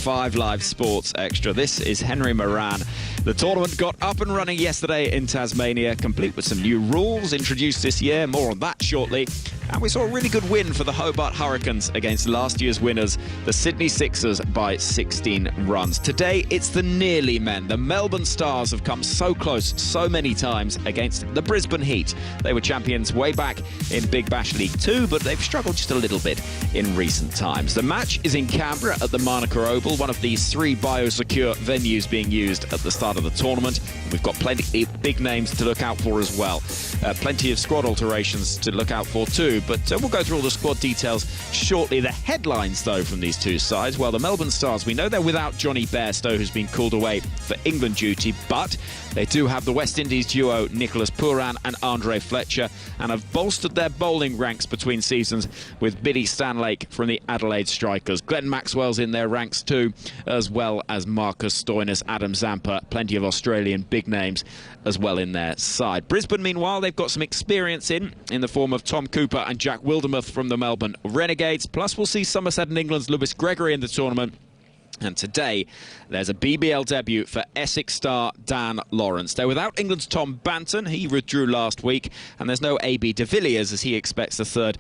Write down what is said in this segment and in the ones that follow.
5 Live Sports Extra. This is Henry Moran. The tournament got up and running yesterday in Tasmania, complete with some new rules introduced this year. More on that shortly. And we saw a really good win for the Hobart Hurricanes against last year's winners, the Sydney Sixers, by 16 runs. Today, it's the nearly men. The Melbourne Stars have come so close so many times against the Brisbane Heat. They were champions way back in Big Bash League 2, but they've struggled just a little bit in recent times. The match is in Canberra at the Manuka Oval, one of these 3 biosecure venues being used at the start of the tournament. We've got plenty of big names to look out for as well. Plenty of squad alterations to look out for too, but we'll go through all the squad details shortly. The headlines, though, from these two sides. Well, the Melbourne Stars, we know they're without Johnny Bairstow, who's been called away for England duty, but they do have the West Indies duo Nicholas Pooran and Andre Fletcher, and have bolstered their bowling ranks between seasons with Billy Stanlake from the Adelaide Strikers. Glenn Maxwell's in their ranks too, as well as Marcus Stoinis, Adam Zampa, plenty of Australian big names as well in their side. Brisbane, meanwhile, they've got some experience in the form of Tom Cooper and Jack Wildermuth from the Melbourne Renegades. Plus, we'll see Somerset and England's Lewis Gregory in the tournament. And today, there's a BBL debut for Essex star Dan Lawrence. They're without England's Tom Banton. He withdrew last week. And there's no AB de Villiers as he expects a third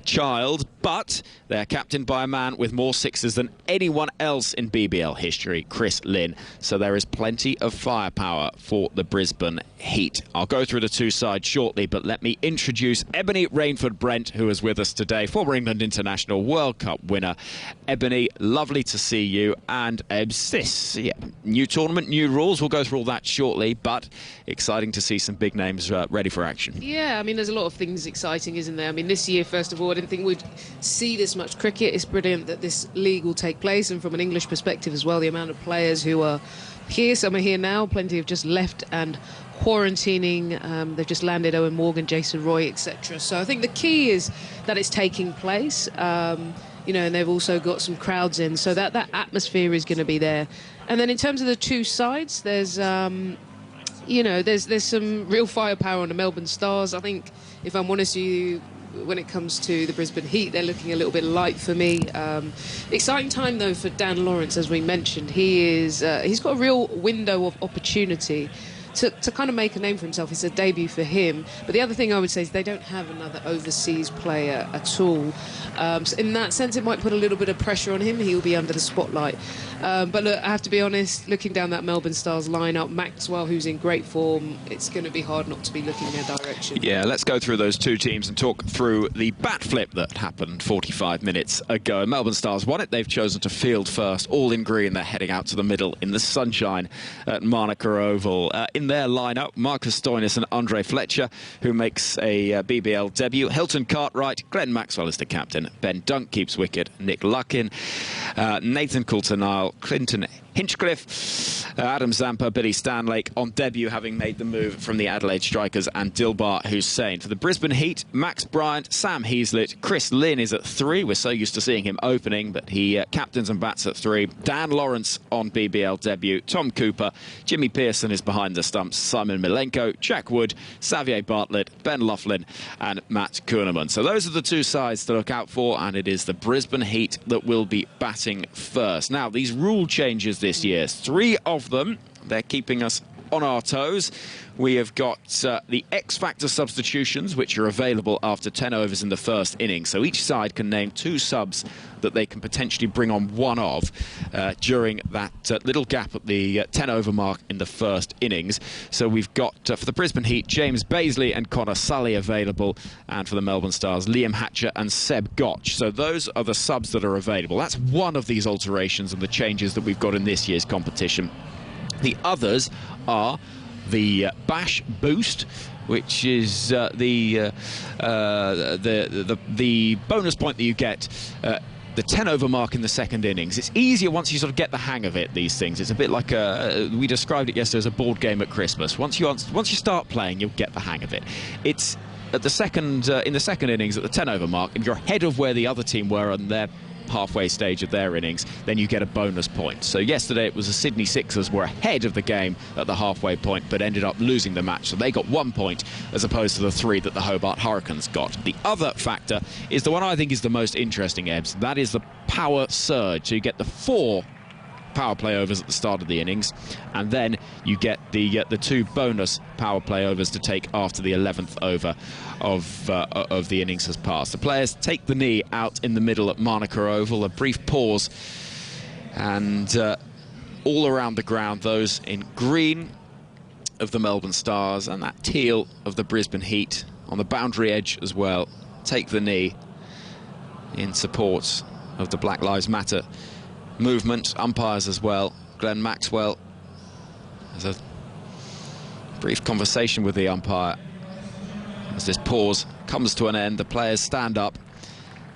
child. But they're captained by a man with more sixes than anyone else in BBL history, Chris Lynn. So there is plenty of firepower for the Brisbane Heat. I'll go through the two sides shortly, but let me introduce Ebony Rainford-Brent, who is with us today, former England International World Cup winner. Ebony, lovely to see you. And new tournament, new rules. We'll go through all that shortly, but exciting to see some big names ready for action. Yeah, I mean, there's a lot of things exciting, isn't there? I mean, this year, first of all, I didn't think we'd see this much cricket. It's brilliant that this league will take place, and from an English perspective as well, the amount of players who are here, some are here now, plenty have just left and quarantining. They've just landed, Owen Morgan, Jason Roy, etc. So I think the key is that it's taking place. You know, and they've also got some crowds in, so that atmosphere is going to be there. And then in terms of the two sides, there's, you know, there's some real firepower on the Melbourne Stars. I think, if I'm honest with you, when it comes to the Brisbane Heat, they're looking a little bit light for me. Exciting time, though, for Dan Lawrence, as we mentioned. He's got a real window of opportunity to kind of make a name for himself. It's a debut for him. But the other thing I would say is they don't have another overseas player at all. So in that sense, it might put a little bit of pressure on him. He'll be under the spotlight. But look, I have to be honest, looking down that Melbourne Stars lineup, Maxwell, who's in great form, it's going to be hard not to be looking in their direction. Yeah, let's go through those two teams and talk through the bat flip that happened 45 minutes ago. Melbourne Stars won it. They've chosen to field first, all in green. They're heading out to the middle in the sunshine at Manuka Oval. In their lineup, Marcus Stoinis and Andre Fletcher, who makes a BBL debut. Hilton Cartwright, Glenn Maxwell is the captain. Ben Dunk keeps wicket. Nick Luckin, Nathan Coulter-Nile, Clinton Hinchcliffe, Adam Zampa, Billy Stanlake on debut, having made the move from the Adelaide Strikers, and Dilbar Hussain. For the Brisbane Heat, Max Bryant, Sam Heazlett, Chris Lynn is at 3. We're so used to seeing him opening, but he captains and bats at 3. Dan Lawrence on BBL debut. Tom Cooper, Jimmy Pearson is behind the stumps. Simon Milenko, Jack Wood, Xavier Bartlett, Ben Laughlin and Matt Kuhneman. So those are the two sides to look out for, and it is the Brisbane Heat that will be batting first. Now, these rule changes this year, 3 of them, they're keeping us on our toes. We have got the X-Factor substitutions, which are available after 10 overs in the first innings. So each side can name 2 subs that they can potentially bring on one of during that little gap at the 10-over mark in the first innings. So we've got, for the Brisbane Heat, James Bazley and Connor Sully available. And for the Melbourne Stars, Liam Hatcher and Seb Gotch. So those are the subs that are available. That's one of these alterations and the changes that we've got in this year's competition. The others are the Bash Boost, which is the bonus point that you get the 10-over mark in the second innings. It's easier once you sort of get the hang of it, these things. It's a bit like we described it yesterday as a board game at Christmas. Once you start playing, you'll get the hang of it. It's at the second in the second innings at the 10-over mark, if you're ahead of where the other team were on their halfway stage of their innings, then you get a bonus point. So yesterday it was the Sydney Sixers were ahead of the game at the halfway point, but ended up losing the match. So they got 1 point as opposed to the 3 that the Hobart Hurricanes got. The other factor is the one I think is the most interesting, Ebbs. That is the power surge. So you get the 4 power play overs at the start of the innings, and then you get the 2 bonus power play overs to take after the 11th over of the innings has passed. The players take the knee out in the middle at Manuka Oval, a brief pause, and all around the ground, those in green of the Melbourne Stars and that teal of the Brisbane Heat on the boundary edge as well, take the knee in support of the Black Lives Matter movement. Umpires as well. Glenn Maxwell has a brief conversation with the umpire as this pause comes to an end. The players stand up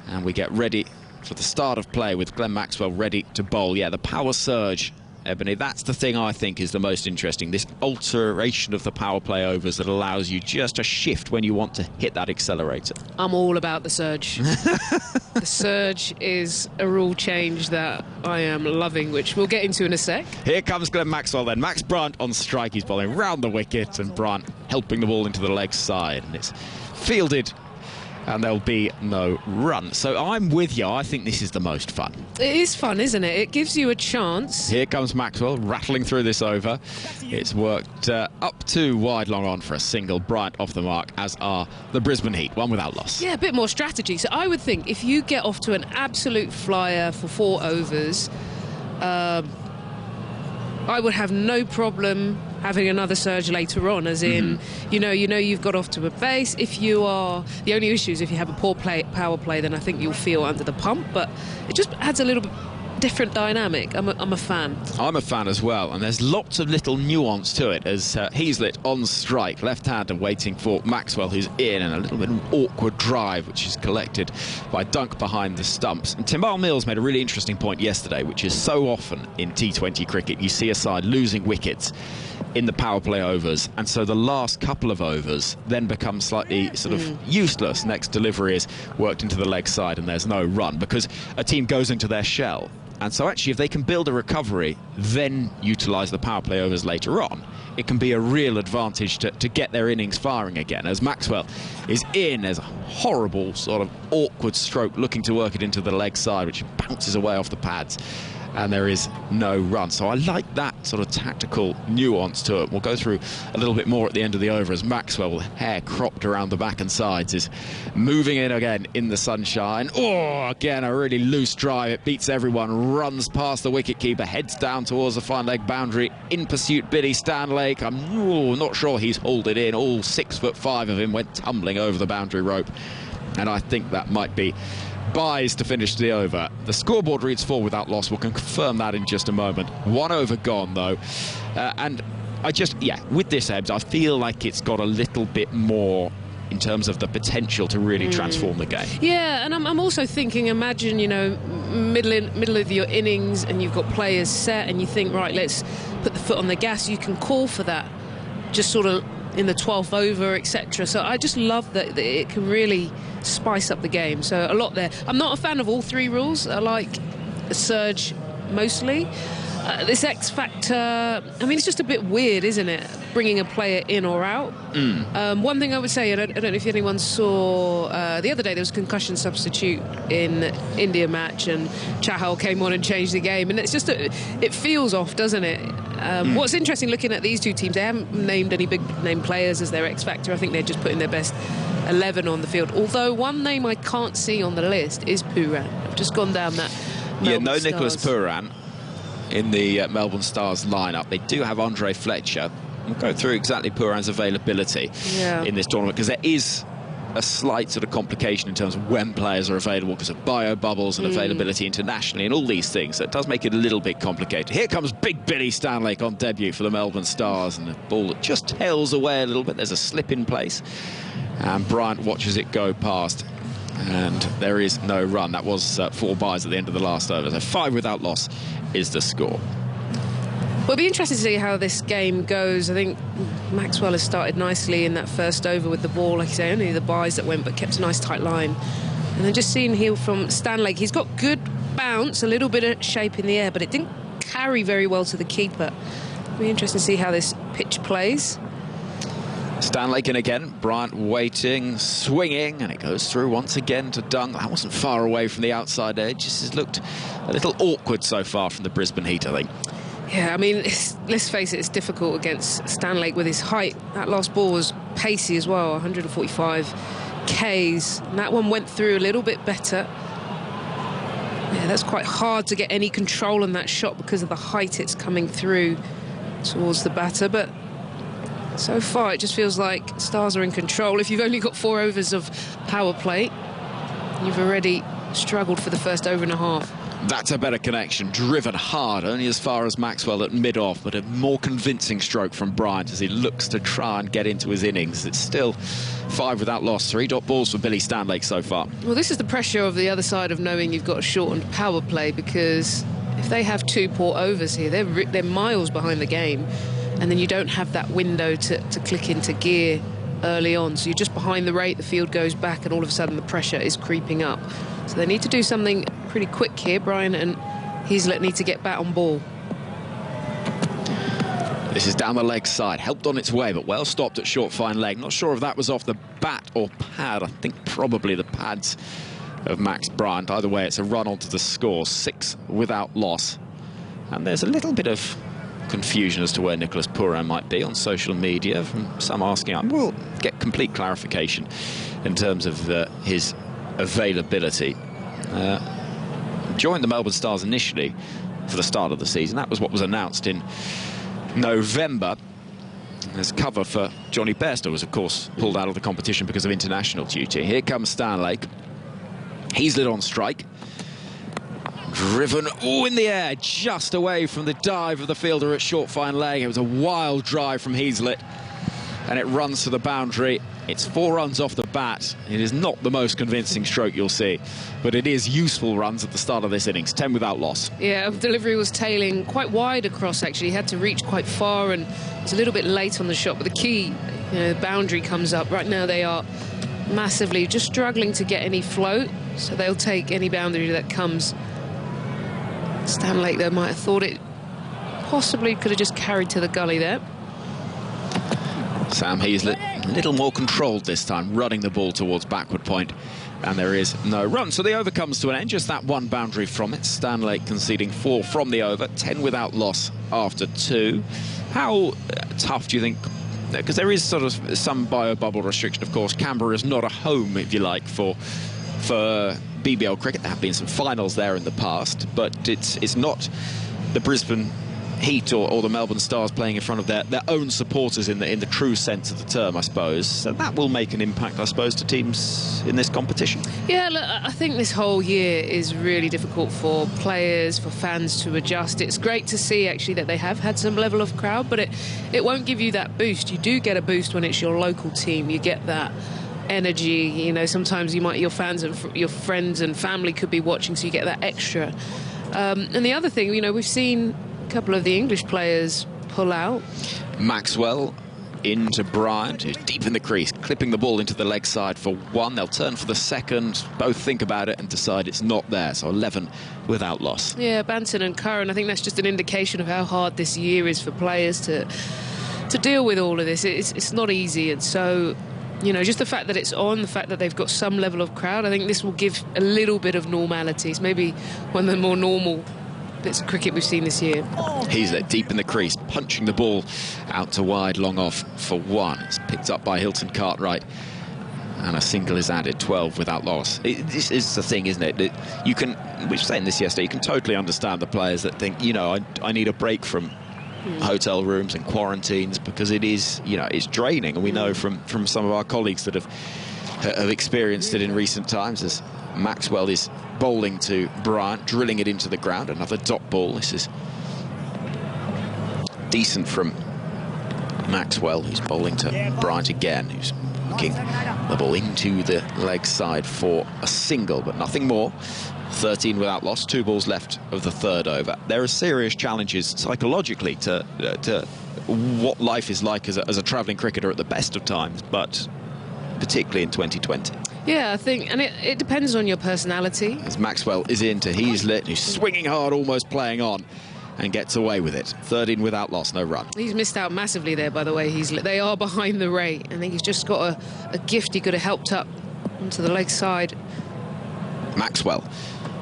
and we get ready for the start of play with Glenn Maxwell ready to bowl. Yeah, the power surge, Ebony, that's the thing I think is the most interesting. This alteration of the power play overs that allows you just a shift when you want to hit that accelerator. I'm all about the surge. The surge is a rule change that I am loving, which we'll get into in a sec. Here comes Glenn Maxwell then. Max Bryant on strike. He's bowling round the wicket, and Bryant helping the ball into the leg side. And it's fielded, and there'll be no run. So I'm with you. I think this is the most fun. It is fun, isn't it? It gives you a chance. Here comes Maxwell rattling through this over. It's worked up to wide long on for a single. Bryant off the mark, as are the Brisbane Heat, one without loss. Yeah, a bit more strategy. So I would think if you get off to an absolute flyer for 4 overs, I would have no problem having another surge later on, as in, you know you've got off to a base. If you are, the only issue is if you have a poor power play, then I think you'll feel under the pump, but it just adds a little bit different dynamic. I'm a fan. I'm a fan as well, and there's lots of little nuance to it as Heazlett on strike, left hand, and waiting for Maxwell, who's in, and a little bit of an awkward drive which is collected by Dunk behind the stumps. And Timbal Mills made a really interesting point yesterday, which is so often in T20 cricket you see a side losing wickets in the power play overs, and so the last couple of overs then become slightly sort of useless. Next delivery is worked into the leg side and there's no run because a team goes into their shell. And so actually if they can build a recovery, then utilise the power play overs later on, it can be a real advantage to get their innings firing again. As Maxwell is in, there's a horrible sort of awkward stroke looking to work it into the leg side, which bounces away off the pads, and there is no run. So I like that sort of tactical nuance to it. We'll go through a little bit more at the end of the over as Maxwell, with hair cropped around the back and sides, is moving in again in the sunshine. Oh, again, a really loose drive. It beats everyone, runs past the wicketkeeper, heads down towards the fine leg boundary. In pursuit, Billy Stanlake. I'm not sure he's hauled it in. All 6'5" of him went tumbling over the boundary rope. And I think that might be buys to finish the over. The scoreboard reads 4 without loss. We'll confirm that in just a moment. 1 over gone, though. And I just, with this, Ebbs, I feel like it's got a little bit more in terms of the potential to really transform the game. Yeah, and I'm also thinking, imagine, middle of your innings and you've got players set and you think, right, let's put the foot on the gas. You can call for that just sort of in the 12th over, etc. So I just love that it can really spice up the game. So a lot there. I'm not a fan of all 3 rules. I like a surge mostly. This X factor, I mean, it's just a bit weird, isn't it? Bringing a player in or out. One thing I would say, I don't know if anyone saw the other day, there was a concussion substitute in India match, and Chahal came on and changed the game, and it's just it feels off, doesn't it? What's interesting looking at these 2 teams, they haven't named any big name players as their X factor. I think they're just putting their best 11 on the field. Although one name I can't see on the list is Pooran. I've just gone down that. No Nicholas Pooran in the Melbourne Stars lineup. They do have Andre Fletcher. We'll go through exactly Pooran's availability in this tournament, because there is a slight sort of complication in terms of when players are available because of bio bubbles and availability internationally and all these things. So it does make it a little bit complicated. Here comes Big Billy Stanlake on debut for the Melbourne Stars, and the ball that just tails away a little bit. There's a slip in place, and Bryant watches it go past, and there is no run. That was 4 buys at the end of the last over. So 5 without loss is the score. Well, it'll be interesting to see how this game goes. I think Maxwell has started nicely in that first over with the ball. Like you say, only the buys that went, but kept a nice tight line. And then just seeing here from Stanlake, he's got good bounce, a little bit of shape in the air, but it didn't carry very well to the keeper. It'll be interesting to see how this pitch plays. Stanlake in again, Bryant waiting, swinging, and it goes through once again to Dung. That wasn't far away from the outside edge. This has looked a little awkward so far from the Brisbane Heat, I think. Yeah, I mean, let's face it, it's difficult against Stanlake with his height. That last ball was pacey as well, 145 Ks. And that one went through a little bit better. Yeah, that's quite hard to get any control on that shot because of the height it's coming through towards the batter. But so far, it just feels like Stars are in control. If you've only got 4 overs of power play, you've already struggled for the first over and a half. That's a better connection, driven hard, only as far as Maxwell at mid-off, but a more convincing stroke from Bryant as he looks to try and get into his innings. It's still 5 without loss, 3 dot balls for Billy Stanlake so far. Well, this is the pressure of the other side of knowing you've got a shortened power play, because if they have 2 poor overs here, they're miles behind the game, and then you don't have that window to click into gear early on, so you're just behind the rate, the field goes back, and all of a sudden the pressure is creeping up. So they need to do something pretty quick here. Bryant and Heazlett need to get bat on ball. This is down the leg side, helped on its way, but well stopped at short fine leg. Not sure if that was off the bat or pad. I think probably the pads of Max Bryant. Either way, it's a run onto the score, 6 without loss. And there's a little bit of confusion as to where Nicholas Pooran might be on social media, from some asking. We'll get complete clarification in terms of his availability. Joined the Melbourne Stars initially for the start of the season. That was what was announced in November as cover for Johnny Bairstow, was of course pulled out of the competition because of international duty. Here comes Stanlake. Heazlett on strike. Driven in the air, just away from the dive of the fielder at short fine leg. It was a wild drive from Heazlett, and it runs to the boundary. It's 4 runs off the bat. It is not the most convincing stroke you'll see, but it is useful runs at the start of this innings. 10 without loss. Yeah, delivery was tailing quite wide across, actually. He had to reach quite far, and it's a little bit late on the shot, but the key, the boundary comes up. Right now they are massively just struggling to get any float, so they'll take any boundary that comes. Stanlake, though, might have thought it possibly could have just carried to the gully there. Sam Heazlett a little more controlled this time, running the ball towards backward point, and there is no run. So the over comes to an end, just that one boundary from it. Stanlake conceding 4 from the over, 10 without loss after 2. How tough do you think, because there is sort of some bio-bubble restriction, of course. Canberra is not a home, if you like, for BBL cricket. There have been some finals there in the past, but it's not the Brisbane Heat or the Melbourne Stars playing in front of their own supporters in the true sense of the term, I suppose. So that will make an impact, I suppose, to teams in this competition. Yeah, look, I think this whole year is really difficult for players, for fans to adjust. It's great to see, actually, that they have had some level of crowd, but it won't give you that boost. You do get a boost when it's your local team. You get that energy. Sometimes your fans and your friends and family could be watching, so you get that extra. And the other thing, we've seen a couple of the English players pull out. Maxwell into Bryant, who's deep in the crease, clipping the ball into the leg side for 1. They'll turn for the second, both think about it and decide it's not there. So 11 without loss. Yeah, Banton and Curran, I think that's just an indication of how hard this year is for players to deal with all of this. It's not easy, and so just the fact that it's on, the fact that they've got some level of crowd, I think this will give a little bit of normality. It's maybe one of the more normal bits of cricket we've seen this year. He's there deep in the crease, punching the ball out to wide, long off for 1. It's picked up by Hilton Cartwright, and a single is added, 12 without loss. This is the thing, isn't it? We were saying this yesterday, you can totally understand the players that think, I need a break from hotel rooms and quarantines, because it is, it's draining, and we know from some of our colleagues that have experienced it in recent times, as Maxwell is bowling to Bryant, drilling it into the ground. Another dot ball. This is decent from Maxwell, who's bowling to Bryant again, who's hooking the ball into the leg side for a single, but nothing more. 13 without loss, 2 balls left of the third over. There are serious challenges psychologically to what life is like as a travelling cricketer at the best of times, but particularly in 2020. Yeah, I think, and it depends on your personality. As Maxwell is into Heazlett, who's swinging hard, almost playing on. and gets away with it. 13 without loss, no run. He's missed out massively there, by the way. They are behind the rate. I think he's just got a gift. He could have helped up onto the leg side. Maxwell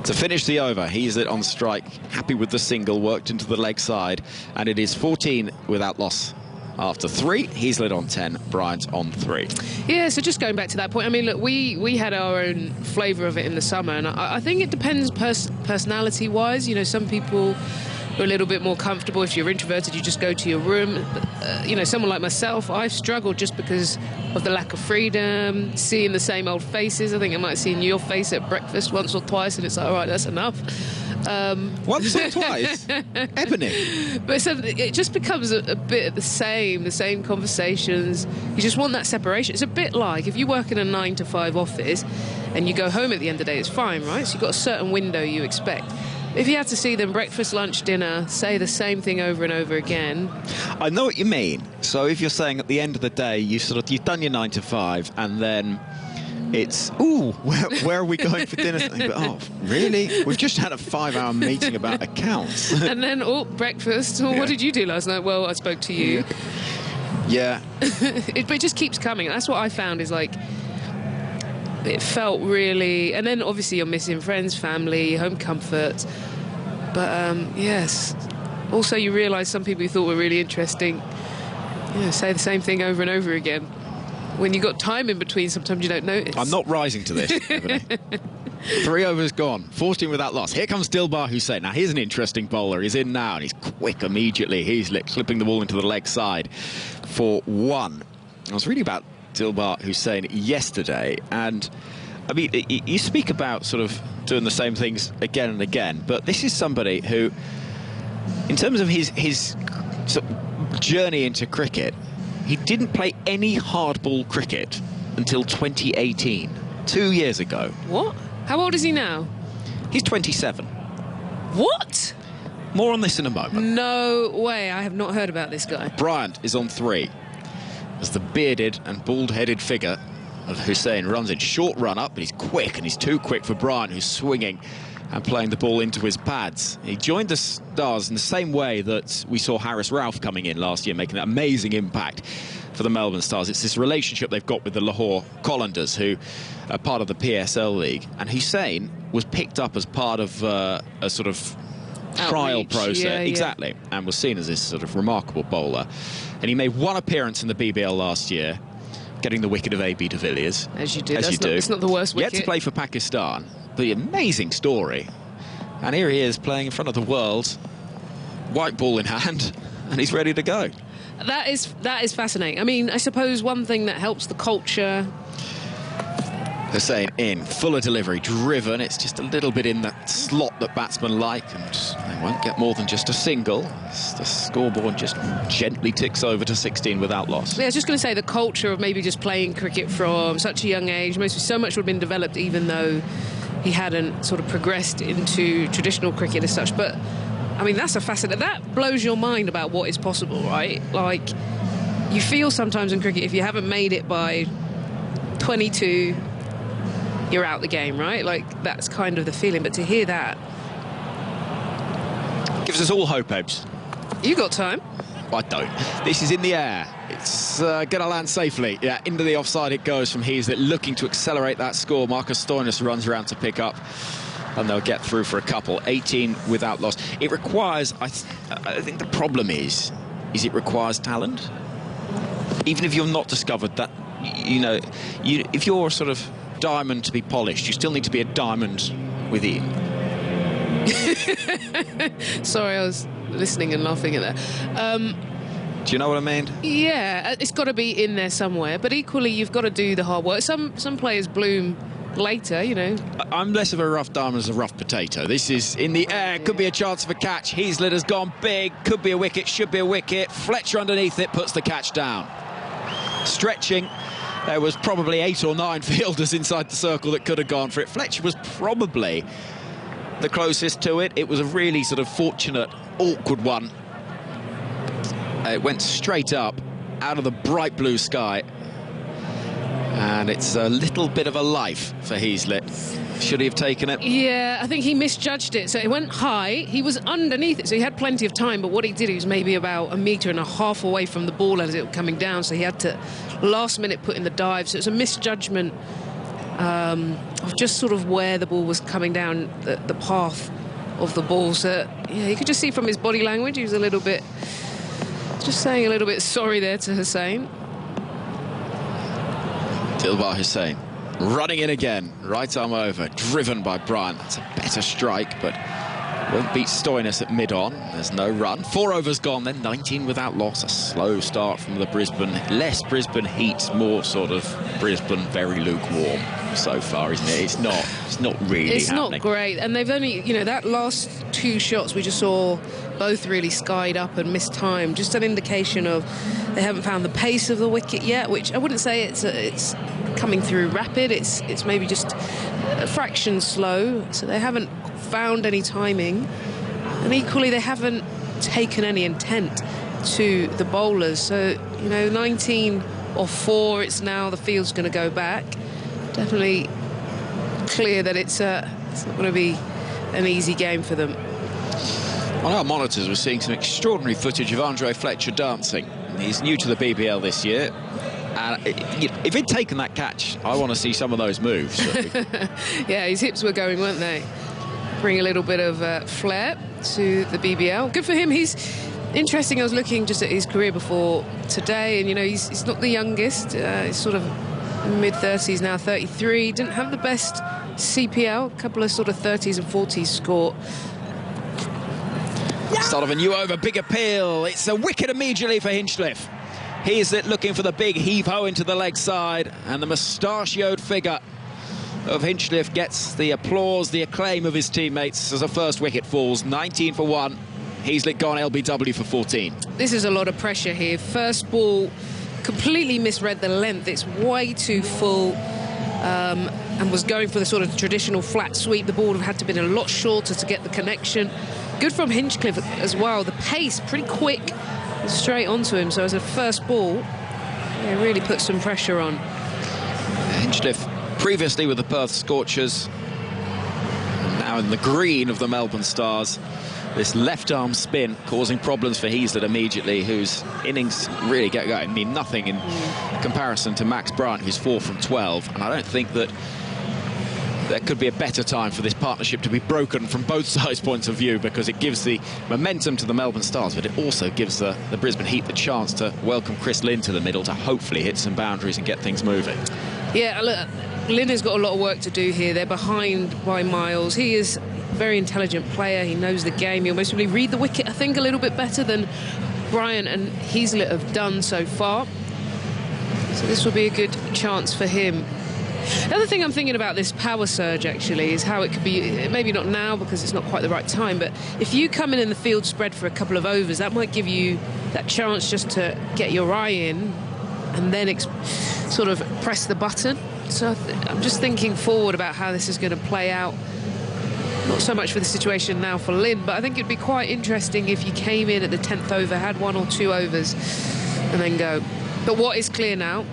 to finish the over. He's it on strike, happy with the single, worked into the leg side, and it is 14 without loss after 3. He's lit on 10, Bryant on 3. Yeah, so just going back to that point, I mean, look, we had our own flavour of it in the summer, and I think it depends personality-wise. You know, some people are a little bit more comfortable. If you're introverted, you just go to your room. You know, someone like myself, I've struggled just because of the lack of freedom, seeing the same old faces. I think I might have seen your face at breakfast once or twice, and it's like, all right, that's enough. Once or twice? Ebony. But so it just becomes a bit of the same conversations. You just want that separation. It's a bit like if you work in a 9-to-5 office and you go home at the end of the day, it's fine, right? So you've got a certain window you expect. If you had to see them breakfast, lunch, dinner, say the same thing over and over again. I know what you mean. So if you're saying at the end of the day, you've done your 9-to-5, and then it's, ooh, where are we going for dinner? But, oh, really? We've just had a 5-hour meeting about accounts. And then, breakfast. Oh, yeah. What did you do last night? Well, I spoke to you. Yeah. But it just keeps coming. That's what I found is like, it felt really, and then obviously you're missing friends, family, home comfort. But yes, also you realise some people you thought were really interesting, say the same thing over and over again. When you've got time in between, sometimes you don't notice. I'm not rising to this, Ebony. 3 overs gone, 14 without loss. Here comes Dilbar Hussain. Now, here's an interesting bowler. He's in now, and he's quick immediately. He's slipping the ball into the leg side for 1. I was reading about Dilbar Hussain yesterday, and I mean, you speak about sort of doing the same things again and again, but this is somebody who, in terms of his sort of journey into cricket, he didn't play any hardball cricket until 2018, 2 years ago. What? How old is he now? He's 27. What? More on this in a moment. No way, I have not heard about this guy. Bryant is on 3. As the bearded and bald-headed figure of Hussain runs in. Short run up, but he's quick, and he's too quick for Bryant, who's swinging and playing the ball into his pads. He joined the Stars in the same way that we saw Haris Rauf coming in last year, making that amazing impact for the Melbourne Stars. It's this relationship they've got with the Lahore Colanders, who are part of the PSL League. And Hussain was picked up as part of a sort of trial process, exactly, and was seen as this sort of remarkable bowler. And he made 1 appearance in the BBL last year, getting the wicket of A.B. de Villiers. As you do. It's not the worst wicket. Yet to play for Pakistan. The amazing story. And here he is playing in front of the world, white ball in hand, and he's ready to go. That is fascinating. I mean, I suppose one thing that helps the culture. Hussain in, fuller delivery, driven. It's just a little bit in that slot that batsmen like, and they won't get more than just a single. The scoreboard just gently ticks over to 16 without loss. Yeah, I was just going to say the culture of maybe just playing cricket from such a young age. So much would have been developed even though he hadn't sort of progressed into traditional cricket as such. But, I mean, that's a fascinating... That blows your mind about what is possible, right? Like, you feel sometimes in cricket, if you haven't made it by 22... you're out the game, right? Like, that's kind of the feeling. But to hear that... gives us all hope, Ebbs. You got time? I don't. This is in the air. It's going to land safely. Yeah, into the offside it goes from Heaslett, looking to accelerate that score. Marcus Stoinis runs around to pick up, and they'll get through for a couple. 18 without loss. It requires... I think the problem is it requires talent. Even if you're not discovered that, if you're sort of diamond to be polished, you still need to be a diamond within. Sorry, I was listening and laughing at that. Do you know what I mean? Yeah, it's got to be in there somewhere, but equally you've got to do the hard work. Some players bloom later, I'm less of a rough diamond as a rough potato. This is in the air, could be a chance of a catch. Heaslett has gone big, could be a wicket, should be a wicket. Fletcher underneath it puts the catch down. Stretching. There was probably 8 or 9 fielders inside the circle that could have gone for it. Fletcher was probably the closest to it. It was a really sort of fortunate, awkward one. It went straight up, out of the bright blue sky. And it's a little bit of a life for Heazlett. Should he have taken it? Yeah, I think he misjudged it. So it went high. He was underneath it, so he had plenty of time. But what he did, he was maybe about 1.5 meters away from the ball as it was coming down. So he had to, last minute, put in the dive. So it's a misjudgment of just sort of where the ball was coming down, the path of the ball. So, yeah, you could just see from his body language, he was a little bit, just saying a little bit sorry there to Hussain. Dilbar Hussain running in again, right arm over, driven by Bryant. That's a better strike, but won't beat Stoinis at mid-on. There's no run. 4 overs gone, then 19 without loss. A slow start from the Brisbane. Less Brisbane heat, more sort of Brisbane very lukewarm so far, isn't it? It's not really It's happening. not great. And they've only, you know, that last 2 shots we just saw both really skied up and missed time. Just an indication of they haven't found the pace of the wicket yet, which I wouldn't say it's coming through rapid. It's maybe just a fraction slow. So they haven't found any timing, and equally they haven't taken any intent to the bowlers. So, you know, 19 off 4, it's now the field's going to go back. Definitely clear that it's not going to be an easy game for them. On our monitors, we're seeing some extraordinary footage of Andre Fletcher dancing. He's new to the BBL this year. And if he'd taken that catch, I want to see some of those moves. Yeah, his hips were going, weren't they? Bring a little bit of flair to the BBL. Good for him. He's interesting. I was looking just at his career before today, and, you know, he's not the youngest. He's sort of mid-30s now, 33. Didn't have the best CPL, a couple of sort of 30s and 40s score. Start of a new over, big appeal. It's a wicket immediately for Hinchcliffe. He's looking for the big heave-ho into the leg side, and the mustachioed figure of Hinchcliffe gets the applause, the acclaim of his teammates as a first wicket falls. 19 for 1. Heazlett gone LBW for 14. This is a lot of pressure here. First ball, completely misread the length. It's way too full, and was going for the sort of traditional flat sweep. The ball would have had to have been a lot shorter to get the connection. Good from Hinchcliffe as well. The pace, pretty quick, straight onto him. So as a first ball, it really put some pressure on. Hinchcliffe previously with the Perth Scorchers, now in the green of the Melbourne Stars. This left-arm spin causing problems for Heazlett immediately, whose innings really get going. I mean, nothing in comparison to Max Bryant, who's 4 from 12. And I don't think that there could be a better time for this partnership to be broken from both sides' points of view, because it gives the momentum to the Melbourne Stars, but it also gives the Brisbane Heat the chance to welcome Chris Lynn to the middle to hopefully hit some boundaries and get things moving. Yeah, look, Lynn has got a lot of work to do here. They're behind by miles. He is a very intelligent player. He knows the game. He'll most probably read the wicket, I think, a little bit better than Bryant and Heazlett have done so far. So this will be a good chance for him. The other thing I'm thinking about this power surge, actually, is how it could be, maybe not now because it's not quite the right time, but if you come in the field spread for a couple of overs, that might give you that chance just to get your eye in and then sort of press the button. So I'm just thinking forward about how this is going to play out. Not so much for the situation now for Lynn, but I think it'd be quite interesting if you came in at the 10th over, had 1 or 2 overs, and then go. But what is clear now,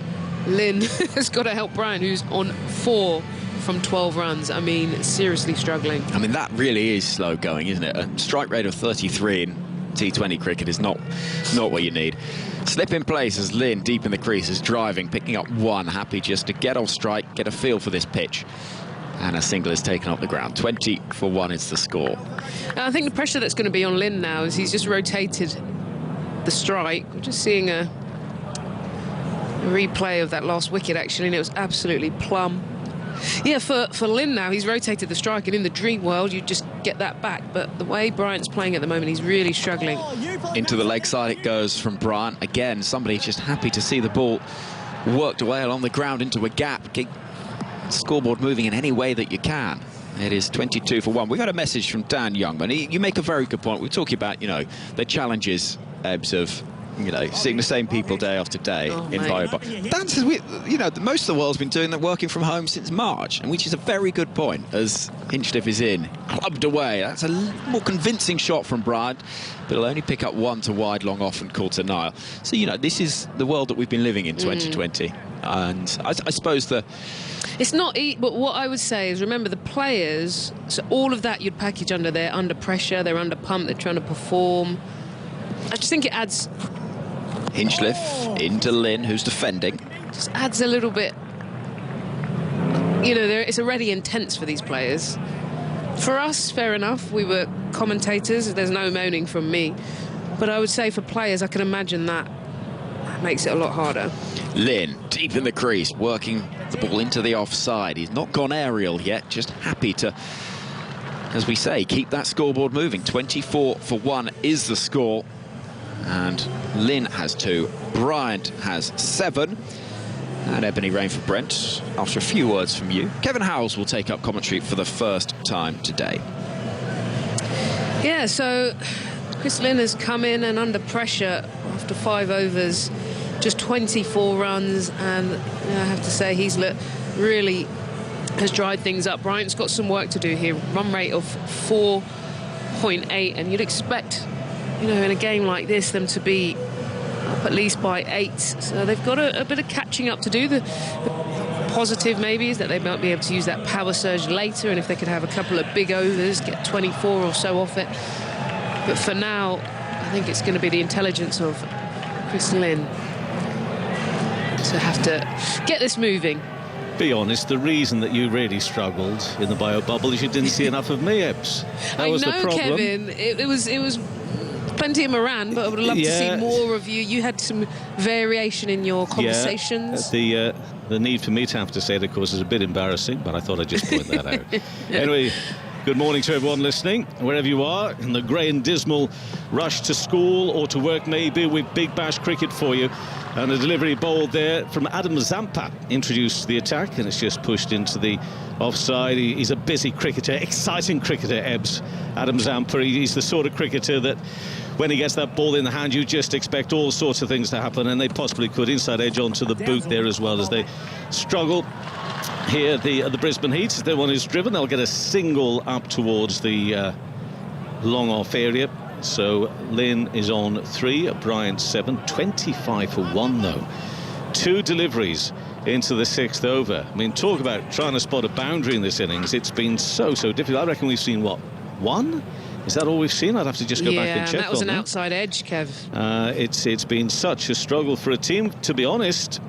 Lynn has got to help Bryant, who's on 4 from 12 runs. I mean, seriously struggling. I mean, that really is slow going, isn't it? A strike rate of 33 in T20 cricket is not what you need. Slip in place as Lynn, deep in the crease, is driving, picking up 1, happy just to get off strike, get a feel for this pitch. And a single is taken off the ground. 20 for 1 is the score. I think the pressure that's going to be on Lynn now is he's just rotated the strike. We're just seeing a replay of that last wicket, actually, and it was absolutely plumb. Yeah, for Lynn now, he's rotated the strike, and in the dream world, you just get that back. But the way Bryant's playing at the moment, he's really struggling. Into the leg side it goes from Bryant. Again, somebody just happy to see the ball worked away along the ground into a gap. Keep scoreboard moving in any way that you can. It is 22 for 1. We got a message from Dan Youngman. You make a very good point. We're talking about, you know, the challenges, Ebbs, of, you know, seeing the same people day after day in Fireball. Dan says, you know, most of the world's been doing that, working from home since March, and which is a very good point, as Hinchcliffe is in, clubbed away. That's a more convincing shot from Bryant, but it'll only pick up 1 to wide, long off, and caught to Nile. So, you know, this is the world that we've been living in 2020. And I suppose it's not, but what I would say is, remember the players, so all of that you'd package under there, under pressure, they're under pump, they're trying to perform. I just think it adds... Hinchliffe into Lynn, who's defending. Just adds a little bit, you know, it's already intense for these players. For us, fair enough, we were commentators, there's no moaning from me. But I would say for players, I can imagine that makes it a lot harder. Lynn, deep in the crease, working the ball into the offside. He's not gone aerial yet, just happy to, as we say, keep that scoreboard moving. 24-1 is the score. And Lynn has 2, Bryant has 7. And Ebony Rain for Brent, after a few words from you. Kevin Howells will take up commentary for the first time today. Yeah, so Chris Lynn has come in and under pressure after 5 overs, just 24 runs, and I have to say he's really has dried things up. Bryant's got some work to do here. Run rate of 4.8, and you'd expect, you know, in a game like this, them to be up at least by 8. So they've got a bit of catching up to do. The positive maybe is that they might be able to use that power surge later, and if they could have a couple of big overs, get 24 or so off it. But for now, I think it's going to be the intelligence of Chris Lynn to have to get this moving. Be honest, the reason that you really struggled in the bio bubble is you didn't see enough of me, Ebbs. That was the problem. Kevin. It was plenty of Moran, but I would love to see more of you. You had some variation in your conversations. Yeah, the need for me to have to say it, of course, is a bit embarrassing, but I thought I'd just point that out. Anyway, good morning to everyone listening, wherever you are, in the grey and dismal rush to school or to work, maybe, with Big Bash cricket for you. And a delivery bowled there from Adam Zampa introduced the attack, and it's just pushed into the offside. He's a busy cricketer, exciting cricketer, Ebbs. Adam Zampa, he's the sort of cricketer that when he gets that ball in the hand, you just expect all sorts of things to happen, and they possibly could. Inside edge onto the boot there as well, as they struggle here at the Brisbane Heat. The one who's driven, they'll get a single up towards the long off area. So Lynn is on 3, Bryant 7, 25-1 though. 2 deliveries into the 6th over. I mean, talk about trying to spot a boundary in this innings. It's been so difficult. I reckon we've seen, what, 1? Is that all we've seen? I'd have to just go back and check. Yeah, that was an that. outside edge, Kev. It's been such a struggle for a team, to be honest.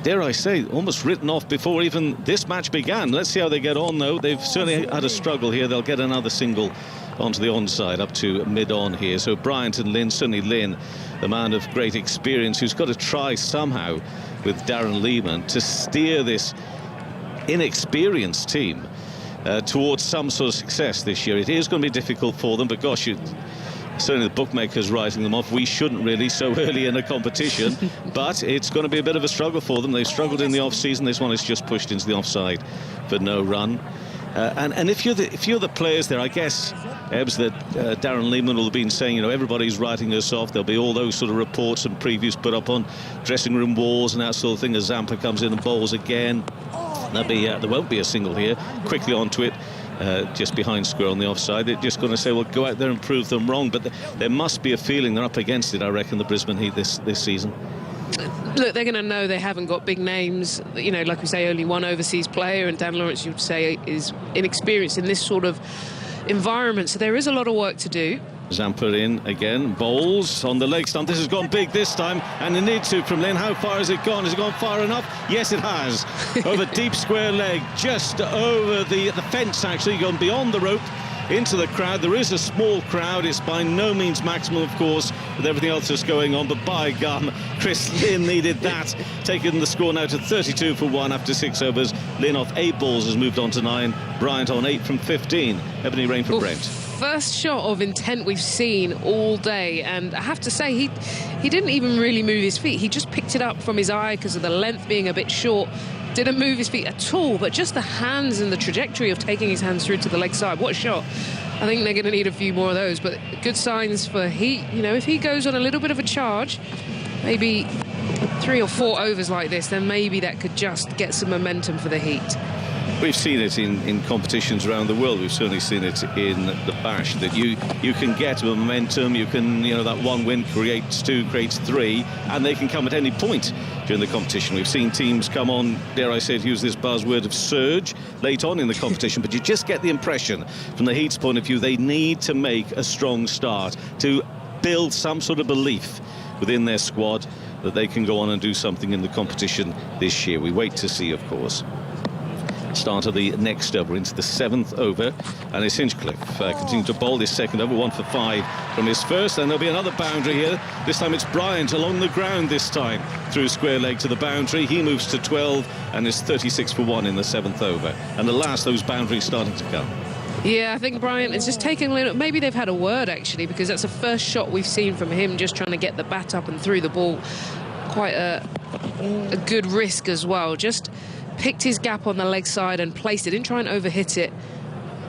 Dare I say, almost written off before even this match began. Let's see how they get on, though. They've certainly had a struggle here. They'll get another single onto the onside up to mid-on here. So Bryant and Lynn, certainly Lynn, the man of great experience, who's got to try somehow with Darren Lehmann to steer this inexperienced team towards some sort of success this year. It is going to be difficult for them, but gosh, certainly the bookmakers writing them off. We shouldn't really so early in a competition, but it's going to be a bit of a struggle for them. They've struggled in the off-season. This one is just pushed into the offside for no run. And if you're the players there, I guess, Ebbs, that Darren Lehmann will have been saying, you know, everybody's writing us off. There'll be all those sort of reports and previews put up on dressing room walls and that sort of thing as Zampa comes in and bowls again. There won't be a single here. Quickly onto it, just behind square on the offside. They're just going to say, well, go out there and prove them wrong. But there must be a feeling they're up against it, I reckon, the Brisbane Heat this season. Look, they're going to know they haven't got big names. You know, like we say, only one overseas player, and Dan Lawrence, you would say, is inexperienced in this sort of environment. So there is a lot of work to do. Zampa in again, bowls on the leg stump. This has gone big this time, and it needs to from Lynn. How far has it gone? Has it gone far enough? Yes, it has. Over deep square leg, just over the fence, actually, gone beyond the rope into the crowd. There is a small crowd. It's by no means maximum, of course, with everything else that's going on, but by gum, Chris Lynn needed that. Taking the score now to 32-1 after 6 overs. Lynn off 8 balls has moved on to 9. Bryant on 8 from 15. Ebony Rain for Brent. First shot of intent we've seen all day, and I have to say he didn't even really move his feet. He just picked it up from his eye because of the length being a bit short. Didn't move his feet at all, but just the hands and the trajectory of taking his hands through to the leg side. What a shot. I think they're going to need a few more of those, but good signs for Heat. You know, if he goes on a little bit of a charge, maybe 3 or 4 overs like this, then maybe that could just get some momentum for the Heat. We've seen it in competitions around the world. We've certainly seen it in the Bash, that you can get momentum. You can, that one win creates two, creates three, and they can come at any point during the competition. We've seen teams come on, dare I say it, use this buzzword of surge late on in the competition, but you just get the impression from the Heat's point of view they need to make a strong start to build some sort of belief within their squad that they can go on and do something in the competition this year. We wait to see, of course. Start of the next over into the 7th over, and it's Hinchcliffe continuing to bowl this second over, 1 for 5 from his first, and there'll be another boundary here. This time it's Bryant along the ground this time through square leg to the boundary. He moves to 12 and is 36 for 1 in the 7th over, and alas, those boundaries starting to come. Yeah, I think Bryant is just taking a little... Maybe they've had a word, actually, because that's the first shot we've seen from him, just trying to get the bat up and through the ball. Quite a good risk as well. Just picked his gap on the leg side and placed it. Didn't try and overhit it.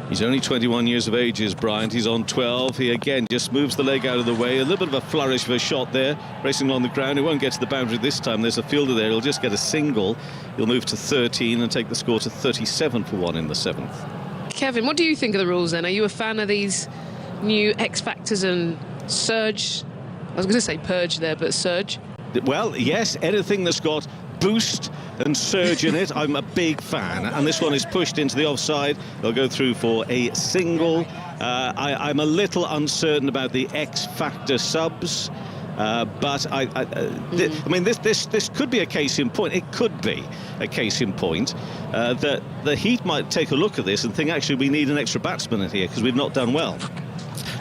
He's only 21 years of age, is Bryant. He's on 12. He again just moves the leg out of the way. A little bit of a flourish of a shot there, racing along the ground. He won't get to the boundary this time. There's a fielder there. He'll just get a single. He'll move to 13 and take the score to 37 for 1 in the 7th. Kevin, what do you think of the rules then? Are you a fan of these new X Factors and surge? I was going to say purge there, but surge. Well, yes, anything that's got boost and surge in it, I'm a big fan. And this one is pushed into the offside. They'll go through for a single. I'm a little uncertain about the X Factor subs. But I mean, this could be a case in point. It could be a case in point that the Heat might take a look at this and think, actually, we need an extra batsman in here because we've not done well.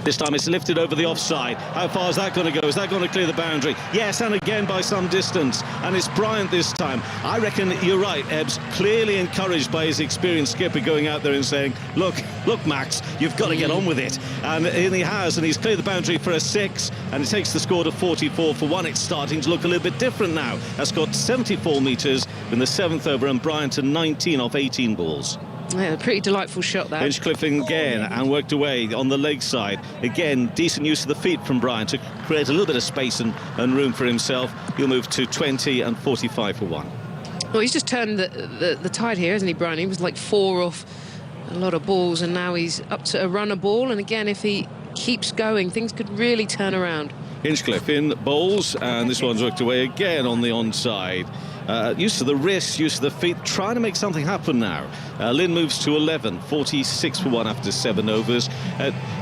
This time it's lifted over the offside. How far is that going to go? Is that going to clear the boundary? Yes, and again by some distance. And it's Bryant this time. I reckon you're right, Ebbs. Clearly encouraged by his experienced skipper going out there and saying, look, Max, you've got to get on with it. And he has, and he's cleared the boundary for a 6, and it takes the score to 44 for 1. It's starting to look a little bit different now. That's got 74 metres in the 7th over, and Bryant to 19 off 18 balls. Yeah, pretty delightful shot there. Hinchcliffe again and worked away on the leg side. Again, decent use of the feet from Bryant to create a little bit of space and room for himself. He'll move to 20 and 45 for 1. Well, he's just turned the tide here, hasn't he, Brian? He was like 4 off a lot of balls, and now he's up to a runner ball. And again, if he keeps going, things could really turn around. Hinchcliffe in bowls, and this one's worked away again on the onside. Use of the wrists, use of the feet, trying to make something happen now. Lynn moves to 11, 46 for 1 after 7 overs.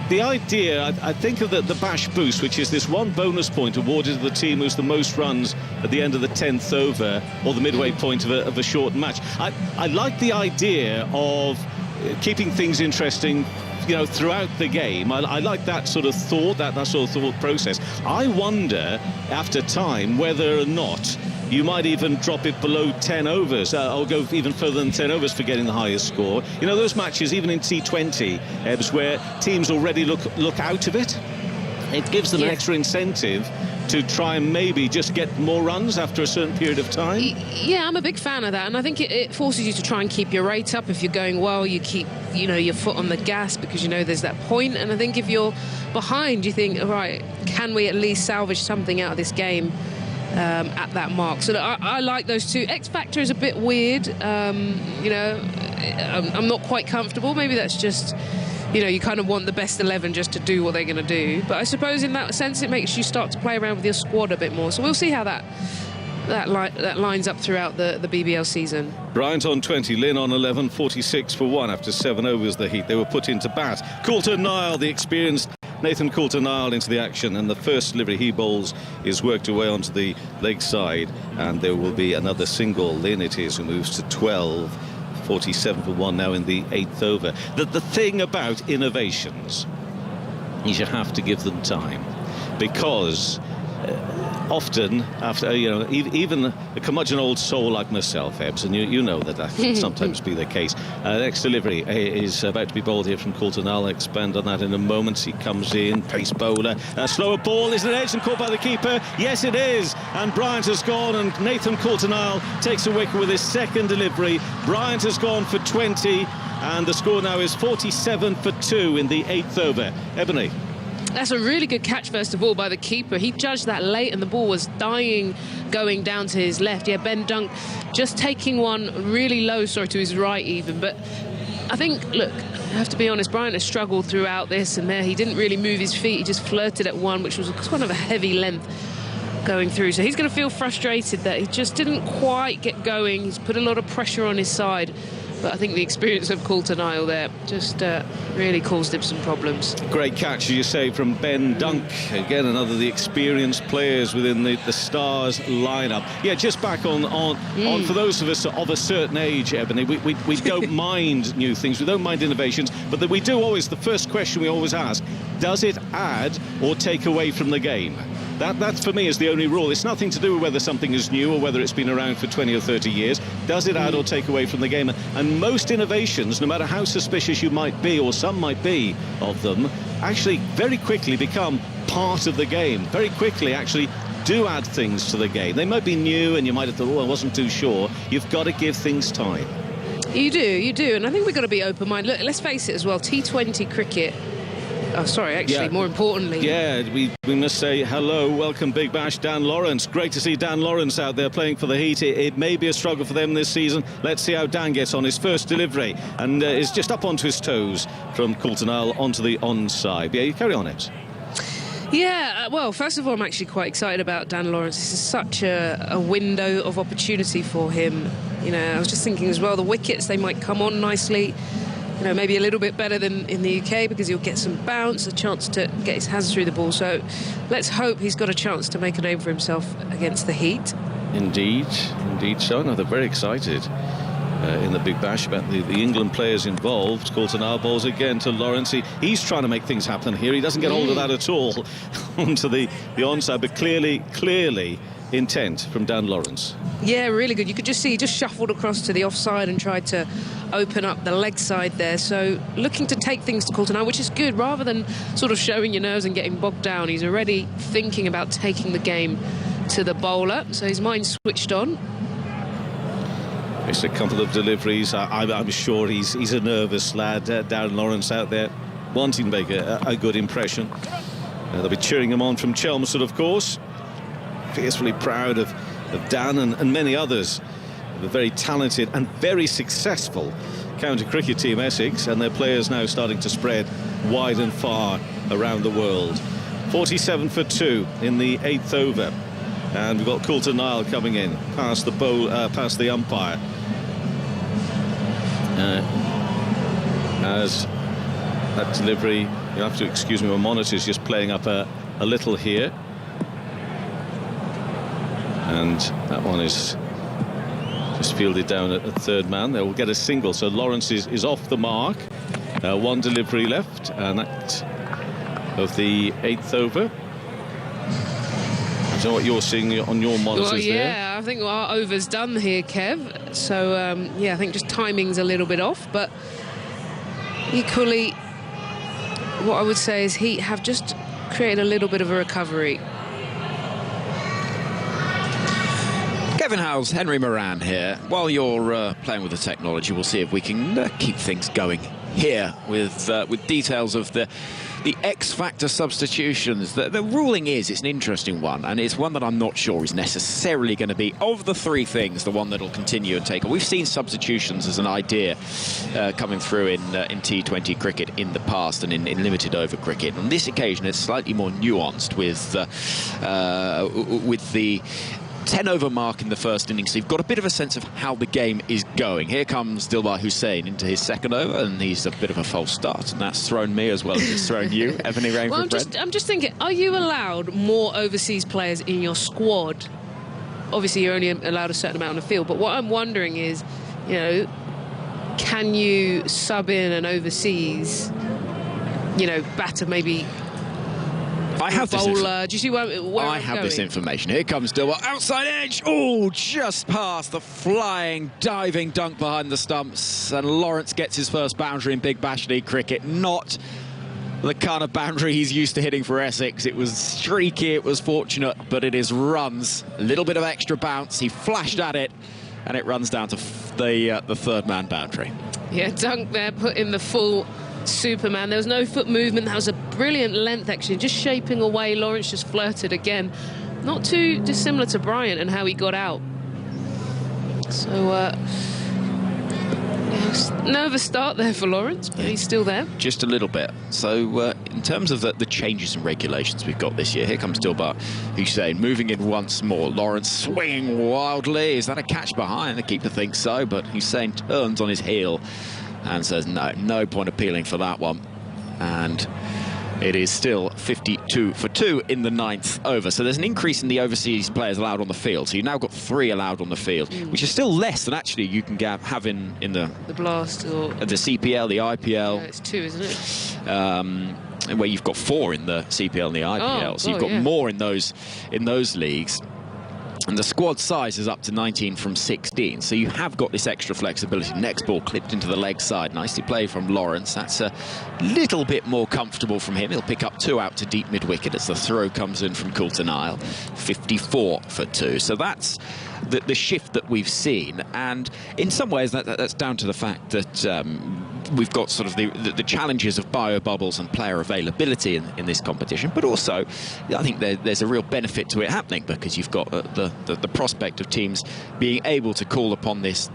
The idea, I think of the Bash boost, which is this one bonus point awarded to the team who's the most runs at the end of the 10th over, or the midway point of a short match. I like the idea of keeping things interesting, throughout the game. I like that sort of thought, that sort of thought process. I wonder, after time, whether or not you might even drop it below 10 overs, or go even further than 10 overs for getting the highest score. Those matches, even in T20, Ebbs, where teams already look out of it, it gives them an extra incentive to try and maybe just get more runs after a certain period of time. Yeah, I'm a big fan of that, and I think it forces you to try and keep your rate up. If you're going well, you keep your foot on the gas because there's that point. And I think if you're behind, you think, all right, can we at least salvage something out of this game at that mark? So I like those two. X Factor is a bit weird. I'm not quite comfortable. Maybe that's just, you kind of want the best 11 just to do what they're going to do. But I suppose in that sense, it makes you start to play around with your squad a bit more. So we'll see how that lines up throughout the BBL season. Bryant on 20, Lynn on 11, 46 for 1 after 7 overs the Heat. They were put into bat. Coulter-Nile, the experienced Nathan Coulter-Nile into the action, and the first delivery he bowls is worked away onto the leg side, and there will be another single. Lynn it is, who moves to 12, 47 for 1 now in the 8th over. The thing about innovations is you have to give them time, because often after even a curmudgeon old soul like myself, Ebbs, and you know that can sometimes be the case. The next delivery is about to be bowled here from Coulter-Nile. I'll expand on that in a moment. He comes in, pace bowler, slower ball. Is it edged and caught by the keeper? Yes, it is, and Bryant has gone, and Nathan Coulter-Nile takes a wicket with his second delivery. Bryant has gone for 20, and the score now is 47 for 2 in the 8th over. Ebony. That's a really good catch, first of all, by the keeper. He judged that late and the ball was dying going down to his left. Yeah, Ben Dunk just taking one really low, sorry, to his right even. But I think, look, I have to be honest, Bryant has struggled throughout this and there. He didn't really move his feet. He just flirted at one, which was kind of a heavy length going through. So he's going to feel frustrated that he just didn't quite get going. He's put a lot of pressure on his side. But I think the experience of Coulter Nile there just really caused him some problems. Great catch, as you say, from Ben Dunk. Again, another of the experienced players within the Stars lineup. Yeah, just back on for those of us of a certain age, Ebony, we don't mind new things, we don't mind innovations, but that we do always, the first question we always ask, does it add or take away from the game? That for me is the only rule. It's nothing to do with whether something is new or whether it's been around for 20 or 30 years. Does it add or take away from the game? And most innovations, no matter how suspicious you might be, or some might be of them, actually very quickly become part of the game. Very quickly actually do add things to the game. They might be new and you might have thought, oh, I wasn't too sure. You've got to give things time. You do. And I think we've got to be open-minded. Look, let's face it as well, T20 cricket. Oh, sorry, actually, yeah. More importantly. Yeah, we must say hello, welcome Big Bash, Dan Lawrence. Great to see Dan Lawrence out there playing for the Heat. It may be a struggle for them this season. Let's see how Dan gets on his first delivery and is just up onto his toes from Coulter Nile onto the onside. Yeah, you carry on it. Yeah, well, first of all, I'm actually quite excited about Dan Lawrence. This is such a window of opportunity for him. You know, I was just thinking as well, the wickets, they might come on nicely. You know, maybe a little bit better than in the UK because he'll get some bounce, a chance to get his hands through the ball. So let's hope he's got a chance to make a name for himself against the Heat. Indeed so. No, they're very excited in the Big Bash about the England players involved. Coulter Nile balls again to Lawrence. He's trying to make things happen here. He doesn't get hold of that at all onto the onside, but clearly intent from Dan Lawrence. Yeah, really good. You could just see he just shuffled across to the offside and tried to open up the leg side there. So looking to take things to Coulter Nile, which is good, rather than sort of showing your nerves and getting bogged down. He's already thinking about taking the game to the bowler, so his mind's switched on. It's a couple of deliveries. I'm sure he's a nervous lad, Darren Lawrence, out there wanting to make a good impression. They'll be cheering him on from Chelmsford, of course. Fiercely proud of Dan and many others, the very talented and very successful county cricket team Essex, and their players now starting to spread wide and far around the world. 47 for 2 in the 8th over, and we've got Coulter Nile coming in past the umpire as that delivery. You have to excuse me, my monitor's just playing up a little here. And that one is just fielded down at third man. They will get a single, so Lawrence is off the mark. One delivery left, and that of the 8th over. I don't know what you're seeing on your monitors. Well, yeah, there. I think our over's done here, Kev. So, yeah, I think just timing's a little bit off, but equally, what I would say is Heat have just created a little bit of a recovery. Kevin Howells, Henry Moran here. While you're playing with the technology, we'll see if we can keep things going here with details of the X-Factor substitutions. The ruling is, it's an interesting one, and it's one that I'm not sure is necessarily going to be, of the three things, the one that will continue and take on. We've seen substitutions as an idea coming through in T20 cricket in the past and in limited over cricket. On this occasion, it's slightly more nuanced with the 10 over mark in the first innings, so you've got a bit of a sense of how the game is going. Here comes Dilbar Hussain into his second over, and he's a bit of a false start, and that's thrown me as well as it's thrown you, Ebony Rainford. Well, I'm just thinking, are you allowed more overseas players in your squad? Obviously, you're only allowed a certain amount on the field, but what I'm wondering is, you know, can you sub in an overseas, you know, batter maybe? I have bowler. Do you see where I have this information. Here comes Dilbar. Outside edge. Oh, just past the flying, diving dunk behind the stumps. And Lawrence gets his first boundary in Big Bash League cricket. Not the kind of boundary he's used to hitting for Essex. It was streaky, it was fortunate, but it is runs. A little bit of extra bounce. He flashed at it, and it runs down to the third man boundary. Yeah, Dunk there put in the full Superman. There was no foot movement. That was a brilliant length, actually, just shaping away. Lawrence just flirted again. Not too dissimilar to Bryant and how he got out. So, nervous start there for Lawrence, but he's still there. Just a little bit. So, in terms of the changes and regulations we've got this year, here comes Dilbar Hussein moving in once more. Lawrence swinging wildly. Is that a catch behind? The keeper thinks so, but Hussein turns on his heel and says no point appealing for that one. And it is still 52 for 2 in the 9th over. So there's an increase in the overseas players allowed on the field. So you've now got 3 allowed on the field, which is still less than actually you can have in the Blast or the CPL, the IPL. Yeah, it's 2, isn't it? Where you've got 4 in the CPL and the IPL. So you've got more in those leagues. And the squad size is up to 19 from 16, so you have got this extra flexibility. Next ball clipped into the leg side. Nicely played from Lawrence. That's a little bit more comfortable from him. He'll pick up 2 out to deep mid-wicket as the throw comes in from Coulter Nile. 54 for 2. So that's the shift that we've seen. And in some ways, that's down to the fact that we've got sort of the challenges of bio bubbles and player availability in this competition, but also I think there's a real benefit to it happening because you've got the prospect of teams being able to call upon this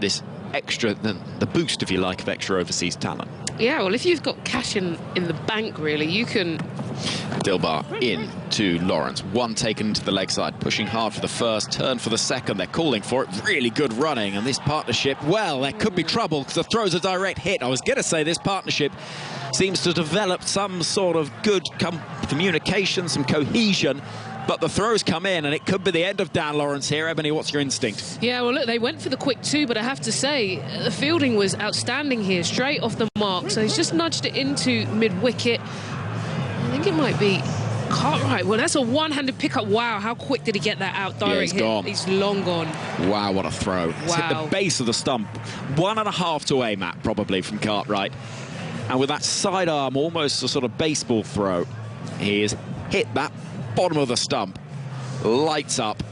extra, the boost, if you like, of extra overseas talent. Yeah, well, if you've got cash in the bank, really, you can... Dilbar in to Lawrence. 1 taken to the leg side, pushing hard for the first, turn for the second. They're calling for it. Really good running. And this partnership, well, there could be trouble because the throw's a direct hit. I was going to say this partnership seems to develop some sort of good communication, some cohesion. But the throws come in, and it could be the end of Dan Lawrence here. Ebony, what's your instinct? Yeah, well, look, they went for the quick 2, but I have to say, the fielding was outstanding here, straight off the mark. So he's just nudged it into mid-wicket. I think it might be Cartwright. Well, that's a one-handed pickup. Wow, how quick did he get that out? Direct he's gone. He's long gone. Wow, what a throw. Wow. It's hit the base of the stump. 1.5 to aim at, probably, from Cartwright. And with that sidearm, almost a sort of baseball throw, he has hit that bottom of the stump, lights up,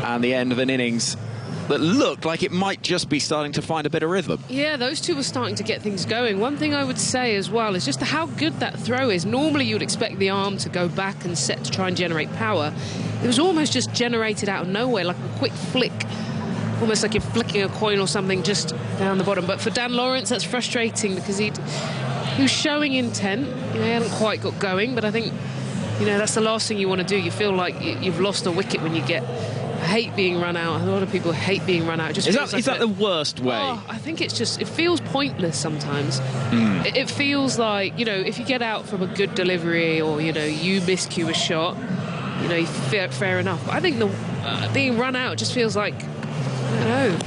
and the end of an innings that looked like it might just be starting to find a bit of rhythm. Yeah, those two were starting to get things going. One thing I would say as well is just how good that throw is. Normally you would expect the arm to go back and set to try and generate power. It was almost just generated out of nowhere, like a quick flick, almost like you're flicking a coin or something just down the bottom. But for Dan Lawrence, that's frustrating because he was showing intent. He hadn't quite got going, but I think, that's the last thing you want to do. You feel like you've lost a wicket when you get... I hate being run out. A lot of people hate being run out. Is that the worst way? Oh, I think it feels pointless sometimes. It feels like, if you get out from a good delivery or, you miscue a shot, fair enough. But I think being run out just feels like, I don't know.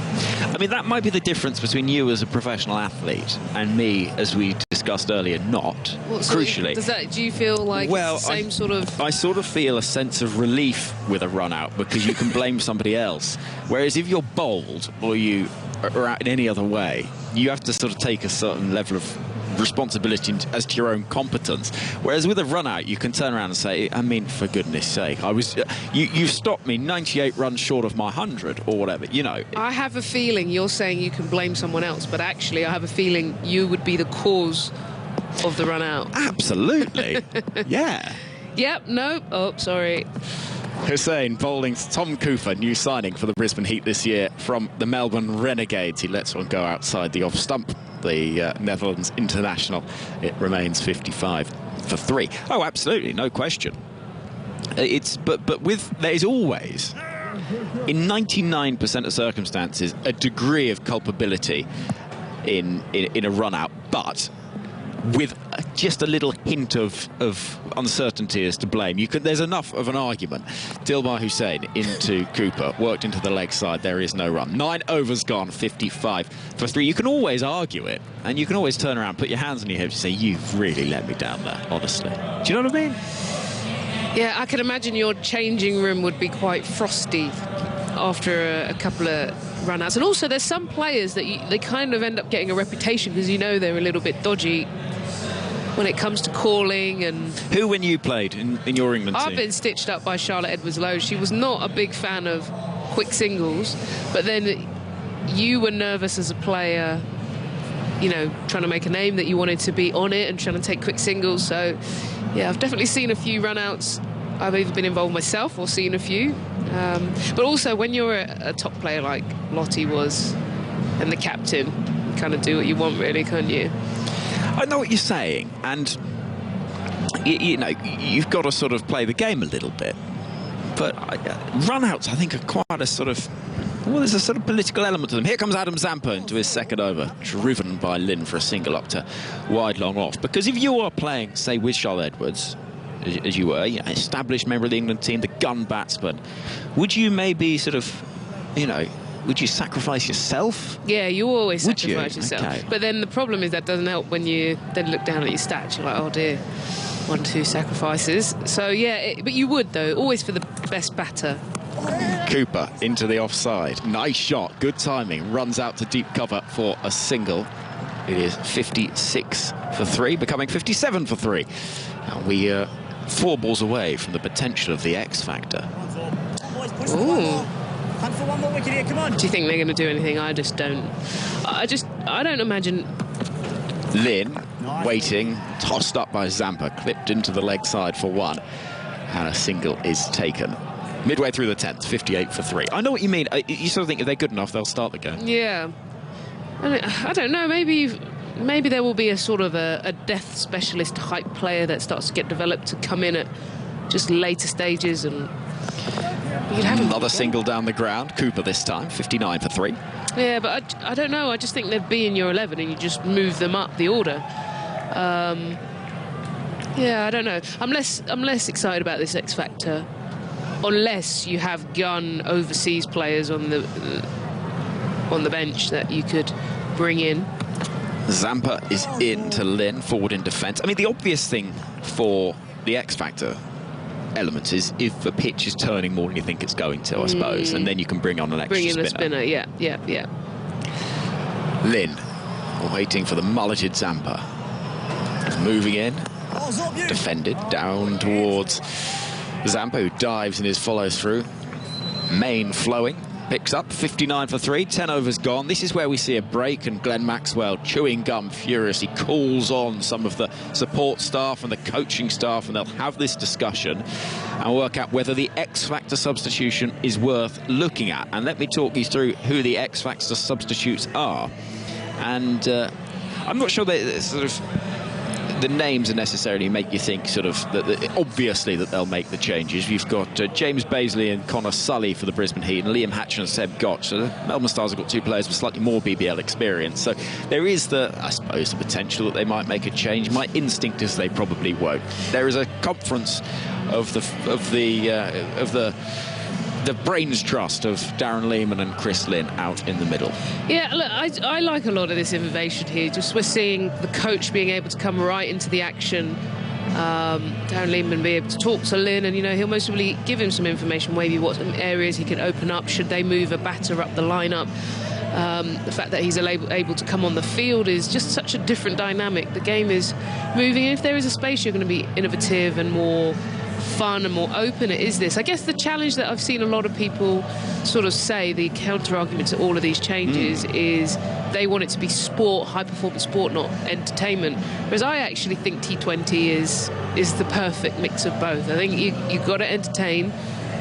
I mean, that might be the difference between you as a professional athlete and me, as we discussed earlier, crucially. Do you feel like it's the same sort of... I sort of feel a sense of relief with a run-out because you can blame somebody else. Whereas if you're bowled or you are out in any other way, you have to sort of take a certain level of responsibility as to your own competence. Whereas with a run-out, you can turn around and say, I mean, for goodness sake, you've stopped me 98 runs short of my 100 or whatever, I have a feeling you're saying you can blame someone else, but actually I have a feeling you would be the cause of the run-out. Absolutely. Yeah. Yep, no. Oh, sorry. Hussein bowling Tom Cooper, new signing for the Brisbane Heat this year from the Melbourne Renegades. He lets one go outside the off-stump. The Netherlands international. It remains 55 for 3. Oh, absolutely, no question. But there is always, in 99% of circumstances, a degree of culpability in a run-out, but with just a little hint of uncertainty as to blame. There's enough of an argument. Dilbar Hussein into Cooper, worked into the leg side. There is no run. 9 overs gone, 55 for 3. You can always argue it, and you can always turn around, put your hands on your hips and say, you've really let me down there, honestly. Do you know what I mean? Yeah, I can imagine your changing room would be quite frosty after a couple of run-outs. And also, there's some players that they kind of end up getting a reputation because they're a little bit dodgy when it comes to calling. And who, when you played in your England team? I've been stitched up by Charlotte Edwards-Lowe. She was not a big fan of quick singles, but then you were nervous as a player you know, trying to make a name, that you wanted to be on it and trying to take quick singles. So, yeah, I've definitely seen a few run-outs. I've either been involved myself or seen a few. But also, when you're a top player like Lottie was, and the captain, you kind of do what you want, really, can't you? I know what you're saying, and you know, you've got to sort of play the game a little bit. But run-outs, I think, are quite a sort of... Well, there's a sort of political element to them. Here comes Adam Zampa into his second over, driven by Lynn for a single up to wide long off. Because if you are playing, say, with Charlotte Edwards, as you were, you know, established member of the England team, the gun batsman, would you maybe sort of, you know, would you sacrifice yourself? Yeah, you always Would sacrifice you? yourself. Okay. But then the problem is that doesn't help when you then look down at your stats. You're like, oh dear, 1, 2 sacrifices. So yeah, but you would, though, always for the best batter. Cooper into the offside. Nice shot, good timing. Runs out to deep cover for a single. It is 56 for 3, becoming 57 for 3. And we 4 balls away from the potential of the X Factor. Ooh. Do you think they're going to do anything? I just don't. I don't imagine. Lynn waiting, tossed up by Zampa, clipped into the leg side for 1. And a single is taken. Midway through the 10th, 58 for 3. I know what you mean. You sort of think if they're good enough, they'll start the game. Yeah. I don't know. Maybe there will be a sort of a death specialist type player that starts to get developed to come in at just later stages, and you'd have Another single down the ground. Cooper this time, 59 for 3. Yeah, but I don't know. I just think they'd be in your 11 and you just move them up the order. Yeah, I don't know. I'm less excited about this X Factor, unless you have gun overseas players on the bench that you could bring in. Zampa is in to Lynn, forward in defence. I mean, the obvious thing for the X Factor element is if the pitch is turning more than you think it's going to, I suppose, and then you can bring on an extra Bring in spinner. a spinner, yeah. Lynn, waiting for the mulleted Zampa. Moving in, defended, down towards Zampa, who dives in his follow-through. Main flowing, picks up 59 for 3, 10 overs gone. This is where we see a break, and Glenn Maxwell chewing gum furiously calls on some of the support staff and the coaching staff, and they'll have this discussion and work out whether the X Factor substitution is worth looking at. And let me talk you through who the X Factor substitutes are. And I'm not sure that sort of the names necessarily make you think sort of that obviously that they'll make the changes. You've got James Bazley and Connor Sully for the Brisbane Heat, and Liam Hatcher and Seb Gotch. So the Melbourne Stars have got 2 players with slightly more BBL experience. So there is I suppose, the potential that they might make a change. My instinct is they probably won't. There is a conference of the brains trust of Darren Lehmann and Chris Lynn out in the middle. Yeah, look, I like a lot of this innovation here. Just we're seeing the coach being able to come right into the action. Darren Lehmann be able to talk to Lynn, and, you know, he'll most probably give him some information, maybe what areas he can open up should they move a batter up the lineup. The fact that he's able to come on the field is just such a different dynamic. The game is moving. If there is a space you're going to be innovative and more fun and more open, it is this. I guess the challenge that I've seen a lot of people sort of say, the counter-argument to all of these changes, is they want it to be sport, high-performance sport, not entertainment. Whereas I actually think T20 is the perfect mix of both. I think you've got to entertain.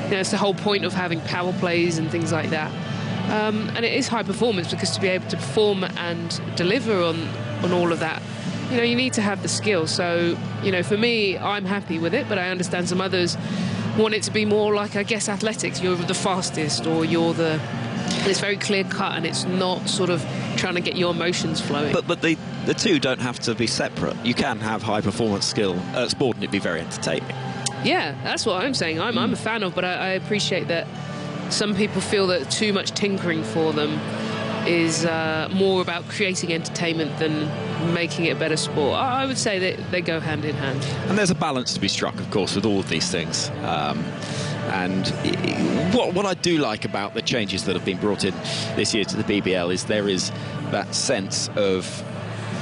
You know, it's the whole point of having power plays and things like that. And it is high performance, because to be able to perform and deliver on all of that, you know, you need to have the skill. So, you know, for me, I'm happy with it, but I understand some others want it to be more like, I guess, athletics. You're the fastest, or and it's very clear cut, and it's not sort of trying to get your emotions flowing. But the two don't have to be separate. You can have high performance skill sport and it'd be very entertaining. Yeah, that's what I'm saying. I'm a fan of, but I appreciate that some people feel that too much tinkering for them is more about creating entertainment than making it a better sport. I would say that they go hand in hand. And there's a balance to be struck, of course, with all of these things. And what I do like about the changes that have been brought in this year to the BBL is there is that sense of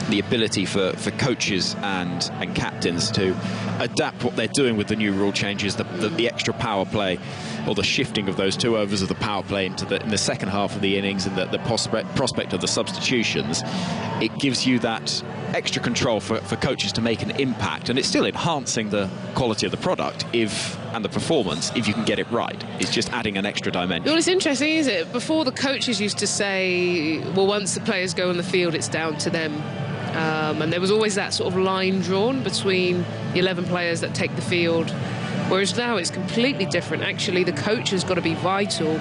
the ability for coaches and captains to adapt what they're doing with the new rule changes, the extra power play, or the shifting of those 2 overs of the power play into in the second half of the innings, and the prospect of the substitutions. it gives you that extra control for coaches to make an impact, and it's still enhancing the quality of the product and the performance if you can get it right. It's just adding an extra dimension. Well, it's interesting, isn't it? Before, the coaches used to say, well, once the players go on the field, it's down to them. And there was always that sort of line drawn between the 11 players that take the field, whereas now it's completely different. Actually, the coach has got to be vital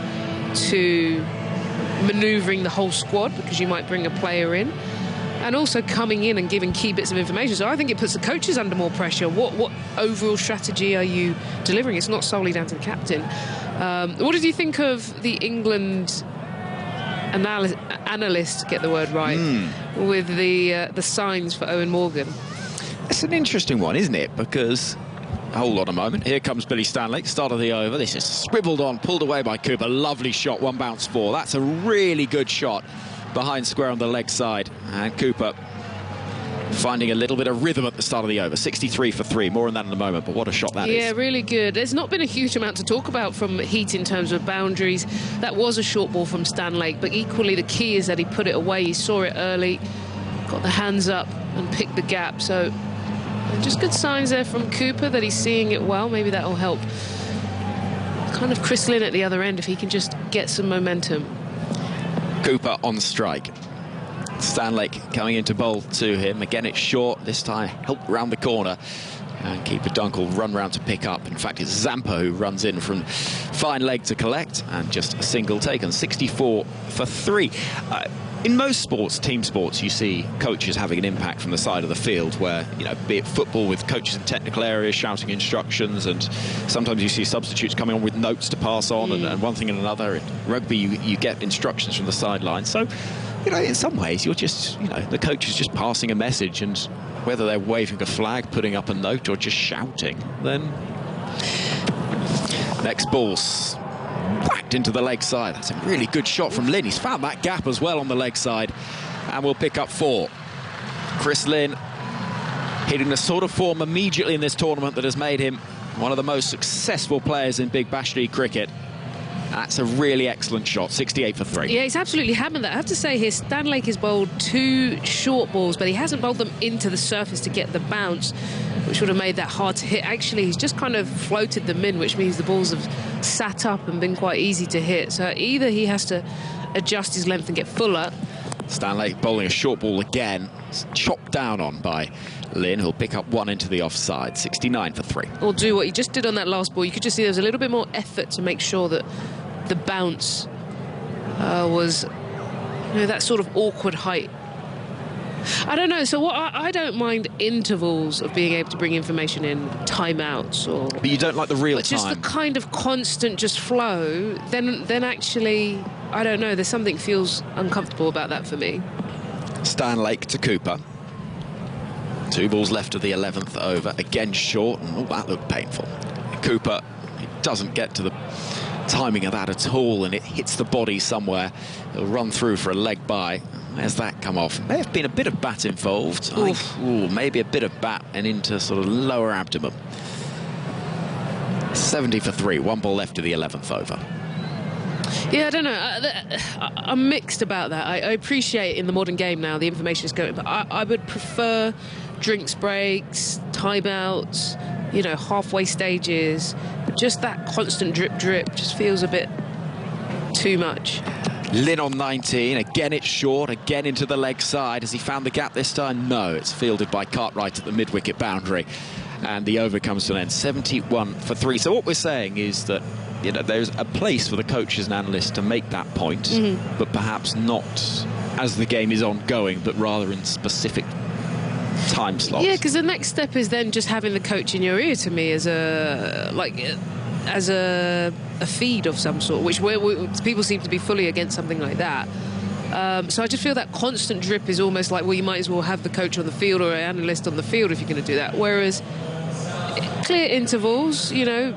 to manoeuvring the whole squad, because you might bring a player in, and also coming in and giving key bits of information. So I think it puts the coaches under more pressure. What overall strategy are you delivering? It's not solely down to the captain. What did you think of the England analyst, get the word right, with the signs for Eoin Morgan? It's an interesting one, isn't it? Because, hold on a moment, here comes Billy Stanley, start of the over. This is scribbled on, pulled away by Cooper. Lovely shot, one bounce four. That's a really good shot behind square on the leg side. And Cooper finding a little bit of rhythm at the start of the over. 63 for 3, more on that in a moment, but what a shot that is. Yeah, really good. There's not been a huge amount to talk about from Heat in terms of boundaries. That was a short ball from Stan Lake, but equally the key is that he put it away. He saw it early, got the hands up and picked the gap. So just good signs there from Cooper that he's seeing it well. Maybe that'll help kind of Chris Lynn at the other end if he can just get some momentum. Cooper on strike. Stan Lake coming into bowl to him. Again, it's short. This time, helped round the corner. And keeper Dunk will run round to pick up. In fact, it's Zampa who runs in from fine leg to collect. And just a single taken. 64 for 3. In most sports, team sports, you see coaches having an impact from the side of the field where, you know, be it football with coaches in technical areas shouting instructions, and sometimes you see substitutes coming on with notes to pass on and one thing and another. In rugby, you get instructions from the sideline. So, you know, in some ways, you're just, you know, the coach is just passing a message, and whether they're waving a flag, putting up a note, or just shouting, then next ball's whacked into the leg side. That's a really good shot from Lynn. He's found that gap as well on the leg side, and we'll pick up 4. Chris Lynn hitting the sort of form immediately in this tournament that has made him one of the most successful players in Big Bash League cricket. That's a really excellent shot. 68 for 3. Yeah, he's absolutely hammered that. I have to say here, Stan Lake has bowled 2 short balls, but he hasn't bowled them into the surface to get the bounce, which would have made that hard to hit. Actually, he's just kind of floated them in, which means the balls have sat up and been quite easy to hit. So either he has to adjust his length and get fuller. Stan Lake bowling a short ball again. It's chopped down on by Lynn, who'll pick up 1 into the offside. 69 for 3. Or do what he just did on that last ball. You could just see there was a little bit more effort to make sure that the bounce was, you know, that sort of awkward height. I don't know. So what I don't mind intervals of being able to bring information in, timeouts, or. But you don't like the real but time. Just the kind of constant just flow. Then actually, I don't know. There's something feels uncomfortable about that for me. Stan Lake to Cooper. 2 balls left of the 11th over. Again short, and that looked painful. Cooper, he doesn't get to the timing of that at all, and it hits the body somewhere. It'll run through for a leg by. There's that come off. May have been a bit of bat involved. Maybe a bit of bat and into sort of lower abdomen. 70 for 3. 1 ball left of the 11th over. Yeah, I don't know. I'm mixed about that. I appreciate in the modern game now the information is going, but I would prefer drinks breaks, timeouts, you know, halfway stages. But just that constant drip just feels a bit too much. Lynn on 19. Again, it's short. Again into the leg side. Has he found the gap this time? No. It's fielded by Cartwright at the mid-wicket boundary. And the over comes to an end. 71 for 3. So what we're saying is that, you know, there's a place for the coaches and analysts to make that point, but perhaps not as the game is ongoing, but rather in specific time slots. Yeah, because the next step is then just having the coach in your ear, to me, as a feed of some sort, which people seem to be fully against something like that. So I just feel that constant drip is almost like, well, you might as well have the coach on the field or an analyst on the field if you're going to do that. Whereas clear intervals, you know,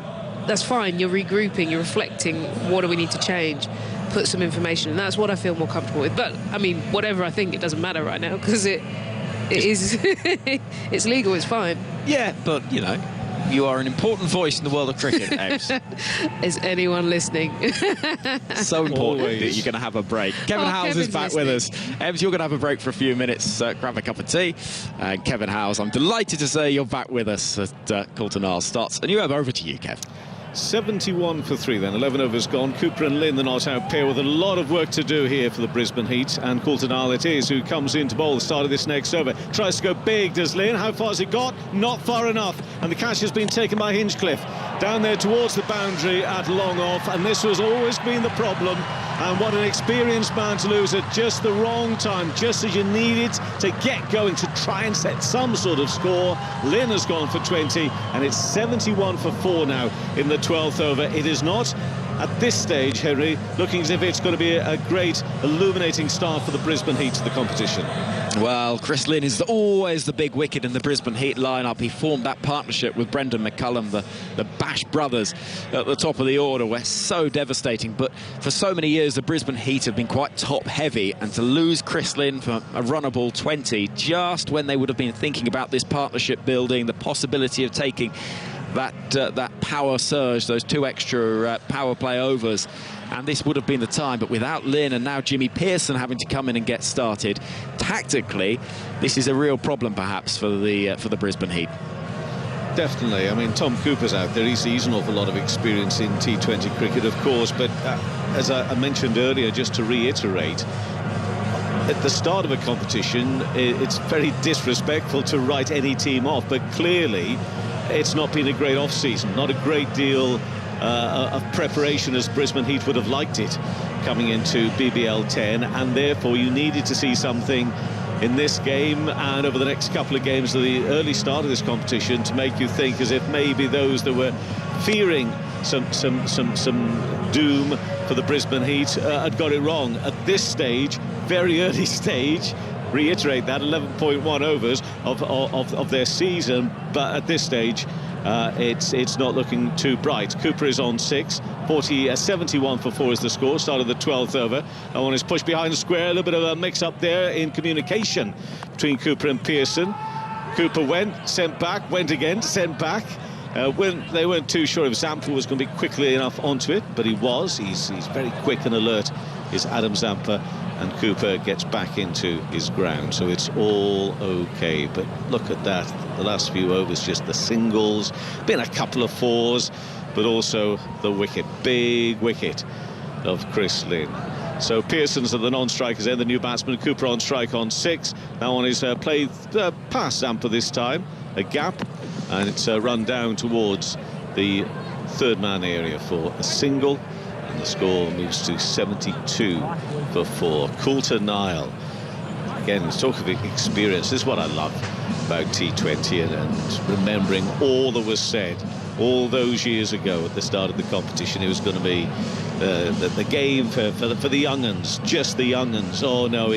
that's fine. You're regrouping, you're reflecting. What do we need to change? Put some information, and that's what I feel more comfortable with. But I mean, whatever I think, it doesn't matter right now because it is it's legal. It's fine. Yeah, but you know, You are an important voice in the world of cricket, Ebbs. Is anyone listening? So important Always. that you're going to have a break. Kevin Howes is Kevin's back listening. with us. Ebbs, you're going to have a break for a few minutes, grab a cup of tea. And Kevin Howes, I'm delighted to say you're back with us at Coulter Nile starts. And you have over to you, Kev. 71 for 3 then, 11 overs gone. Cooper and Lynn, the not-out pair, with a lot of work to do here for the Brisbane Heat. And Coulter Nile it is, who comes in to bowl the start of this next over. Tries to go big, does Lynn. How far has it got? Not far enough. And the catch has been taken by Hinchcliffe. Down there towards the boundary at long off. And this has always been the problem. And what an experienced man to lose at just the wrong time, just as you needed to get going to try and set some sort of score. Lynn has gone for 20, and it's 71 for 4 now in the 12th over. It is not, at this stage, Henry, looking as if it's going to be a great illuminating start for the Brisbane Heat to the competition. Well, Chris Lynn is always the big wicket in the Brisbane Heat lineup. He formed that partnership with Brendan McCullum, the Bash brothers, at the top of the order. Were so devastating, but for so many years the Brisbane Heat have been quite top heavy, and to lose Chris Lynn for a runnable 20 just when they would have been thinking about this partnership building, the possibility of taking that power surge, those 2 extra power play overs, and this would have been the time. But without Lynn and now Jimmy Peirson having to come in and get started, tactically this is a real problem perhaps for the Brisbane Heat. Definitely. I mean, Tom Cooper's out there. He's an awful lot of experience in T20 cricket, of course, but as I mentioned earlier, just to reiterate, at the start of a competition it's very disrespectful to write any team off, but clearly it's not been a great off-season, not a great deal of preparation as Brisbane Heat would have liked it coming into BBL 10, and therefore you needed to see something in this game and over the next couple of games of the early start of this competition to make you think as if maybe those that were fearing some doom for the Brisbane Heat had got it wrong. At this stage, very early stage, reiterate that, 11.1 overs of their season, but at this stage it's not looking too bright. Cooper is on 6, 71 for 4 is the score. Start of the 12th over. That one is pushed behind the square. A little bit of a mix-up there in communication between Cooper and Peirson. Cooper went, sent back, went again, sent back. When they weren't too sure if Zampa was going to be quickly enough onto it, but he was. He's very quick and alert, is Adam Zampa, and Cooper gets back into his ground, so it's all okay. But look at that, the last few overs, just the singles, been a couple of 4s, but also the wicket, big wicket of Chris Lynn. So Pearson's are the non-strikers there, the new batsman. Cooper on strike on 6. That one is played past Zampa this time, a gap, and it's run down towards the 3rd man area for a single, and the score moves to 72 for 4. Coulter Nile, again, let's talk of experience. This is what I love about T20 and remembering all that was said all those years ago at the start of the competition. It was going to be the game for the young uns, just the young uns. Oh no,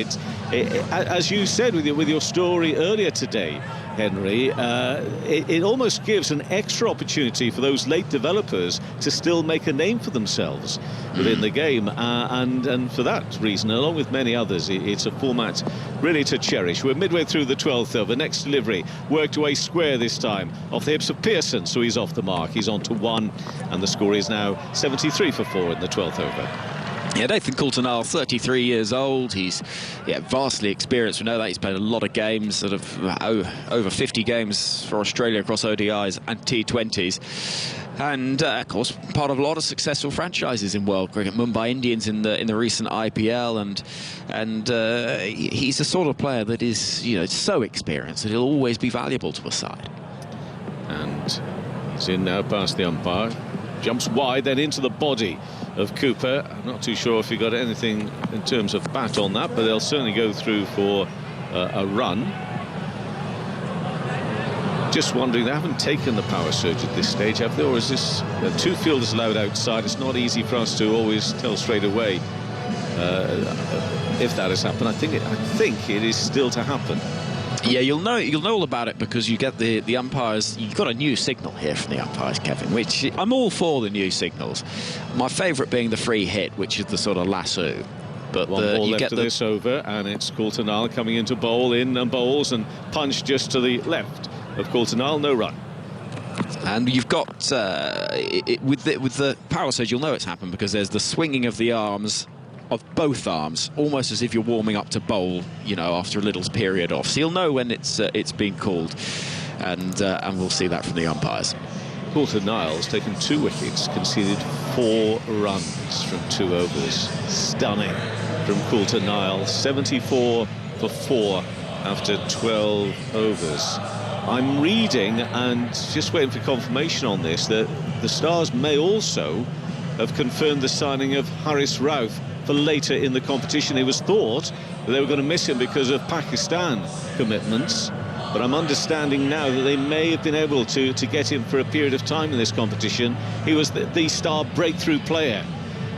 as you said with your story earlier today, Henry, it almost gives an extra opportunity for those late developers to still make a name for themselves within the game, and for that reason, along with many others, it's a format really to cherish. We're midway through the 12th over. Next delivery worked away square this time off the hips of Peirson, so he's off the mark. He's on to 1, and the score is now 73 for 4 in the 12th over. Yeah, Nathan Coulter Nile, 33 years old. He's vastly experienced. We know that he's played a lot of games, sort of over 50 games for Australia across ODIs and T20s. And of course, part of a lot of successful franchises in world cricket. Mumbai Indians in the recent IPL, and he's the sort of player that is so experienced that he'll always be valuable to a side. And he's in now past the umpire, jumps wide, then into the body of Cooper. I'm not too sure if he got anything in terms of bat on that, but they'll certainly go through for a run. Just wondering, they haven't taken the power surge at this stage, have they? Or is this 2 fielders allowed outside? It's not easy for us to always tell straight away if that has happened. I think it is still to happen. Yeah, you'll know all about it because you get the umpires. You've got a new signal here from the umpires, Kevin, which I'm all for the new signals. My favourite being the free hit, which is the sort of lasso. But one ball left to this over, and it's Coulter Nile coming into bowl, in and bowls, and punch just to the left of Coulter Nile, no run. And you've got, with the power surge, you'll know it's happened because there's the swinging of the arms, of both arms, almost as if you're warming up to bowl, you know, after a little period off. So you'll know when it's been called, and we'll see that from the umpires. Coulter-Niles taken 2 wickets, conceded 4 runs from 2 overs. Stunning from Coulter-Niles, 74 for 4 after 12 overs. I'm reading, and just waiting for confirmation on this, that the Stars may also have confirmed the signing of Haris Rauf for later in the competition. It was thought that they were going to miss him because of Pakistan commitments, but I'm understanding now that they may have been able to get him for a period of time in this competition. He was the star breakthrough player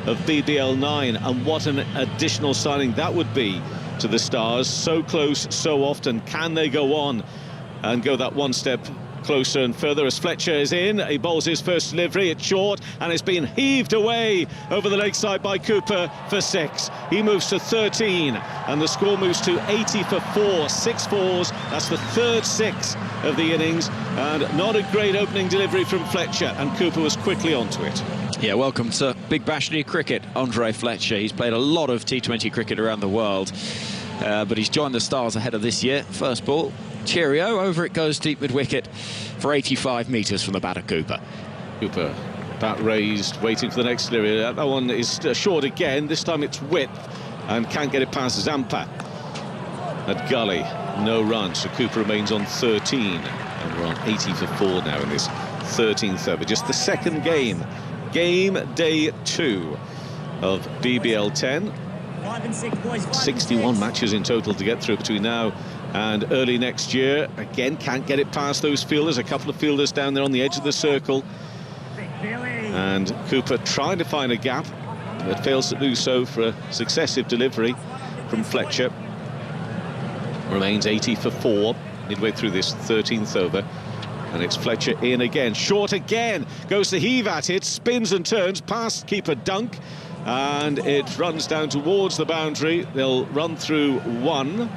of BBL 9, and what an additional signing that would be to the Stars. So close, so often. Can they go on and go that one step closer and further as Fletcher is in? He bowls his first delivery, it's short, and it's been heaved away over the leg side by Cooper for 6. He moves to 13, and the score moves to 80 for 4, 6 fours. That's the 3rd 6 of the innings, and not a great opening delivery from Fletcher, and Cooper was quickly onto it. Yeah, welcome to Big Bash League cricket, Andre Fletcher. He's played a lot of T20 cricket around the world, but he's joined the Stars ahead of this year. First ball, cheerio, over it goes deep mid-wicket for 85 metres from the batter Cooper. Cooper, bat raised, waiting for the next delivery. That one is short again, this time it's width, and can't get it past Zampa. At Gully, no run, so Cooper remains on 13, and we're on 80 for 4 now in this 13th over. Just the second game day 2 of BBL 10. 61 matches in total to get through between now and early next year. Again, can't get it past those fielders. A couple of fielders down there on the edge of the circle, and Cooper trying to find a gap, but fails to do so for a successive delivery from Fletcher. Remains 80 for 4 midway through this 13th over, and it's Fletcher in again, short again, goes to heave at it, spins and turns past keeper Dunk, and it runs down towards the boundary. They'll run through 1,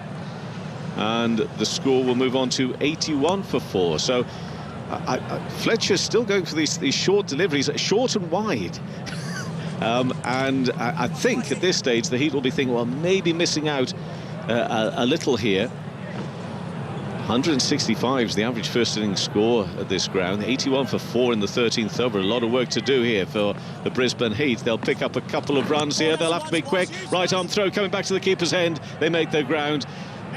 and the score will move on to 81 for 4. So Fletcher's still going for these short deliveries, short and wide. And I think at this stage the Heat will be thinking, well, maybe missing out a little here. 165 is the average first innings score at this ground. 81 for 4 in the 13th over. A lot of work to do here for the Brisbane Heat. They'll pick up a couple of runs here. They'll have to be quick. Right arm throw coming back to the keeper's end. They make their ground.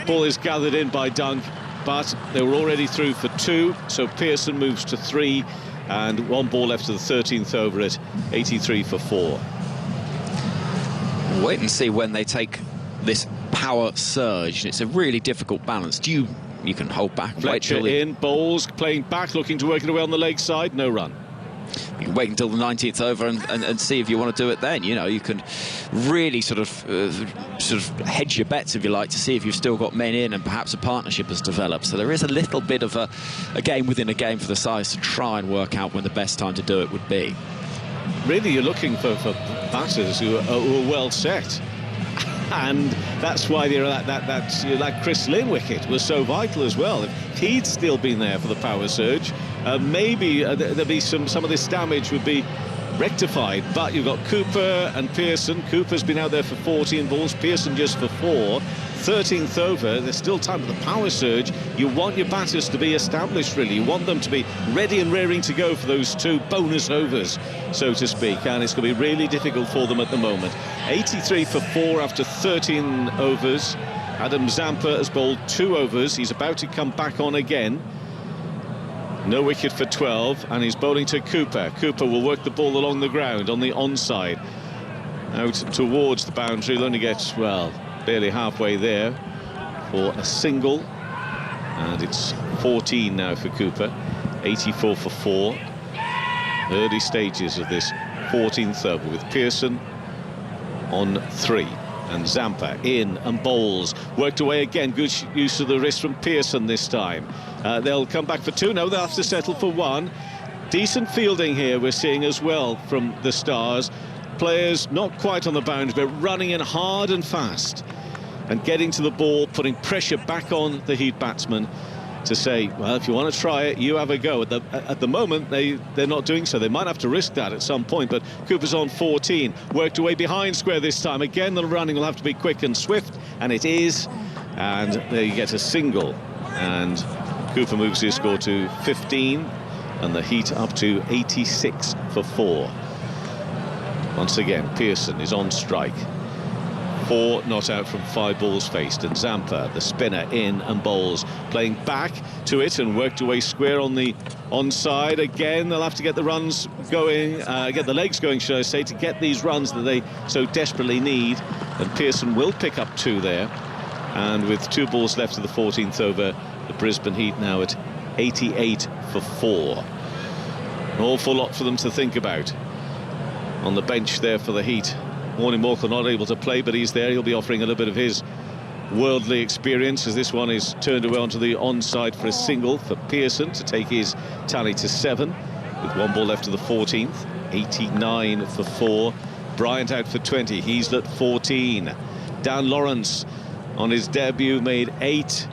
Ball is gathered in by Dunk, but they were already through for 2, so Pearson moves to 3, and 1 ball left to the 13th over at 83 for 4. Wait and see when they take this power surge. It's a really difficult balance. You can hold back. Fletcher in, bowls, playing back, looking to work it away on the leg side, no run. You can wait until the 19th over and see if you want to do it then. You know, you can really sort of hedge your bets, if you like, to see if you've still got men in and perhaps a partnership has developed. So there is a little bit of a game within a game for the sides to try and work out when the best time to do it would be. Really, you're looking for batters who are well set. And that's why that Chris Lynn wicket was so vital as well. If he'd still been there for the power surge, maybe there'd be some of this damage would be rectified. But you've got Cooper and Pearson. Cooper's been out there for 14 balls, Pearson just for 4. 13th over, there's still time for the power surge. You want your batters to be established, really. You want them to be ready and raring to go for those 2 bonus overs, so to speak, and it's going to be really difficult for them at the moment. 83 for 4 after 13 overs. Adam Zampa has bowled 2 overs. He's about to come back on again. No wicket for 12, and he's bowling to Cooper. Cooper will work the ball along the ground on the onside, out towards the boundary. He'll only get, well, barely halfway there for a single, and it's 14 now for Cooper. 84 for 4. Early stages of this 14th over with Pearson on 3, and Zampa in and bowls, worked away again. Good use of the wrist from Pearson this time. They'll come back for 2. No, they'll have to settle for 1. Decent fielding here we're seeing as well from the Stars. Players not quite on the boundary, but running in hard and fast and getting to the ball, putting pressure back on the Heat batsmen. to say, well, if you want to try it, you have a go. At the moment, they're not doing so. They might have to risk that at some point, but Cooper's on 14, worked away behind square this time. Again, the running will have to be quick and swift, and it is. And there you get a single, and Cooper moves his score to 15, and the heat up to 86 for 4. Once again, Pearson is on strike. 4 not out from 5 balls faced, and Zampa, the spinner, in and bowls, playing back to it and worked away square on the onside. Again, they'll have to get the runs going, get the legs going, should I say, to get these runs that they so desperately need. And Pearson will pick up 2 there. And with 2 balls left of the 14th over, the Brisbane Heat now at 88 for 4. An awful lot for them to think about. On the bench there for the Heat, Warnie Walker not able to play, but he's there. He'll be offering a little bit of his worldly experience as this one is turned away onto the onside for a single for Pearson to take his tally to 7 with 1 ball left of the 14th. 89 for 4. Bryant out for 20. He's at 14. Dan Lawrence on his debut made 8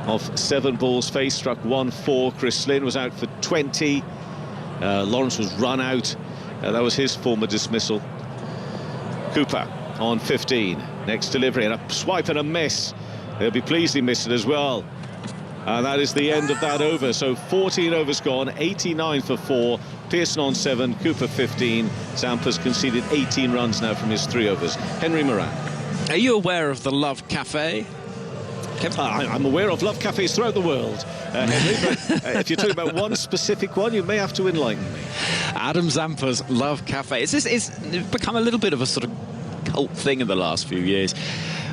of 7 balls faced, struck 1-4. Chris Slynn was out for 20. Lawrence was run out. That was his former dismissal. Cooper on 15. Next delivery and a swipe and a miss. They'll be pleased he missed it as well. And that is the end of that over. So 14 overs gone, 89 for 4. Pearson on 7, Cooper 15. Zampa's conceded 18 runs now from his 3 overs. Henry Moran. Are you aware of the Love Cafe? I'm aware of Love Cafes throughout the world, Henry, but if you're talking about one specific one, you may have to enlighten me. Adam Zampa's Love Cafe. It's become a little bit of a sort of cult thing in the last few years,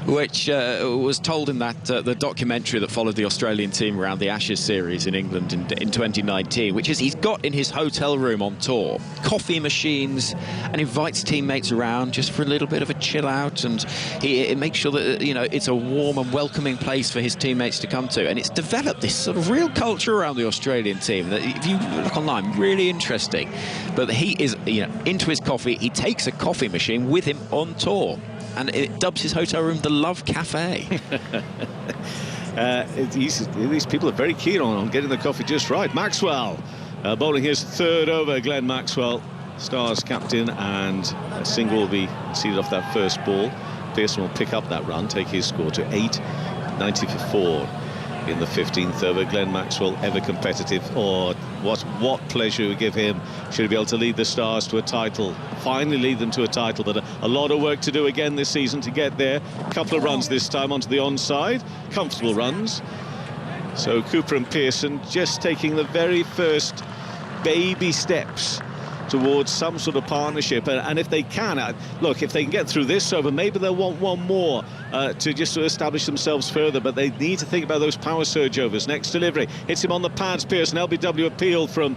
which was told in that the documentary that followed the Australian team around the Ashes series in England in 2019, which is he's got in his hotel room on tour coffee machines and invites teammates around just for a little bit of a chill out, and he makes sure that it's a warm and welcoming place for his teammates to come to, and it's developed this sort of real culture around the Australian team that if you look online, really interesting. But he is into his coffee. He takes a coffee machine with him on tour, and it dubs his hotel room the Love Cafe. These people are very keen on getting the coffee just right. Maxwell bowling his 3rd over. Glenn Maxwell, Stars captain, and a single will be conceded off that first ball. Pearson will pick up that run, take his score to 8, 90 for 4 in the 15th over. Glenn Maxwell, ever competitive. What pleasure it would give him should he be able to lead the Stars to a title, finally lead them to a title. But a lot of work to do again this season to get there. A couple of runs this time onto the onside, comfortable runs. So Cooper and Pearson just taking the very first baby steps towards some sort of partnership, and if they can, look, if they can get through this over, maybe they'll want one more to establish themselves further, but they need to think about those power surge overs. Next delivery hits him on the pads. Pearson, LBW appeal from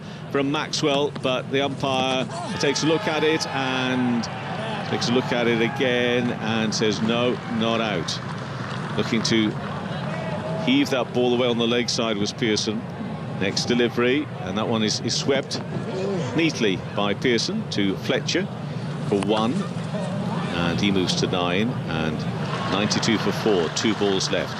Maxwell, but the umpire takes a look at it and takes a look at it again and says no, not out. Looking to heave that ball away on the leg side was Pearson. Next delivery, and that one is swept neatly by Pearson to Fletcher for 1, and he moves to 9, and 92 for 4. 2 balls left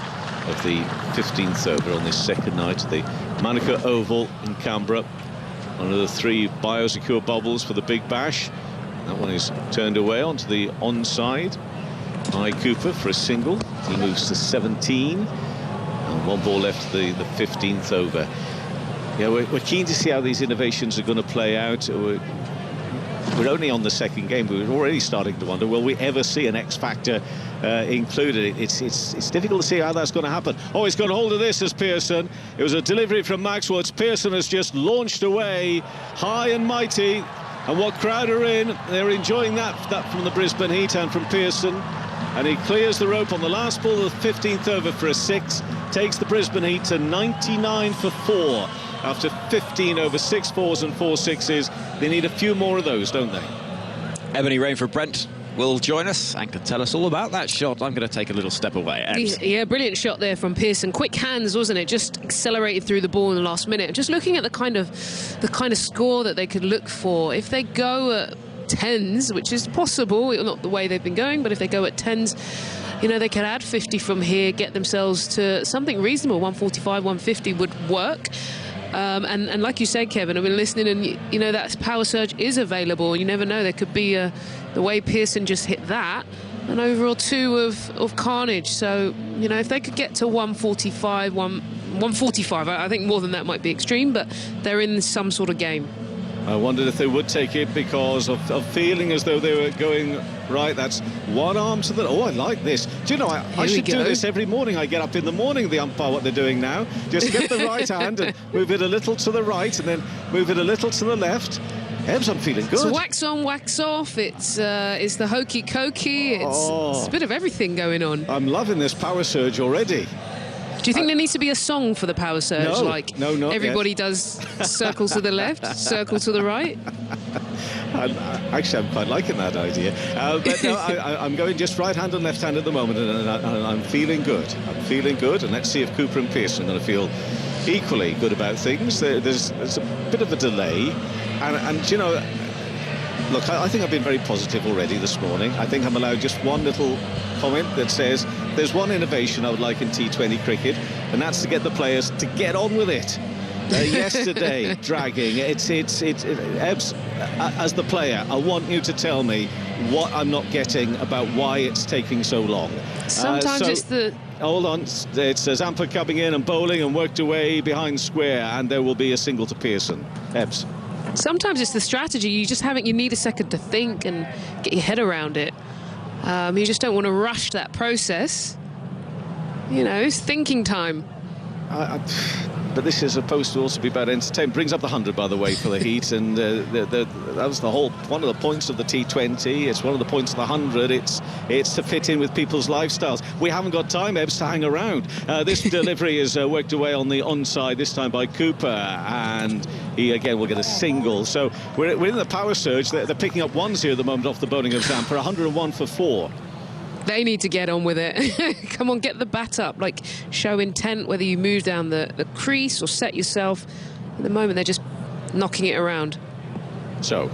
of the 15th over on this second night at the Manuka Oval in Canberra. One of the 3 biosecure bubbles for the Big Bash. That one is turned away onto the onside by Cooper for a single. He moves to 17, and 1 ball left the 15th over. Yeah, we're keen to see how these innovations are going to play out. We're only on the second game. We're already starting to wonder, will we ever see an X factor included? It's difficult to see how that's going to happen. Oh, he's got hold of this as Pearson. It was a delivery from Maxwell. Pearson has just launched away high and mighty, and what crowd are in? They're enjoying that from the Brisbane Heat and from Pearson. And he clears the rope on the last ball of the 15th over for a 6. Takes the Brisbane Heat to 99 for 4. After 15 over 6 4s and 4 6s, they need a few more of those, don't they? Ebony Rainford-Brent will join us and can tell us all about that shot. I'm going to take a little step away. Yeah, brilliant shot there from Pearson. Quick hands, wasn't it? Just accelerated through the ball in the last minute. Just looking at the kind of score that they could look for if they go at 10s, which is possible, not the way they've been going, but if they go at 10s, you know, they could add 50 from here, get themselves to something reasonable. 145, 150 would work. And like you said, Kevin, I've been listening, and you know that power surge is available. You never know, there could be the way Pearson just hit that, an overall 2 of carnage. So, you know, if they could get to 145, 145, I think more than that might be extreme, but they're in some sort of game. I wondered if they would take it because of feeling as though they were going, right, that's one arm to the... Oh, I like this. Do you know, I should do this every morning. I get up in the morning, the umpire, what they're doing now. Just get the right hand and move it a little to the right and then move it a little to the left. Ebbs, I'm feeling good. It's wax on, wax off. It's the hokey cokey. It's a bit of everything going on. I'm loving this power surge already. Do you think there needs to be a song for the power surge? No, like no, not everybody yet. does circle to the left, circle to the right? Actually, I'm quite liking that idea. But no, I'm going just right hand and left hand at the moment, and I'm feeling good. I'm feeling good, and let's see if Cooper and Pearson are going to feel equally good about things. There's a bit of a delay, and you know, look, I think I've been very positive already this morning. I think I'm allowed just one little comment that says there's one innovation I would like in T20 cricket, and that's to get the players to get on with it. Yesterday, dragging. It's Ebbs, as the player, I want you to tell me what I'm not getting about why it's taking so long. Sometimes it's the... Hold on, it's Zampa coming in and bowling and worked away behind square, and there will be a single to Pearson. Ebbs. Sometimes it's the strategy. You need a second to think and get your head around it. You just don't want to rush that process. You know, it's thinking time. But this is supposed to also be about entertainment. Brings up the 100, by the way, for the Heat, and that was one of the points of the T20. It's one of the points of the 100. It's to fit in with people's lifestyles. We haven't got time, Ebbs, to hang around. This delivery is worked away on the onside, this time by Cooper, and he again will get a single. So we're in the power surge. They're picking up ones here at the moment off the bowling of Zampa. 101 for 4. They need to get on with it. Come on, get the bat up. Like, show intent, whether you move down the crease or set yourself. At the moment, they're just knocking it around. So,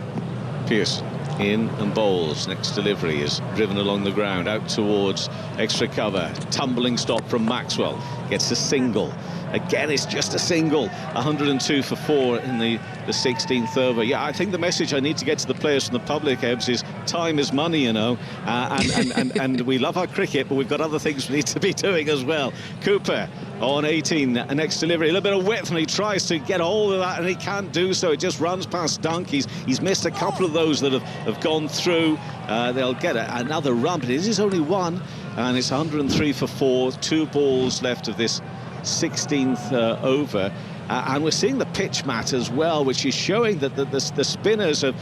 Pearce in and bowls. Next delivery is driven along the ground, out towards extra cover. Tumbling stop from Maxwell. Gets a single. Again, it's just a single. 102 for 4 in the 16th over. Yeah, I think the message I need to get to the players from the public, Ebbs, is time is money, you know. And we love our cricket, but we've got other things we need to be doing as well. Cooper on 18, next delivery. A little bit of width, and he tries to get a hold of that, and he can't do so. It just runs past Dunk. He's missed a couple of those that have gone through. They'll get another run, but it is only one, and it's 103 for 4. 2 balls left of this 16th over, and we're seeing the pitch mat as well, which is showing that the spinners are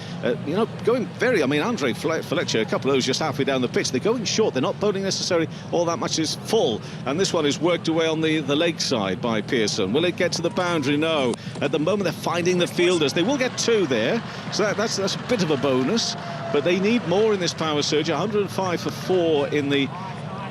you know, going very... I mean, Andre Fletcher, a couple of those just halfway down the pitch, they're going short, they're not bowling necessarily all that much is full, and this one is worked away on the leg side by Pearson. Will it get to the boundary? No. At the moment they're finding the fielders. They will get 2 there, so that's a bit of a bonus, but they need more in this power surge. 105 for 4 in the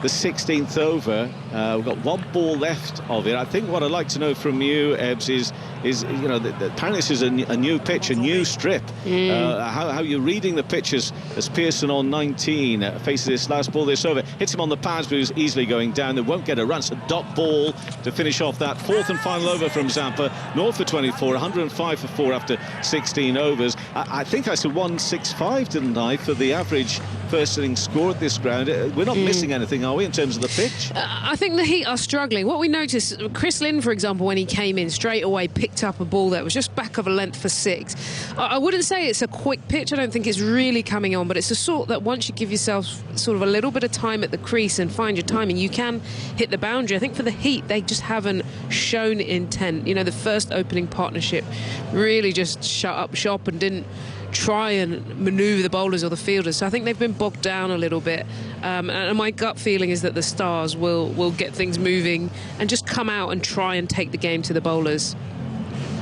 16th over. We've got 1 ball left of it. I think what I'd like to know from you, Ebbs, is you know, apparently this is a new pitch, a new strip. How you're reading the pitch as Pearson on 19 faces this last ball this over. Hits him on the pads, but he's easily going down. They won't get a run. It's a dot ball to finish off that 4th and final over from Zampa. North for 24, 105 for 4 after 16 overs. I think I said 165, didn't I, for the average first innings score at this ground. We're not missing anything, are we, in terms of the pitch? I think the Heat are struggling. What we noticed, Chris Lynn, for example, when he came in, straight away picked up a ball that was just back of a length for 6. I wouldn't say it's a quick pitch. I don't think it's really coming on, but it's a sort that once you give yourself sort of a little bit of time at the crease and find your timing, you can hit the boundary. I think for the Heat, they just haven't shown intent. You know, the first opening partnership really just shut up shop and didn't try and manoeuvre the bowlers or the fielders. So I think they've been bogged down a little bit. And my gut feeling is that the Stars will get things moving and just come out and try and take the game to the bowlers.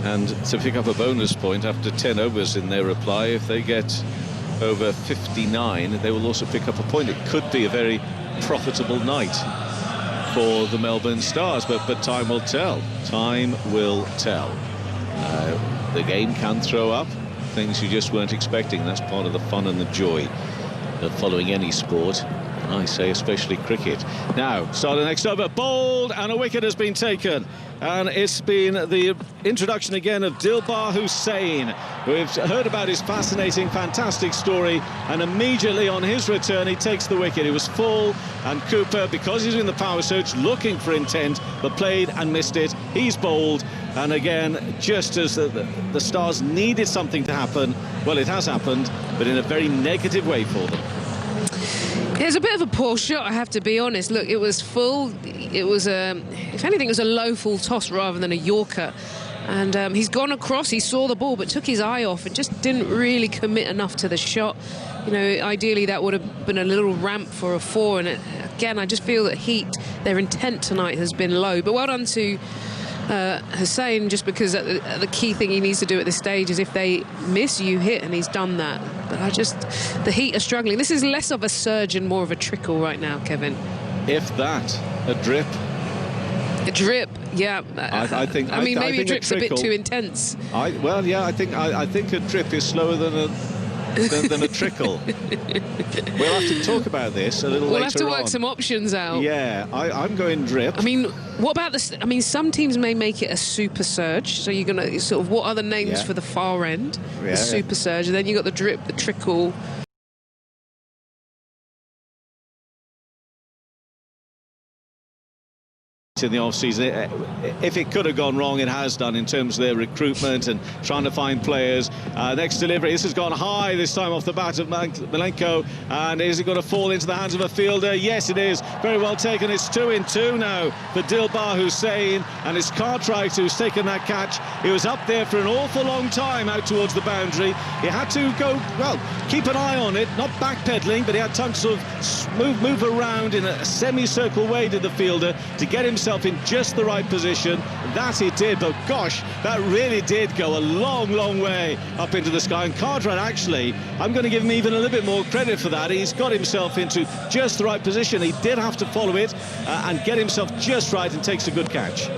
And to pick up a bonus point after 10 overs in their reply, if they get over 59, they will also pick up a point. It could be a very profitable night for the Melbourne Stars, but time will tell. Time will tell. The game can throw up things you just weren't expecting. That's part of the fun and the joy of following any sport. And I say especially cricket. Now, start the next over, bowled, and a wicket has been taken. And it's been the introduction again of Dilbar Hussain. We've heard about his fascinating, fantastic story, and immediately on his return, he takes the wicket. He was full, and Cooper, because he's in the power surge, looking for intent, but played and missed it. He's bowled, and again, just as the Stars needed something to happen, well, it has happened, but in a very negative way for them. It was a bit of a poor shot, I have to be honest. Look, it was full. It was if anything, it was a low full toss rather than a Yorker. And he's gone across, he saw the ball, but took his eye off and just didn't really commit enough to the shot. You know, ideally that would have been a little ramp for a 4. And again, I just feel that Heat, their intent tonight has been low. But well done to Hussain, just because the key thing he needs to do at this stage is if they miss, you hit, and he's done that. But the Heat are struggling. This is less of a surge and more of a trickle right now, Kevin. If that, a drip. A drip, yeah. I think. I mean, maybe think a drip's a bit too intense. Well, yeah, I think a drip is slower than a trickle. We'll have to talk about this a little later on. We'll have to work some options out. Yeah, I'm going drip. I mean, what about this? I mean, some teams may make it a super surge. So you're going to sort of, what are the names for the far end? The super surge, and then you got the drip, the trickle. In the off-season, if it could have gone wrong, it has done in terms of their recruitment and trying to find players. Next delivery, this has gone high this time off the bat of Milenko, and is it going to fall into the hands of a fielder? Yes, it is. Very well taken. It's 2 in 2 now for Dilbar Hussain, and it's Cartwright who's taken that catch. He was up there for an awful long time out towards the boundary. He had to go, well, keep an eye on it, not backpedaling, but he had time to sort of move around in a semicircle way to the fielder to get himself in just the right position. That he did, but gosh, that really did go a long, long way up into the sky. And Cartwright, actually, I'm going to give him even a little bit more credit for that. He's got himself into just the right position. He did have to follow it and get himself just right, and takes a good catch.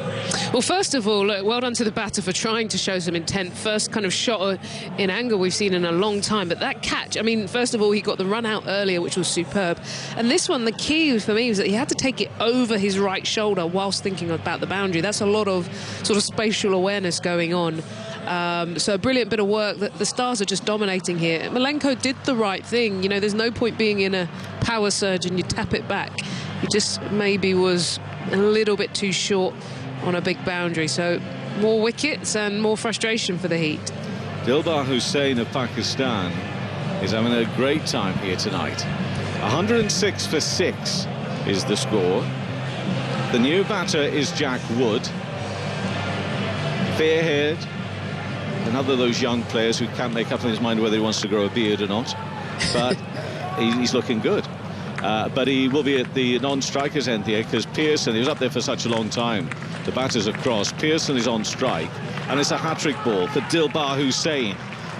Well, first of all, well done to the batter for trying to show some intent. First kind of shot in angle we've seen in a long time. But that catch, I mean, first of all, he got the run out earlier, which was superb. And this one, the key for me was that he had to take it over his right shoulder whilst thinking about the boundary. That's a lot of sort of spatial awareness going on. So a brilliant bit of work. The Stars are just dominating here. Milenko did the right thing. You know, there's no point being in a power surge and you tap it back. He just maybe was a little bit too short on a big boundary. So more wickets and more frustration for the Heat. Dilbar Hussain of Pakistan is having a great time here tonight. 106 for 6 is the score. The new batter is Jack Wood. Fair-haired. Another of those young players who can't make up his mind whether he wants to grow a beard or not. But he's looking good. But he will be at the non-strikers end here, because Pearson, he was up there for such a long time. The batter's across. Pearson is on strike, and it's a hat-trick ball for Dilbar Hussain.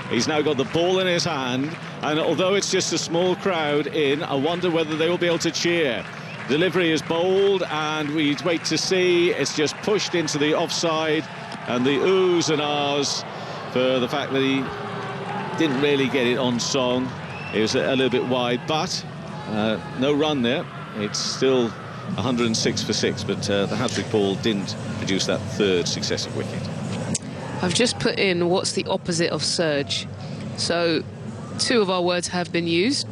He's now got the ball in his hand, and although it's just a small crowd in, I wonder whether they will be able to cheer. Delivery is bowled, and we wait to see. It's just pushed into the offside, and the oohs and ahs for the fact that he didn't really get it on song. It was a little bit wide, but no run there. It's still 106 for 6, but the hat-trick ball didn't produce that third successive wicket. I've just put in what's the opposite of surge. So 2 of our words have been used: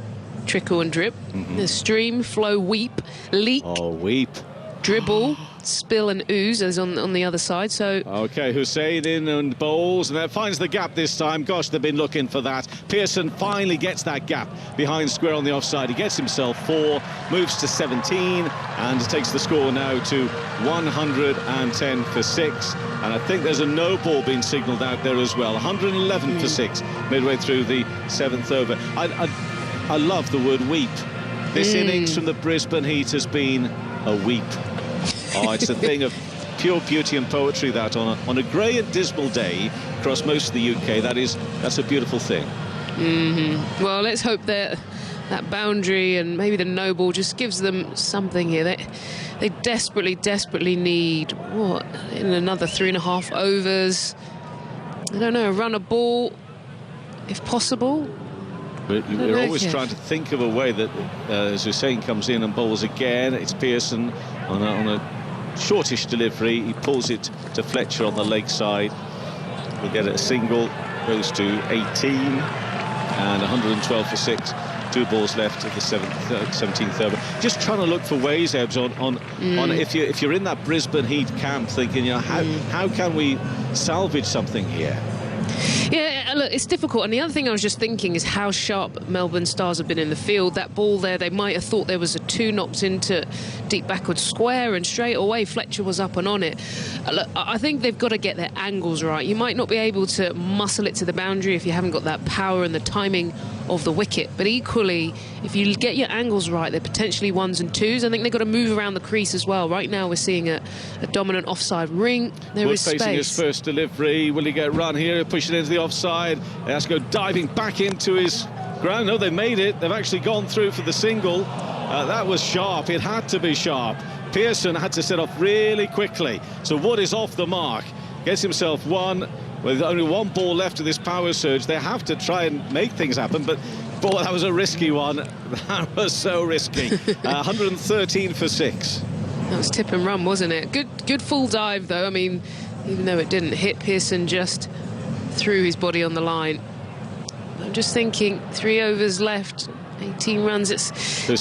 trickle and drip. There's stream, flow, weep, leak. Oh, weep. Dribble, spill and ooze as on the other side. So OK, Hussain in and bowls, and that finds the gap this time. Gosh, they've been looking for that. Pearson finally gets that gap behind square on the offside. He gets himself 4, moves to 17, and takes the score now to 110 for 6. And I think there's a no ball being signalled out there as well. 111 for 6 midway through the 7th over. I love the word weep. This innings from the Brisbane Heat has been a weep. Oh, it's a thing of pure beauty and poetry, that on a grey and dismal day across most of the UK. That's a beautiful thing. Well, let's hope that boundary and maybe the no ball just gives them something here. They desperately need, what, in another 3.5 overs, I don't know, run a ball if possible. We're always trying to think of a way that, as Hussein comes in and bowls again, it's Pearson on a shortish delivery. He pulls it to Fletcher on the leg side. We'll get it a single, goes to 18 and 112 for 6. 2 balls left of the 17th over. Just trying to look for ways, Ebbs, on if you're in that Brisbane Heat camp, thinking, you know, how can we salvage something here? Yeah, look, it's difficult. And the other thing I was just thinking is how sharp Melbourne Stars have been in the field. That ball there, they might have thought there was a 2 knocked into deep backward square, and straight away Fletcher was up and on it. Look, I think they've got to get their angles right. You might not be able to muscle it to the boundary if you haven't got that power and the timing of the wicket, but equally, if you get your angles right, they're potentially 1s and 2s. I think they've got to move around the crease as well. Right now we're seeing a dominant offside ring. There is space. Facing his first delivery. Will he get run here? Push it into the offside. He has to go diving back into his ground. No, they made it. They've actually gone through for the single. That was sharp. It had to be sharp. Pearson had to set off really quickly. So Wood is off the mark. Gets himself 1. With only 1 ball left of this power surge, they have to try and make things happen. But, boy, that was a risky one. That was so risky. 113 for 6. That was tip and run, wasn't it? Good full dive, though. I mean, even though it didn't hit, Pearson just threw his body on the line. I'm just thinking, 3 overs left, 18 runs. It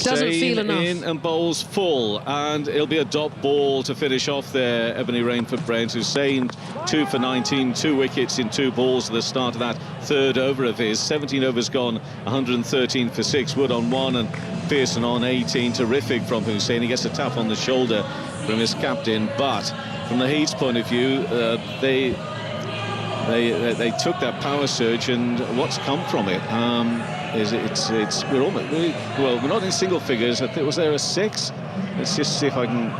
doesn't feel enough. In and bowls full, and it'll be a dot ball to finish off there. Ebony Rainford Brent, Hussein 2 for 19, 2 wickets in 2 balls at the start of that 3rd over of his. 17 overs gone, 113 for 6. Wood on 1 and Pearson on 18. Terrific from Hussein. He gets a tap on the shoulder from his captain, but from the Heat's point of view, they took that power surge, and what's come from it? We're not in single figures. Was there a 6? Let's just see if I can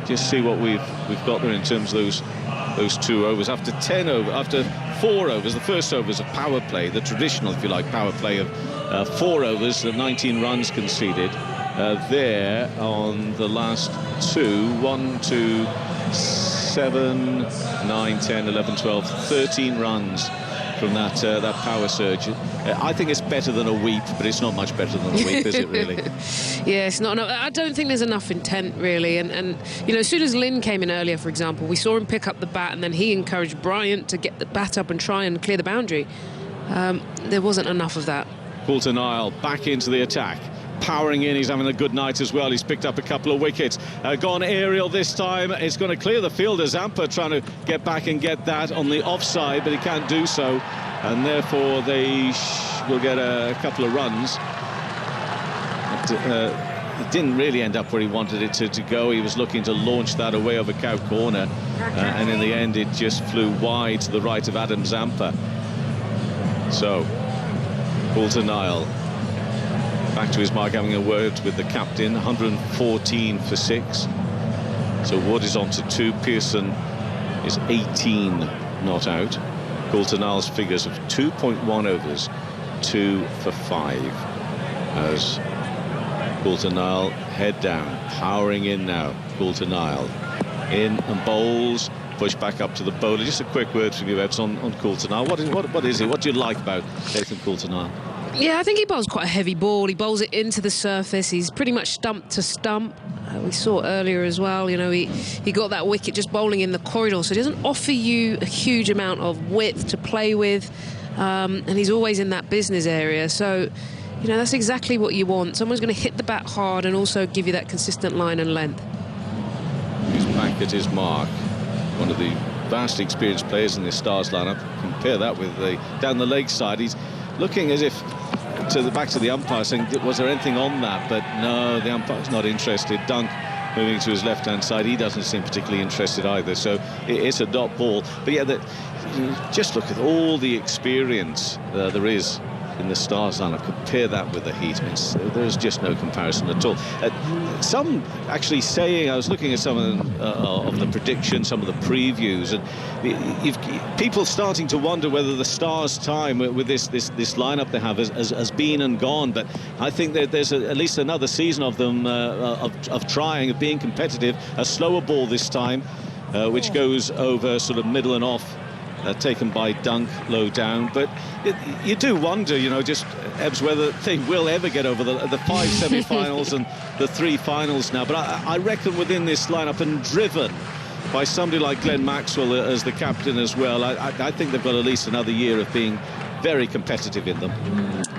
just see what we've got there in terms of those 2 overs. After 4 overs, the first over is a power play, the traditional, if you like, power play of 4 overs, 19 runs conceded. There on the last 2, 1, 2, 7, 9, 10, 11, 12, 13 runs from that power surge. I think it's better than a weep, but it's not much better than a weep, is it really? Yeah, it's not enough. I don't think there's enough intent, really. And you know, as soon as Lynn came in earlier, for example, we saw him pick up the bat, and then he encouraged Bryant to get the bat up and try and clear the boundary. There wasn't enough of that. Coulter-Nile back into the attack. Powering in, he's having a good night as well. He's picked up a couple of wickets. Gone aerial this time. It's going to clear the fielder. Zampa trying to get back and get that on the offside, but he can't do so, and therefore they will get a couple of runs. It didn't really end up where he wanted it to go. He was looking to launch that away over cow corner, and in the end it just flew wide to the right of Adam Zampa. So Coulter-Nile back to his mark, having a word with the captain. 114 for 6. So Wood is on to 2. Pearson is 18 not out. Coulter-Nile's figures of 2.1 overs, 2 for 5. As Coulter-Nile head down, powering in now. Coulter-Nile in and bowls. Push back up to the bowler. Just a quick word from you, Ebbs, on Coulter-Nile. What is it? What do you like about Nathan Coulter-Nile? Yeah, I think he bowls quite a heavy ball. He bowls it into the surface. He's pretty much stump to stump. We saw earlier as well, you know, he got that wicket just bowling in the corridor, so he doesn't offer you a huge amount of width to play with, and he's always in that business area. So, you know, that's exactly what you want. Someone's going to hit the bat hard and also give you that consistent line and length. He's back at his mark. One of the vastly experienced players in the Stars lineup. Compare that with down the leg side. He's looking as if back to the umpire, saying, was there anything on that? But no, the umpire's not interested. Dunk moving to his left-hand side. He doesn't seem particularly interested either. So it's a dot ball. But yeah, just look at all the experience there is in the Stars lineup. Compare that with the Heat. There's just no comparison at all. Some actually saying, I was looking at some of the predictions, some of the previews, and people starting to wonder whether the Stars' time with this lineup they have has been and gone. But I think that there's at least another season of them of trying, of being competitive. A slower ball this time, which goes over sort of middle and off taken by Dunk low down. But you do wonder, you know, just, Ebbs, whether they will ever get over the 5 semi-finals and the 3 finals now. But I reckon within this lineup, and driven by somebody like Glenn Maxwell as the captain as well, I think they've got at least another year of being very competitive in them.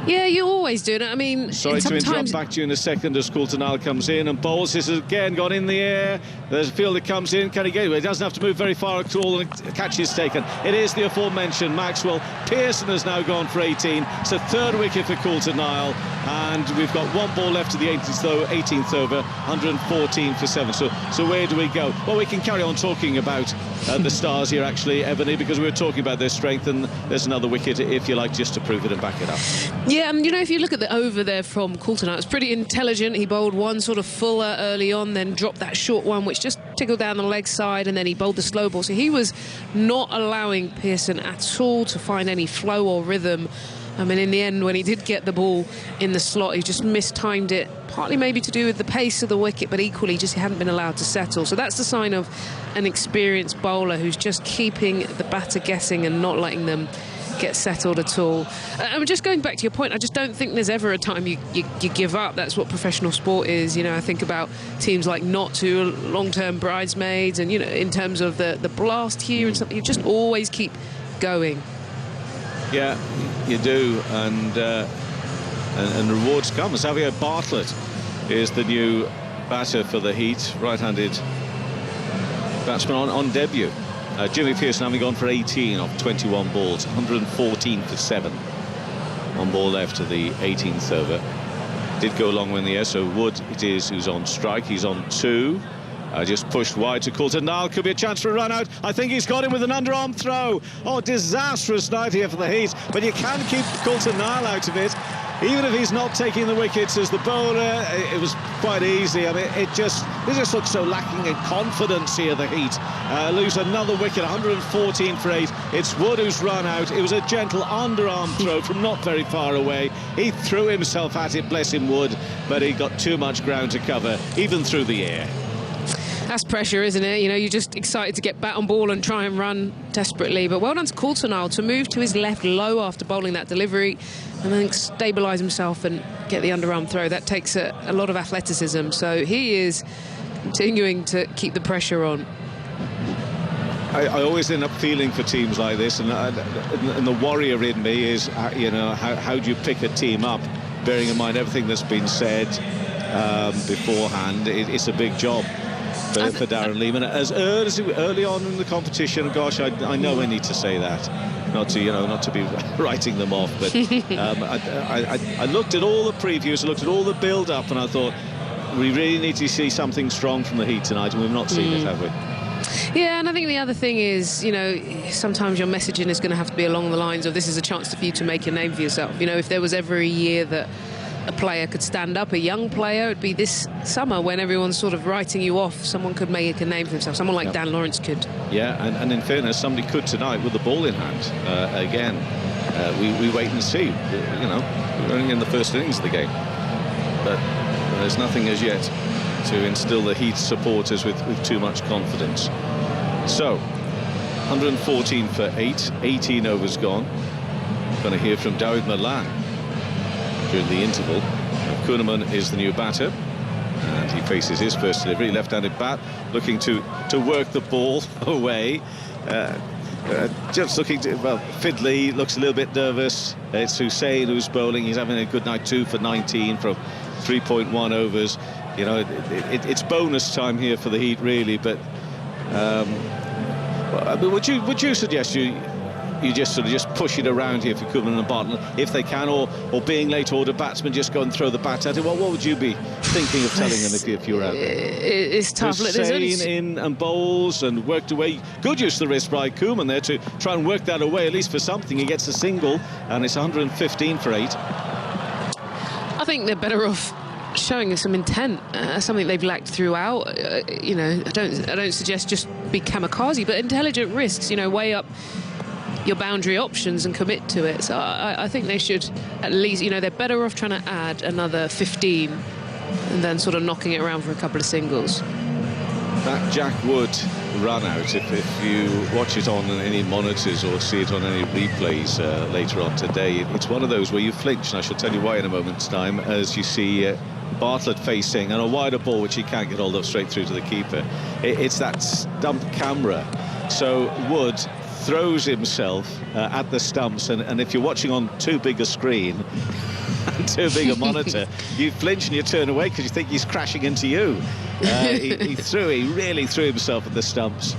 Yeah, you always do. I mean, sorry to interrupt, back to you in a second as Coulter-Nile comes in and bowls. This has again gone in the air. There's a fielder comes in. Can he get it? He doesn't have to move very far at all, and a catch is taken. It is the aforementioned Maxwell. Pearson has now gone for 18. It's a 3rd wicket for Coulter-Nile, and we've got 1 ball left to the 18th over, 114 for 7. So where do we go? Well, we can carry on talking about the Stars here, actually, Ebony, because we were talking about their strength, and there's another wicket, if you like, just to prove it and back it up. Yeah, you know, if you look at the over there from Coulter-Nile, it's pretty intelligent. He bowled one sort of fuller early on, then dropped that short one, which just tickled down the leg side, and then he bowled the slow ball. So he was not allowing Pearson at all to find any flow or rhythm. I mean, in the end, when he did get the ball in the slot, he just mistimed it, partly maybe to do with the pace of the wicket, but equally just he hadn't been allowed to settle. So that's the sign of an experienced bowler who's just keeping the batter guessing and not letting them get settled at all. I'm just going back to your point. I just don't think there's ever a time you give up. That's what professional sport is. You know, I think about teams like Notts who are long-term bridesmaids, and, you know, in terms of the blast here and something, you just always keep going. Yeah, you do, and rewards come. Xavier Bartlett is the new batter for the Heat, right-handed batsman on debut. Jimmy Pearson having gone for 18 off 21 balls, 114 for 7. 1 ball left to the 18th over. Did go long in the air, so Wood it is who's on strike. He's on 2. Just pushed wide to Coulter-Nile. Could be a chance for a run out. I think he's got him with an underarm throw. Oh, disastrous night here for the Heat. But you can keep Coulter-Nile out of it. Even if he's not taking the wickets as the bowler, it was quite easy. I mean, they just look so lacking in confidence here, the Heat. Lose another wicket, 114 for 8. It's Wood who's run out. It was a gentle underarm throw from not very far away. He threw himself at it, bless him, Wood, but he got too much ground to cover, even through the air. That's pressure, isn't it? You know, you're just excited to get bat on ball and try and run desperately. But well done to Coulter-Nile to move to his left low after bowling that delivery and then stabilise himself and get the underarm throw. That takes a lot of athleticism. So he is continuing to keep the pressure on. I always end up feeling for teams like this, and the warrior in me is, you know, how do you pick a team up, bearing in mind everything that's been said beforehand. It's a big job for Darren Lehmann as early on in the competition. Gosh, I know I need to say that, not to be writing them off, but I looked at all the previews, I looked at all the build-up, and I thought we really need to see something strong from the Heat tonight, and we've not seen it, have we? Yeah, and I think the other thing is, you know, sometimes your messaging is going to have to be along the lines of this is a chance for you to make a name for yourself. You know, if there was ever a year that a player could stand up, a young player, it'd be this summer when everyone's sort of writing you off. Someone could make a name for himself. Someone like Dan Lawrence could. Yeah, and in fairness, somebody could tonight with the ball in hand. Again, we wait and see. You know, we're only in the first innings of the game, but there's nothing as yet to instill the Heat supporters with too much confidence. So, 114 for 8, 18 overs gone. Going to hear from Dawid Malan during the interval. Kuhnemann is the new batter, and he faces his first delivery. Left-handed bat, looking to work the ball away. Just looking to, well, Fidley looks a little bit nervous. It's Hussain who's bowling. He's having a good night too for 19 from 3.1 overs. You know, it's bonus time here for the Heat, really. But would you suggest you just sort of just push it around here for Kuhnemann and Bartlett if they can, or being late order batsmen just go and throw the bat at it? What would you be thinking of telling them if you were out there? It's tough. Hussain in and bowls and worked away. Good use of the wrist by Koeman there to try and work that away, at least for something. He gets a single, and it's 115 for 8. I think they're better off showing some intent, something they've lacked throughout. You know, I don't suggest just be kamikaze, but intelligent risks. You know, weigh up your boundary options and commit to it. So I think they should at least, you know, they're better off trying to add another 15 and then sort of knocking it around for a couple of singles. That Jack Wood run out, if you watch it on any monitors or see it on any replays later on today, it's one of those where you flinch, and I shall tell you why in a moment's time, as you see Bartlett facing and a wider ball which he can't get hold of straight through to the keeper. It's that stump camera, so Wood throws himself at the stumps, and if you're watching on too big a screen and too big a monitor, you flinch and you turn away because you think he's crashing into you. He really threw himself at the stumps,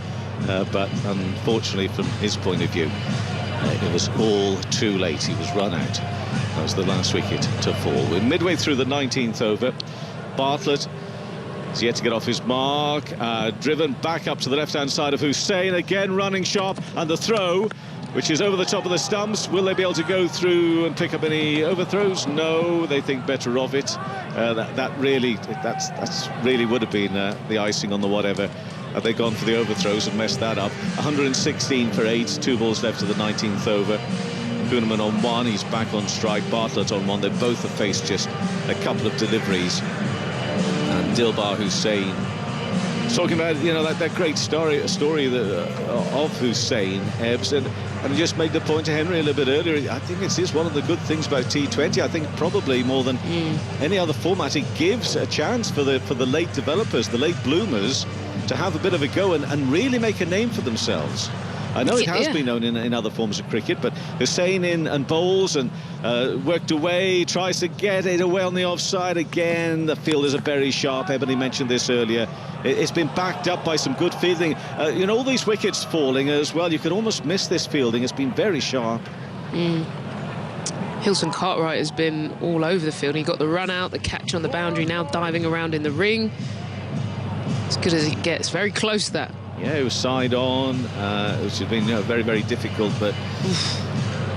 but unfortunately from his point of view, it was all too late. He was run out. That was the last wicket to fall. We're midway through the 19th over. Bartlett is yet to get off his mark, driven back up to the left-hand side of Hussain, again running sharp, and the throw, which is over the top of the stumps. Will they be able to go through and pick up any overthrows? No, they think better of it. That really would have been the icing on the whatever. Had they gone for the overthrows and messed that up. 116 for 8, 2 balls left of the 19th over. Kuhnemann on 1, he's back on strike. Bartlett on 1. They both have faced just a couple of deliveries. And Dilbar Hussain, talking about, you know, that great story of Hussain, Ebbs, and just made the point to Henry a little bit earlier. I think it's one of the good things about T20. I think probably more than any other format, it gives a chance for the late developers, the late bloomers, to have a bit of a go and really make a name for themselves. I know it has been known in other forms of cricket, but Hussain in and bowls and worked away, tries to get it away on the offside again. The fielders are very sharp. Ebony mentioned this earlier. It's been backed up by some good fielding. You know, all these wickets falling as well, you could almost miss this fielding. It's been very sharp. Hilton Cartwright has been all over the field. He got the run out, the catch on the boundary, now diving around in the ring. As good as it gets, very close to that. Yeah, it was side on, which has been very, very difficult, but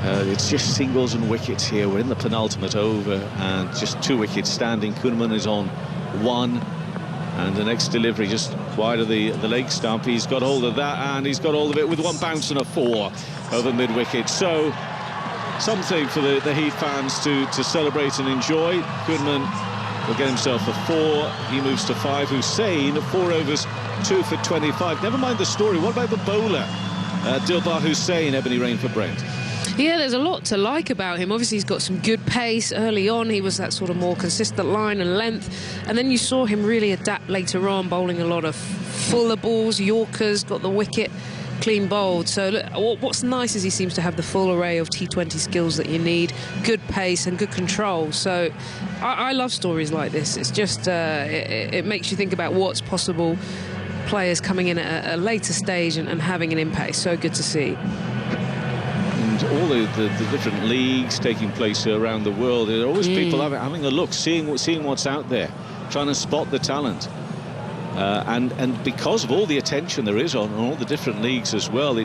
it's just singles and wickets here. We're in the penultimate over, and just 2 wickets standing. Kuhnemann is on 1, and the next delivery just wide of the leg stump. He's got hold of that, and he's got hold of it with 1 bounce and a 4 over mid-wicket. So something for the Heat fans to celebrate and enjoy. Kuhnemann will get himself a 4. He moves to 5. Hussain, 4 overs, 2 for 25. Never mind the story. What about the bowler? Dilbar Hussain, Ebony Rain for Brent. Yeah, there's a lot to like about him. Obviously, he's got some good pace early on. He was that sort of more consistent line and length. And then you saw him really adapt later on, bowling a lot of fuller balls, Yorkers, got the wicket, clean bowled. So look, what's nice is he seems to have the full array of T20 skills that you need, good pace and good control. So I love stories like this. It's just, it makes you think about what's possible. Players coming in at a later stage and having an impact. It's so good to see. And all the different leagues taking place around the world, there are always people having a look, seeing what's out there, trying to spot the talent. And because of all the attention there is on all the different leagues as well,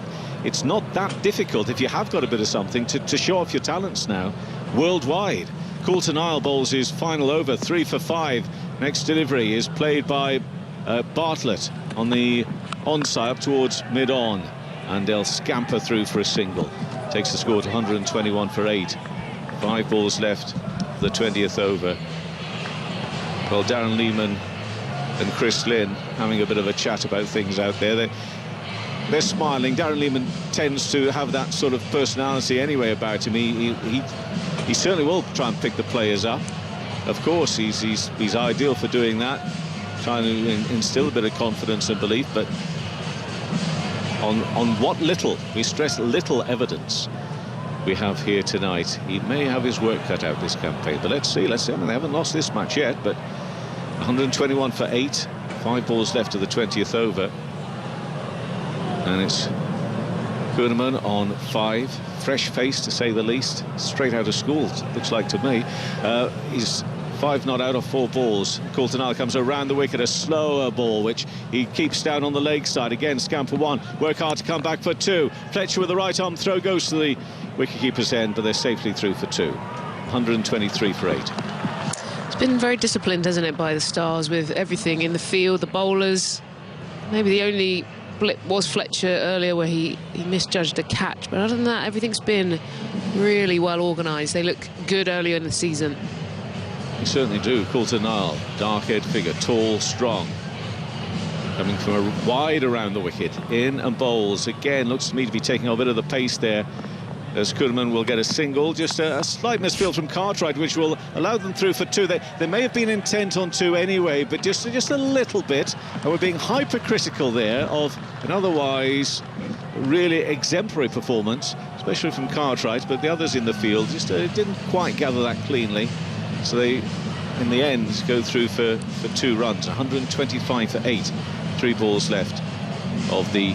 it's not that difficult, if you have got a bit of something, to show off your talents now worldwide. Coulter Nile bowls his final over, 3 for 5. Next delivery is played by Bartlett on the onside up towards mid-on, and they'll scamper through for a single. Takes the score to 121 for 8. 5 balls left for the 20th over. Well, Darren Lehman and Chris Lynn having a bit of a chat about things out there. They're smiling. Darren Lehman tends to have that sort of personality anyway about him. He certainly will try and pick the players up. Of course, he's ideal for doing that, trying to instill a bit of confidence and belief, but on what little, we stress little evidence we have here tonight, he may have his work cut out this campaign. But let's see. I mean, they haven't lost this match yet, but 121 for 8, 5 balls left of the 20th over, and it's Kuhnemann on 5, fresh face to say the least, straight out of school, looks like to me. He's 5 not out of 4 balls. Coulter Nile comes around the wicket, a slower ball which he keeps down on the leg side. Again, scamper 1, work hard to come back for 2. Fletcher with the right arm throw goes to the wicketkeeper's end, but they're safely through for 2. 123 for 8. It's been very disciplined, hasn't it, by the Stars, with everything in the field, the bowlers. Maybe the only blip was Fletcher earlier where he misjudged a catch, but other than that, everything's been really well organised. They look good earlier in the season. They certainly do. Coulter Nile, dark-haired figure, tall, strong. coming from a wide around the wicket. In and bowls. Again, looks to me to be taking a bit of the pace there, as Koerman will get a single. Just a slight misfield from Cartwright, which will allow them through for 2. They may have been intent on 2 anyway, but just a little bit. And we're being hypercritical there of an otherwise really exemplary performance, especially from Cartwright, but the others in the field just didn't quite gather that cleanly. So they, in the end, go through for 2 runs. 125 for 8. 3 balls left of the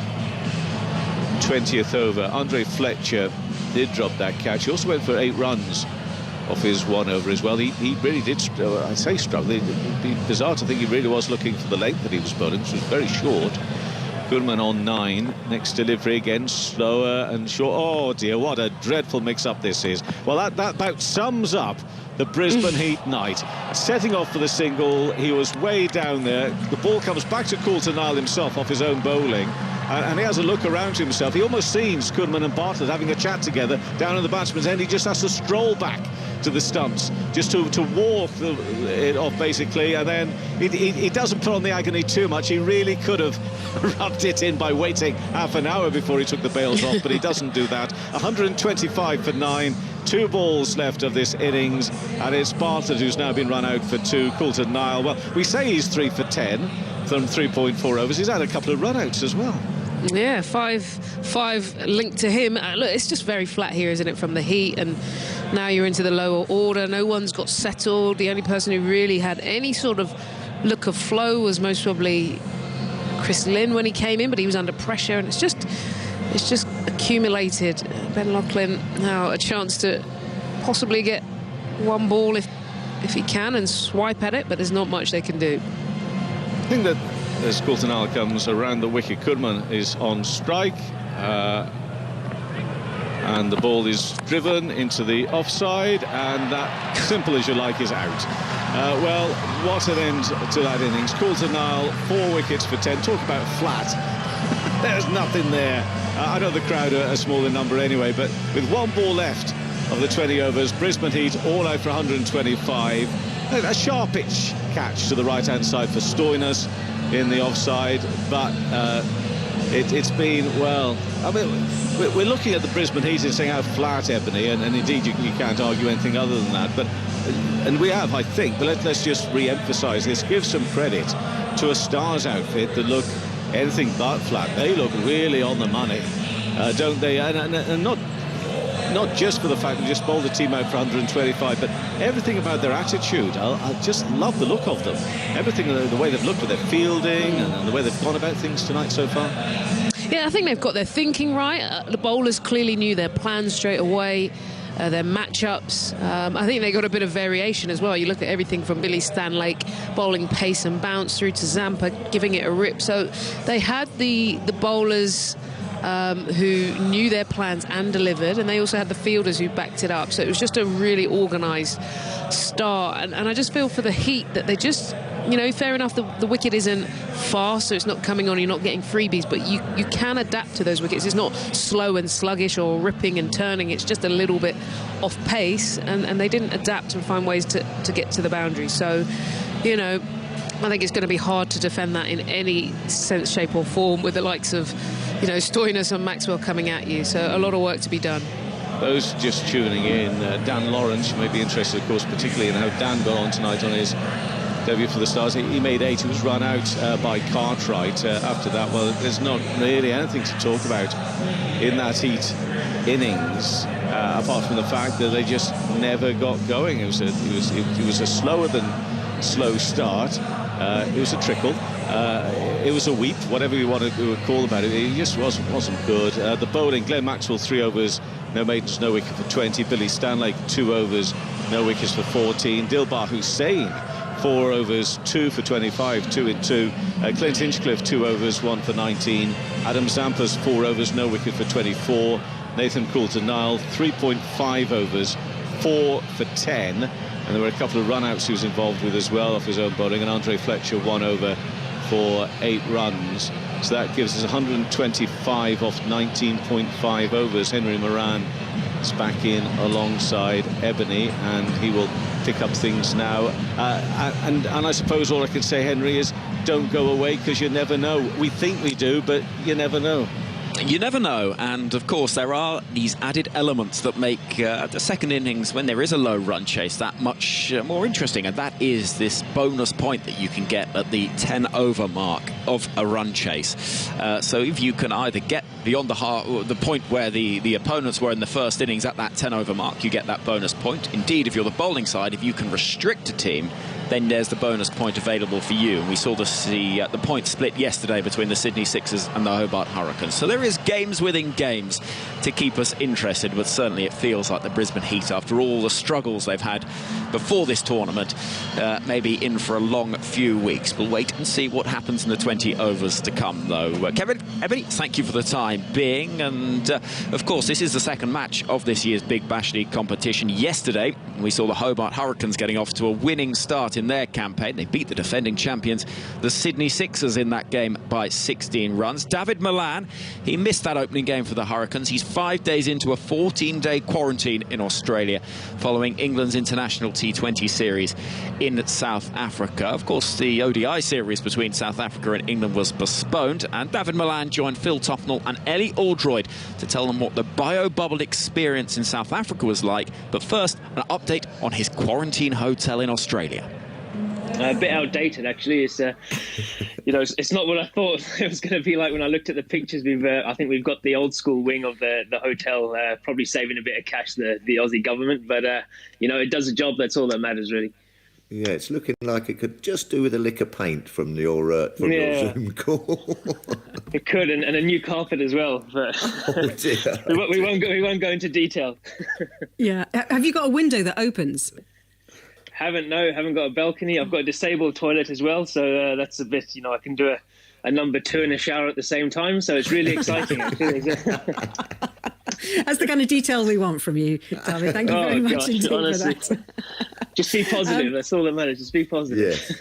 20th over. Andre Fletcher did drop that catch. He also went for 8 runs off his 1 over as well. He really did, I say struggle. It'd be bizarre to think he really was looking for the length that he was bowling, which was very short. Koerman on 9. Next delivery again, slower and short. Oh dear, what a dreadful mix-up this is. Well, that about sums up the Brisbane Heat night. Setting off for the single, he was way down there. The ball comes back to Coulter Nile himself off his own bowling. And he has a look around himself. He almost sees Koerman and Bartlett having a chat together down in the batsman's end. He just has to stroll back to the stumps just to walk it off, basically. And then he doesn't put on the agony too much. He really could have rubbed it in by waiting half an hour before he took the bails off, but he doesn't do that. 125 for 9. 2 balls left of this innings, and it's Bartlett who's now been run out for 2. Coulter Nile, well, we say he's 3 for 10 from 3.4 overs. He's had a couple of run-outs as well. Yeah, five linked to him. Look, it's just very flat here, isn't it, from the Heat, and now you're into the lower order. No one's got settled. The only person who really had any sort of look of flow was most probably Chris Lynn when he came in, but he was under pressure, and it's just accumulated. Ben Lachlan now a chance to possibly get 1 ball if he can and swipe at it, but there's not much they can do. I think that as Coulter Nile comes around the wicket, Koerman is on strike, and the ball is driven into the offside, and that, simple as you like, is out. Well, what an end to that innings. Coulter Nile, 4 wickets for 10. Talk about flat. There's nothing there. I know the crowd are a smaller number anyway, but with 1 ball left of the 20 overs, Brisbane Heat all out for 125. A sharpish catch to the right-hand side for Stoinis in the offside, but it's been, well, I mean, we're looking at the Brisbane Heat and saying how flat, Ebony, and indeed you can't argue anything other than that, but and we have, I think, but let's just re-emphasise this. Give some credit to a Stars outfit that look anything but flat. They look really on the money, don't they? And not just for the fact they just bowled the team out for 125, but everything about their attitude. I just love the look of them. Everything, the way they've looked at their fielding and the way they've gone about things tonight so far. Yeah, I think they've got their thinking right. The bowlers clearly knew their plans straight away. Their matchups. I think they got a bit of variation as well. You look at everything from Billy Stanlake bowling pace and bounce through to Zampa giving it a rip. So they had the bowlers who knew their plans and delivered, and they also had the fielders who backed it up. So it was just a really organised start. And I just feel for the Heat that they just, you know, fair enough, the wicket isn't fast, so it's not coming on, you're not getting freebies, but you can adapt to those wickets. It's not slow and sluggish or ripping and turning, it's just a little bit off pace, and they didn't adapt and find ways to get to the boundary. So, you know, I think it's going to be hard to defend that in any sense, shape or form with the likes of, you know, Stoinis and Maxwell coming at you. So a lot of work to be done. Those just tuning in, Dan Lawrence, you may be interested, of course, particularly in how Dan got on tonight on his debut for the Stars. He made 8. He was run out by Cartwright. After that, well, there's not really anything to talk about in that Heat innings, apart from the fact that they just never got going. It was a slower than slow start. It was a trickle. It was a weep, whatever you want to call about it. It just wasn't good. The bowling, Glenn Maxwell, 3 overs, no maidens, no wicket for 20. Billy Stanlake, 2 overs, no wickets for 14. Dilbar Hussain, 4 overs, 2 for 25, 2 in 2. Clint Hinchcliffe, 2 overs, 1 for 19. Adam Zampa's 4 overs, no wicket for 24. Nathan Coulter Nile, 3.5 overs, 4 for 10. And there were a couple of run-outs he was involved with as well off his own bowling. And Andre Fletcher, 1 over for 8 runs. So that gives us 125 off 19.5 overs. Henry Moran is back in alongside Ebony, and he will pick up things now. And I suppose all I can say, Henry, is don't go away, because you never know. We think we do, but you never know. You never know, and of course there are these added elements that make the second innings, when there is a low run chase, that much more interesting, and that is this bonus point that you can get at the 10 over mark of a run chase. So if you can either get beyond the point where the opponents were in the first innings at that 10 over mark, you get that bonus point. Indeed, if you're the bowling side, if you can restrict a team, then there's the bonus point available for you. And we saw the point split yesterday between the Sydney Sixers and the Hobart Hurricanes. So there is games within games to keep us interested, but certainly it feels like the Brisbane Heat, after all the struggles they've had before this tournament, may be in for a long few weeks. We'll wait and see what happens in the 20 overs to come, though. Kevin, Ebony, thank you for the time being. And, of course, this is the second match of this year's Big Bash League competition. Yesterday, we saw the Hobart Hurricanes getting off to a winning start in their campaign. They beat the defending champions, the Sydney Sixers, in that game by 16 runs. David Milan, he missed that opening game for the Hurricanes. He's 5 days into a 14-day quarantine in Australia following England's international T20 series in South Africa. Of course, the ODI series between South Africa and England was postponed, and David Milan joined Phil Tufnell and Ellie Aldroyd to tell them what the bio-bubble experience in South Africa was like. But first, an update on his quarantine hotel in Australia. A bit outdated, actually. It's it's not what I thought it was going to be like when I looked at the pictures. I think we've got the old school wing of the hotel, probably saving a bit of cash, the Aussie government, but it does a job. That's all that matters, really. Yeah, it's looking like it could just do with a lick of paint from your Zoom call. It could, and a new carpet as well. But oh dear. we won't go into detail. Yeah, have you got a window that opens? Haven't got a balcony. I've got a disabled toilet as well, so that's a bit, I can do a number 2 in a shower at the same time, so it's really exciting, actually. That's the kind of detail we want from you, David. Thank you very much indeed honestly, for that. Just be positive. That's all that matters. Just be positive. Yeah.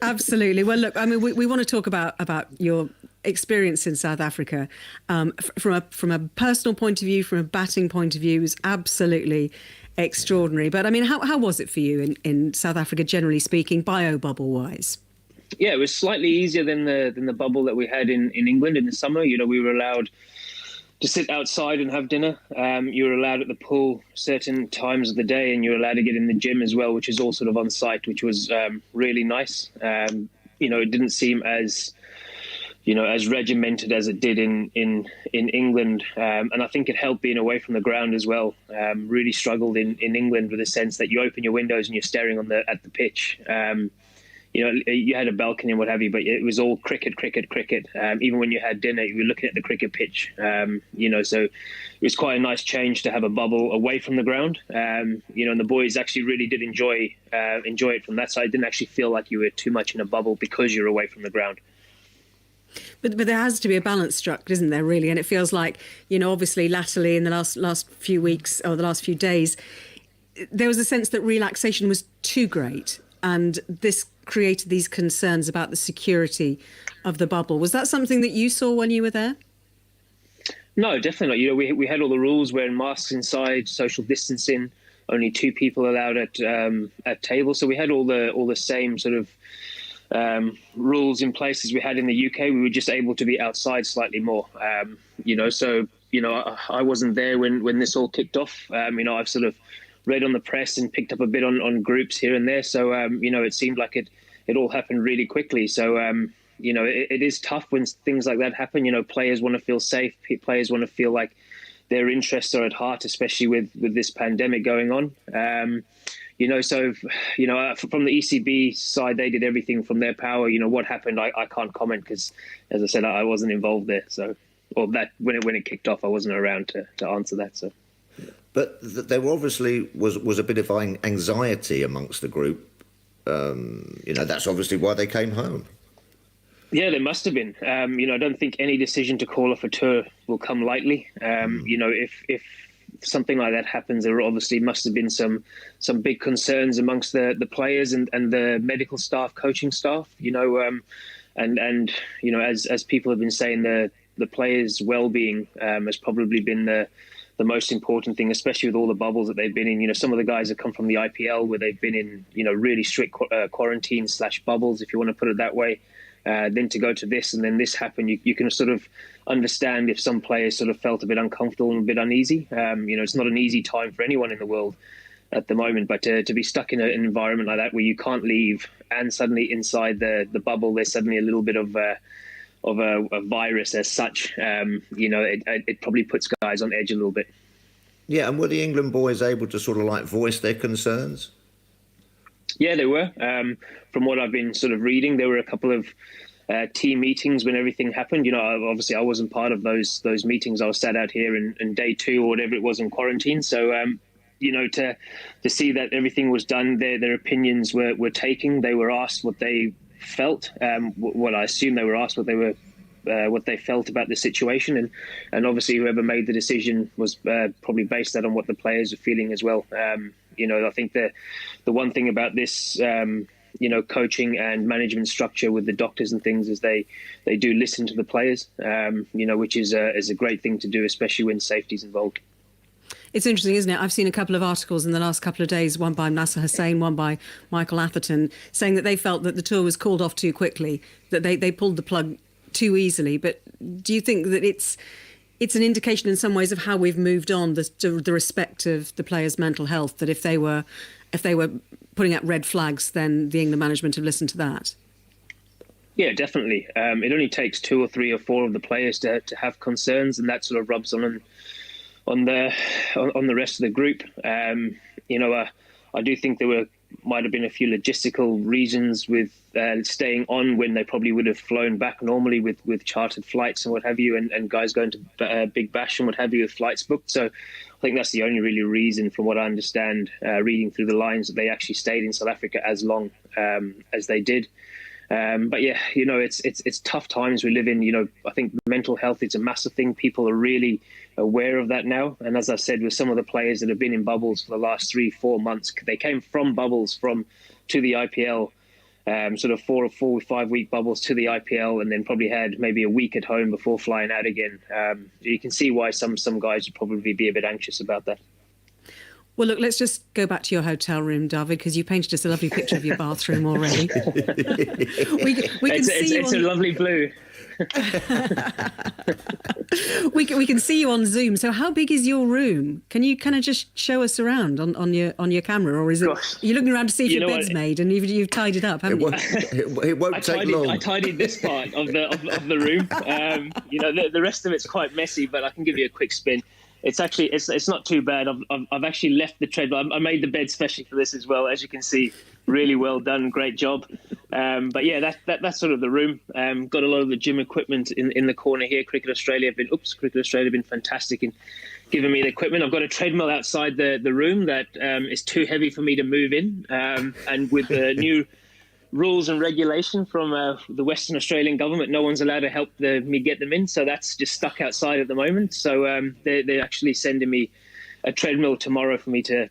Absolutely. Well, look, I mean, we want to talk about your experience in South Africa from a personal point of view, from a batting point of view. It was absolutely extraordinary. But I mean, how was it for you in South Africa, generally speaking, bio-bubble wise? Yeah, it was slightly easier than the bubble that we had in England in the summer. We were allowed to sit outside and have dinner. You were allowed at the pool certain times of the day, and you were allowed to get in the gym as well, which is all sort of on site, which was really nice. It didn't seem as regimented as it did in England. And I think it helped being away from the ground as well. Really struggled in England with the sense that you open your windows and you're staring at the pitch. You had a balcony and what have you, but it was all cricket. Even when you had dinner, you were looking at the cricket pitch. So it was quite a nice change to have a bubble away from the ground. And the boys actually really did enjoy it from that side. It didn't actually feel like you were too much in a bubble because you're away from the ground. But there has to be a balance struck, isn't there, really? And it feels like, obviously latterly in the last few weeks or the last few days, there was a sense that relaxation was too great. And this created these concerns about the security of the bubble. Was that something that you saw when you were there? No, definitely not. We had all the rules, wearing masks inside, social distancing, only 2 people allowed at tables. So we had all the same sort of rules in place as we had in the UK. We were just able to be outside slightly more. I wasn't there when this all kicked off. I've sort of read on the press and picked up a bit on groups here and there. So, it seemed like it all happened really quickly. So, it is tough when things like that happen. Players want to feel safe. Players want to feel like their interests are at heart, especially with this pandemic going on. So from the ECB side, they did everything from their power. What happened, I can't comment because, as I said, I wasn't involved there. So, or that when it kicked off, I wasn't around to answer that. So. But there obviously was a bit of anxiety amongst the group. That's obviously why they came home. Yeah, there must have been. I don't think any decision to call off a tour will come lightly. If something like that happens, there obviously must have been some big concerns amongst the players and the medical staff, coaching staff. As people have been saying, the players' well-being has probably been the most important thing, especially with all the bubbles that they've been in. You know, some of the guys have come from the IPL where they've been in, you know, really strict quarantine/bubbles, if you want to put it that way. Then to go to this and then this happen, you can sort of understand if some players sort of felt a bit uncomfortable and a bit uneasy. You know, it's not an easy time for anyone in the world at the moment, but to be stuck in an environment like that where you can't leave and suddenly inside the bubble there's suddenly a little bit of a virus as such, you know, it probably puts guys on edge a little bit. Yeah, and were the England boys able to sort of like voice their concerns? Yeah, they were. From what I've been sort of reading, there were a couple of team meetings when everything happened. You know, obviously I wasn't part of those meetings. I was sat out here in day 2 or whatever it was in quarantine. So, you know, to see that everything was done, their opinions were taken. They were asked what they felt. Well, I assume they were asked what they felt about the situation, and obviously whoever made the decision was probably based that on what the players are feeling as well. You know, I think the one thing about this, you know, coaching and management structure with the doctors and things is they do listen to the players, you know, which is a great thing to do, especially when safety's involved. It's interesting, isn't it? I've seen a couple of articles in the last couple of days, one by Nasser Hussain, one by Michael Atherton, saying that they felt that the tour was called off too quickly, that they pulled the plug too easily. But do you think that it's an indication in some ways of how we've moved on, the respect of the players' mental health, that if they were putting out red flags, then the England management have listened to that? Yeah, definitely. It only takes 2 or 3 or 4 of the players to have concerns, and that sort of rubs on the rest of the group. You know, I do think there might have been a few logistical reasons with staying on when they probably would have flown back normally with chartered flights and what have you, and guys going to Big Bash and what have you with flights booked. So I think that's the only really reason, from what I understand, reading through the lines, that they actually stayed in South Africa as long as they did. But yeah, you know, it's tough times we live in. You know, I think mental health is a massive thing. People are really aware of that now. And as I said, with some of the players that have been in bubbles for the last 3-4 months, they came from bubbles to the IPL, sort of 4 or 5 week bubbles to the IPL, and then probably had maybe a week at home before flying out again. You can see why some guys would probably be a bit anxious about that. Well, look, let's just go back to your hotel room, David, because you painted us a lovely picture of your bathroom already. we can see it's a lovely blue. we can see you on Zoom. So how big is your room? Can you kind of just show us around on your camera, or is it? Gosh. You're looking around to see if your bed's what? made, and you've tied it up, haven't you? It won't take long. I tidied this part of the room. You know, the rest of it's quite messy, but I can give you a quick spin. It's actually it's not too bad. I've actually left the treadmill. I made the bed specially for this as well, as you can see. Really well done, great job. But yeah, that's sort of the room. Got a lot of the gym equipment in the corner here. Cricket Australia have been fantastic in giving me the equipment. I've got a treadmill outside the room that is too heavy for me to move in, and with the new rules and regulation from the Western Australian government, no one's allowed to help me get them in, so that's just stuck outside at the moment. So they're actually sending me a treadmill tomorrow for me to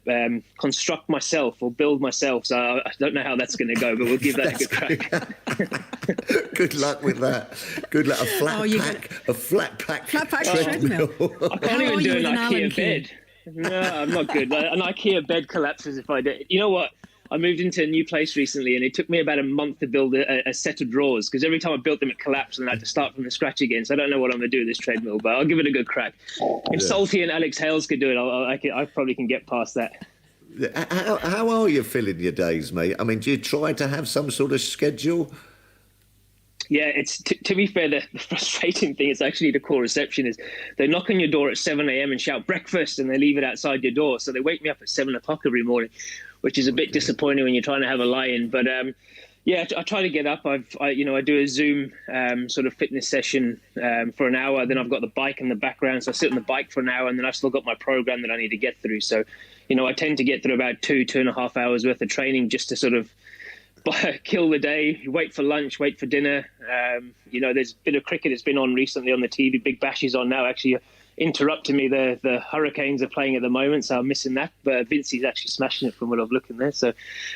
construct myself or build myself. So I don't know how that's going to go, but we'll give that a good crack. Good luck with that. Good luck. A flat pack treadmill. I can't even do an IKEA bed. No, I'm not good. An IKEA bed collapses if I do. You know what? I moved into a new place recently, and it took me about a month to build a set of drawers, because every time I built them, it collapsed, and I had to start from the scratch again. So I don't know what I'm going to do with this treadmill, but I'll give it a good crack. If Salty and Alex Hales could do it, I probably can get past that. How are you filling your days, mate? I mean, do you try to have some sort of schedule? Yeah, it's to be fair, the frustrating thing is actually the call reception is they knock on your door at 7 a.m. and shout breakfast, and they leave it outside your door. So they wake me up at 7 o'clock every morning, which is a bit disappointing when you're trying to have a lie-in. But yeah, I try to get up. I do a Zoom sort of fitness session for an hour. Then I've got the bike in the background, so I sit on the bike for an hour, and then I've still got my program that I need to get through. So, I tend to get through about 2.5 hours worth of training just to sort of kill the day, wait for lunch, wait for dinner. There's a bit of cricket that's been on recently on the TV. Big Bash is on now. Actually, interrupting me. The Hurricanes are playing at the moment, so I'm missing that. But Vincey's actually smashing it from what I've looked in there. So,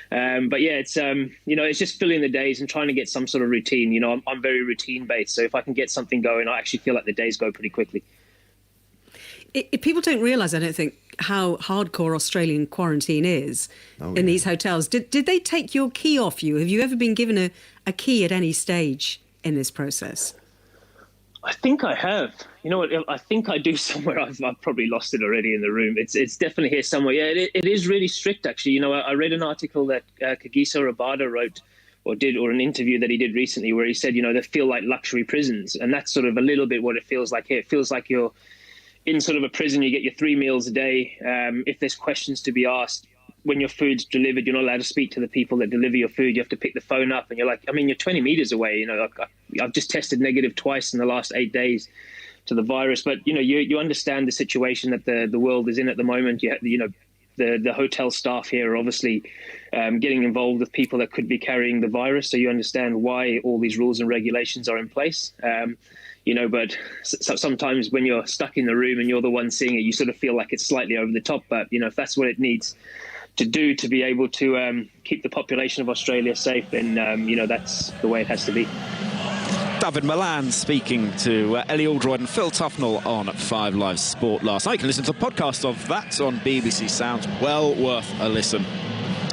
but yeah, it's it's just filling the days and trying to get some sort of routine. I'm very routine based, so if I can get something going, I actually feel like the days go pretty quickly. People don't realise, I don't think, how hardcore Australian quarantine is in these hotels. Did they take your key off you? Have you ever been given a key at any stage in this process? I think I have. You know what? I think I do somewhere. I've probably lost it already in the room. It's definitely here somewhere. Yeah, it is really strict, actually. You know, I read an article that Kagiso Rabada wrote or an interview that he did recently where he said, you know, they feel like luxury prisons. And that's sort of a little bit what it feels like here. It feels like you're in sort of a prison. You get your 3 meals a day. If there's questions to be asked, when your food's delivered, you're not allowed to speak to the people that deliver your food. You have to pick the phone up, and you're like, I mean, you're 20 meters away. You know, I've just tested negative twice in the last 8 days to the virus. But, you know, you understand the situation that the world is in at the moment. You know, the hotel staff here are obviously getting involved with people that could be carrying the virus. So you understand why all these rules and regulations are in place. You know, but sometimes when you're stuck in the room and you're the one seeing it, you sort of feel like it's slightly over the top. But, you know, if that's what it needs to do to be able to keep the population of Australia safe, then, you know, that's the way it has to be. David Milan speaking to Ellie Aldroyd and Phil Tufnell on 5 Live Sport last night. You can listen to the podcast of that on BBC Sounds. Well worth a listen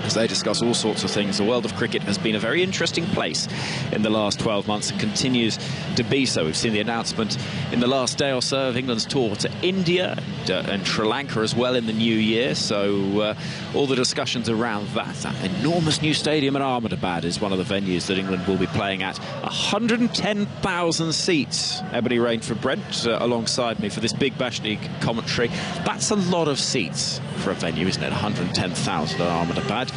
as they discuss all sorts of things. The world of cricket has been a very interesting place in the last 12 months and continues to be so. We've seen the announcement in the last day or so of England's tour to India and Sri Lanka as well in the new year. So all the discussions around that enormous new stadium in Ahmedabad is one of the venues that England will be playing at. 110,000 seats. Ebony Rainford Brent alongside me for this Big Bash League commentary. That's a lot of seats for a venue, isn't it? 110,000 at Ahmedabad.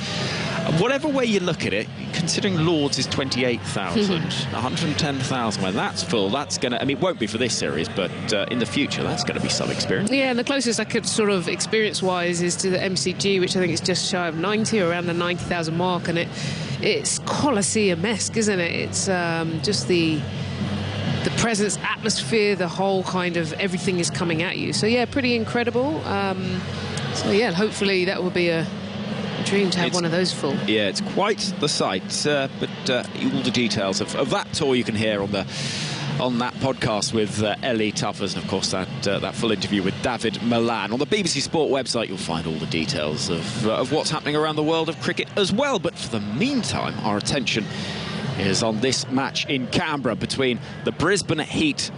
Whatever way you look at it, considering Lord's is 28,000, 110,000, when that's full, that's going to, I mean, it won't be for this series, but in the future, that's going to be some experience. Yeah, and the closest I could sort of experience-wise is to the MCG, which I think is just shy of 90, or around the 90,000 mark, and it's Colosseum-esque, isn't it? It's just the presence, atmosphere, the whole kind of everything is coming at you. So, yeah, pretty incredible. So, yeah, hopefully that will be a dream to have one of those full. Yeah, it's quite the sight, but all the details of that tour you can hear on that podcast with Ellie Tuffers, and of course that full interview with David Milan. On the BBC Sport website you'll find all the details of what's happening around the world of cricket as well. But for the meantime, our attention is on this match in Canberra between the Brisbane Heat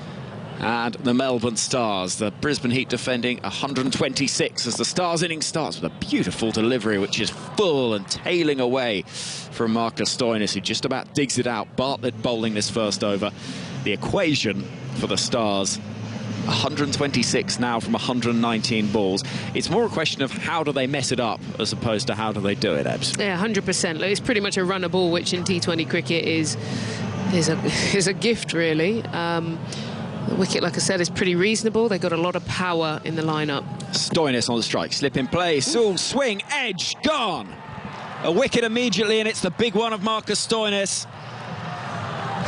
and the Melbourne Stars. The Brisbane Heat defending 126 as the Stars innings starts with a beautiful delivery which is full and tailing away from Marcus Stoinis, who just about digs it out. Bartlett bowling this first over. The equation for the Stars, 126 now from 119 balls. It's more a question of how do they mess it up as opposed to how do they do it, Ebbs. Yeah, 100%. It's pretty much a runner ball, which in T20 cricket is a gift, really. The wicket, like I said, is pretty reasonable. They've got a lot of power in the lineup. Stoinis on the strike, slip in play, Soul swing, edge, gone. A wicket immediately, and it's the big one of Marcus Stoinis.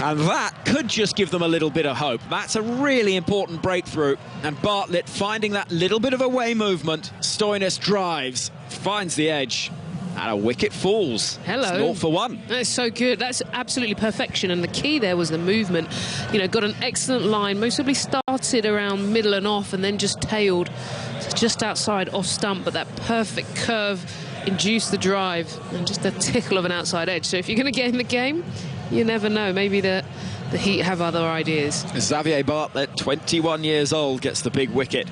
And that could just give them a little bit of hope. That's a really important breakthrough. And Bartlett finding that little bit of away movement. Stoinis drives, finds the edge. And a wicket falls. Hello. It's 0 for 1. That's so good. That's absolutely perfection. And the key there was the movement. You know, got an excellent line. Mostly started around middle and off and then just tailed just outside off stump. But that perfect curve induced the drive and just a tickle of an outside edge. So if you're going to get in the game, you never know. Maybe the Heat have other ideas. Xavier Bartlett, 21 years old, gets the big wicket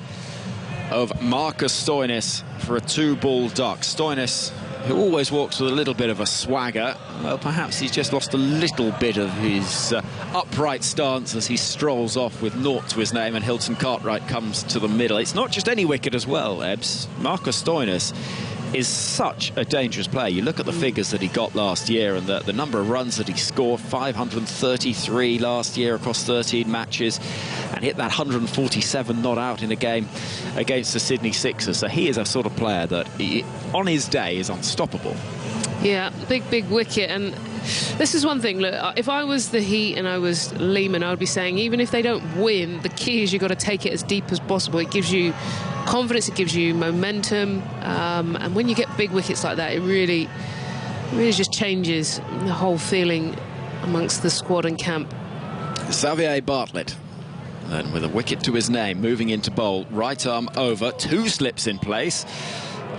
of Marcus Stoinis for a 2-ball duck. Stoinis, who always walks with a little bit of a swagger, well, perhaps he's just lost a little bit of his upright stance as he strolls off with naught to his name, and Hilton Cartwright comes to the middle. It's not just any wicket as well, Ebbs. Marcus Stoinis is such a dangerous player. You look at the figures that he got last year and the number of runs that he scored, 533 last year across 13 matches, and hit that 147 not out in a game against the Sydney Sixers. So he is a sort of player that on his day is unstoppable. Yeah, big wicket. And this is one thing, look, if I was the Heat and I was Lehmann, I would be saying even if they don't win, the key is you've got to take it as deep as possible. It gives you confidence, it gives you momentum, and when you get big wickets like that, it really just changes the whole feeling amongst the squad and camp. Xavier Bartlett And with a wicket to his name, moving into bowl, right arm over, 2 slips in place.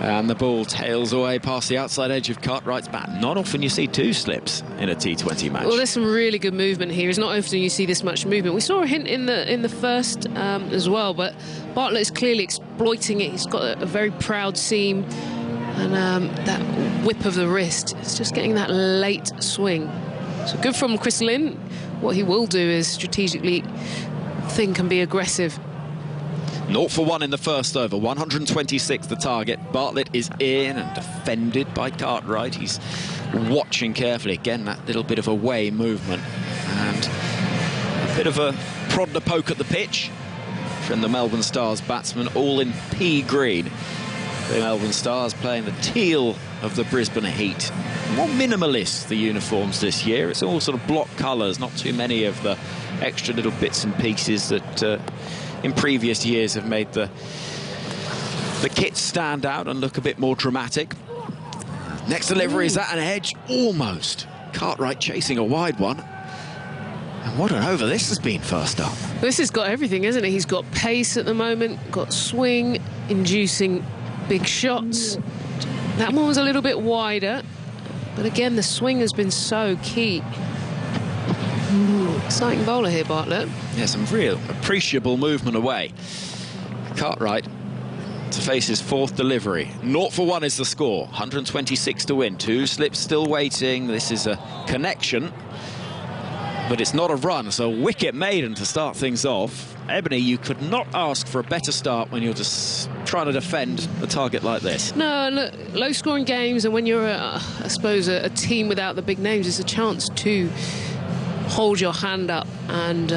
And the ball tails away past the outside edge of Cartwright's bat. Not often you see 2 slips in a T20 match. Well, there's some really good movement here. It's not often you see this much movement. We saw a hint in the first as well, but Bartlett is clearly exploiting it. He's got a very proud seam, and that whip of the wrist. It's just getting that late swing. So good from Chris Lynn. What he will do is strategically think and be aggressive. 0 for 1 in the first over, 126 the target. Bartlett is in and defended by Cartwright. He's watching carefully. Again, that little bit of away movement and a bit of a prod and a poke at the pitch from the Melbourne Stars batsmen, all in pea green. The Melbourne Stars playing the teal of the Brisbane Heat. More minimalist, the uniforms this year. It's all sort of block colours, not too many of the extra little bits and pieces that in previous years have made the kits stand out and look a bit more dramatic. Next delivery is at an edge, almost. Cartwright chasing a wide one. And what an over this has been first up. This has got everything, isn't it? He's got pace at the moment, got swing, inducing big shots. That one was a little bit wider, but again, the swing has been so key. Exciting bowler here, Bartlett. Yeah, some real appreciable movement away. Cartwright to face his 4th delivery. 0 for 1 is the score. 126 to win. 2 slips still waiting. This is a connection, but it's not a run, so wicket maiden to start things off. Ebony, you could not ask for a better start when you're just trying to defend a target like this. No, look, low-scoring games, and when you're, I suppose, a team without the big names, it's a chance to hold your hand up, and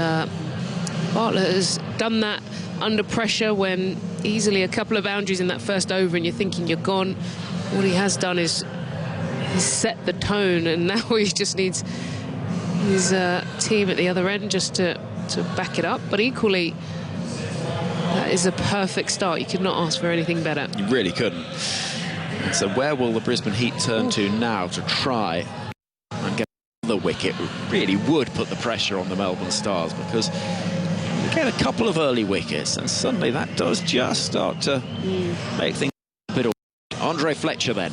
Bartlett has done that under pressure when easily a couple of boundaries in that first over and you're thinking you're gone. What he has done is he's set the tone, and now he just needs his team at the other end just to back it up. But equally, that is a perfect start. You could not ask for anything better. You really couldn't. So where will the Brisbane Heat turn to now to try and get the wicket? Really would put the pressure on the Melbourne Stars, because you get a couple of early wickets and suddenly that does just start to make things a bit awkward. Andre Fletcher then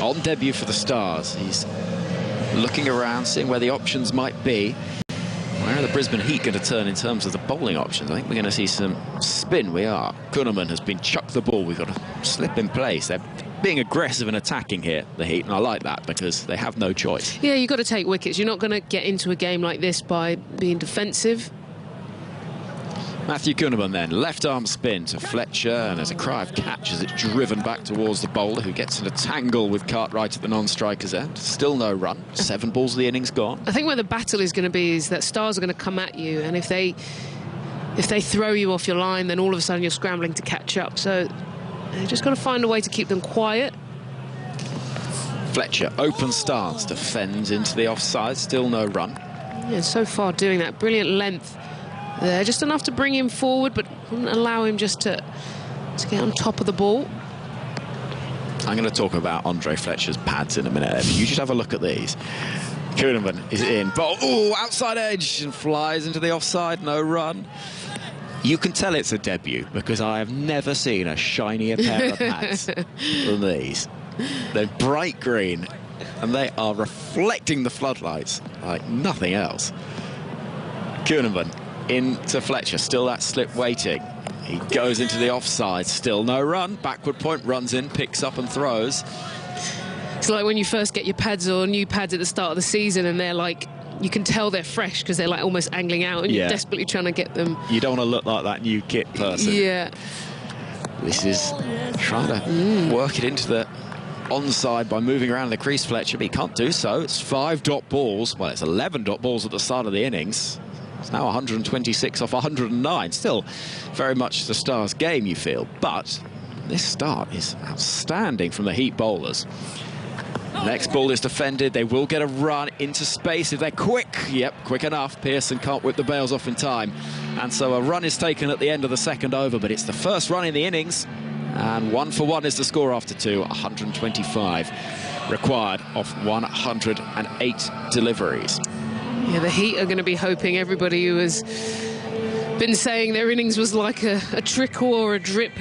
on debut for the Stars. He's looking around, seeing where the options might be. Where are the Brisbane Heat going to turn in terms of the bowling options? I think we're going to see some spin. We are. Kuhnemann has been chucked the ball. We've got a slip in place. They're being aggressive and attacking here, the Heat, and I like that because they have no choice. Yeah, you've got to take wickets. You're not going to get into a game like this by being defensive. Matthew Kuhnemann then, left arm spin to Fletcher, and there's a cry of catch as it's driven back towards the bowler, who gets in a tangle with Cartwright at the non-striker's end. Still no run. 7 balls of the innings gone. I think where the battle is going to be is that Stars are going to come at you, and if they throw you off your line, then all of a sudden you're scrambling to catch up. So they've just got to find a way to keep them quiet. Fletcher, open stance, defends into the offside. Still no run. Yeah, so far doing that. Brilliant length there, just enough to bring him forward, but wouldn't allow him just to get on top of the ball. I'm going to talk about Andre Fletcher's pads in a minute. You just have a look at these. Kuhnemann is in. Oh, outside edge, and flies into the offside. No run. You can tell it's a debut because I have never seen a shinier pair of pads than these. They're bright green, and they are reflecting the floodlights like nothing else. Kuhnemann into Fletcher, still that slip waiting. He goes into the offside, still no run. Backward point, runs in, picks up and throws. It's like when you first get your pads or new pads at the start of the season, and they're like, you can tell they're fresh because they're like almost angling out, and you're desperately trying to get them. You don't want to look like that new kit person. Yeah. This is trying to work it into the onside by moving around the crease, Fletcher, but he can't do so. It's 5 dot balls. Well, it's 11 dot balls at the start of the innings. It's now 126 off 109. Still very much the Stars' game, you feel. But this start is outstanding from the Heat bowlers. Next ball is defended. They will get a run into space if they're quick. Yep, quick enough. Pearson can't whip the bails off in time. And so a run is taken at the end of the second over, but it's the first run in the innings. And 1 for 1 is the score after 2. 125 required off 108 deliveries. Yeah, the Heat are going to be hoping everybody who was been saying their innings was like a trickle or a drip.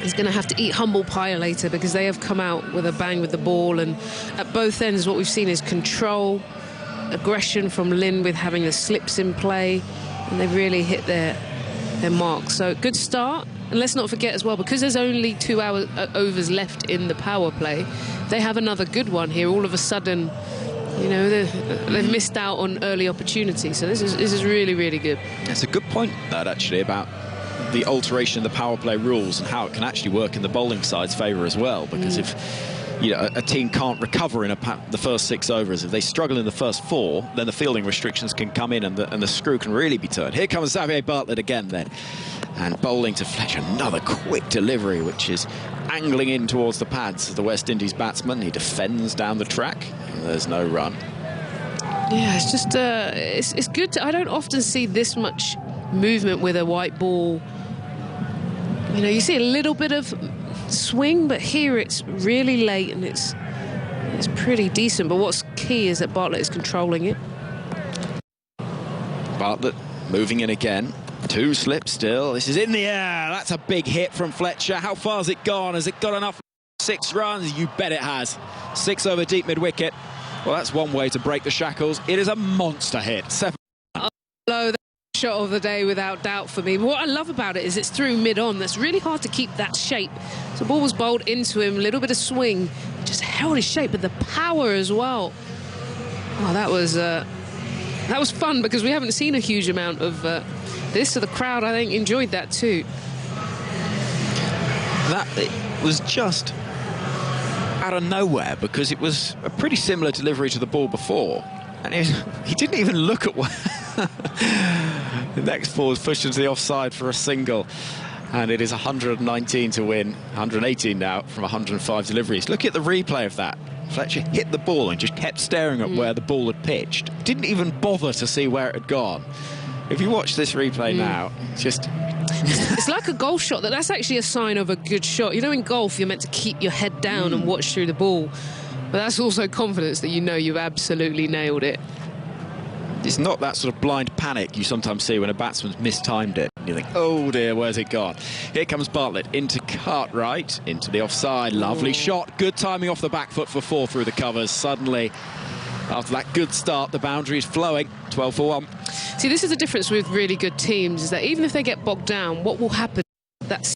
He's going to have to eat humble pie later, because they have come out with a bang with the ball, and at both ends what we've seen is control, aggression from Lynn with having the slips in play, and they've really hit their mark. So good start. And let's not forget as well, because there's only 2 overs left in the power play, they have another good one here. All of a sudden, you know, they've missed out on early opportunity. So this is really, really good. That's a good point, that, actually, about the alteration in the power play rules and how it can actually work in the bowling side's favour as well. Because if a team can't recover in the first 6 overs, if they struggle in the first 4, then the fielding restrictions can come in and the screw can really be turned. Here comes Xavier Bartlett again then, and bowling to Fletcher. Another quick delivery, which is angling in towards the pads of the West Indies batsman. He defends down the track, and there's no run. Yeah, it's just it's good. I don't often see this much movement with a white ball. You know, you see a little bit of swing, but here it's really late and it's pretty decent. But what's key is that Bartlett is controlling it. Bartlett moving in again. 2 slips still. This is in the air. That's a big hit from Fletcher. How far's it gone? Has it got enough? 6 runs? You bet it has. 6 over deep mid-wicket. Well, that's one way to break the shackles. It is a monster hit. 7. Hello. Shot of the day without doubt for me. But what I love about it is it's through mid-on. That's really hard to keep that shape. So the ball was bowled into him, a little bit of swing, just held his shape, but the power as well. Oh, that was fun, because we haven't seen a huge amount of this, so the crowd, I think, enjoyed that too. That it was just out of nowhere, because it was a pretty similar delivery to the ball before, and he didn't even look at what. The next ball was pushed into the offside for a single, and it is 119 to win, 118 now from 105 deliveries. Look at the replay of that. Fletcher hit the ball and just kept staring at where the ball had pitched. Didn't even bother to see where it had gone. If you watch this replay now, it's just... It's like a golf shot. That's actually a sign of a good shot. You know, in golf, you're meant to keep your head down and watch through the ball. But that's also confidence that you know you've absolutely nailed it. It's not that sort of blind panic you sometimes see when a batsman's mistimed it. You think, oh dear, where's it gone? Here comes Bartlett into Cartwright, into the offside. Lovely shot. Good timing off the back foot for 4 through the covers. Suddenly, after that good start, the boundary is flowing. 12 for 1. See, this is the difference with really good teams, is that even if they get bogged down, what will happen, that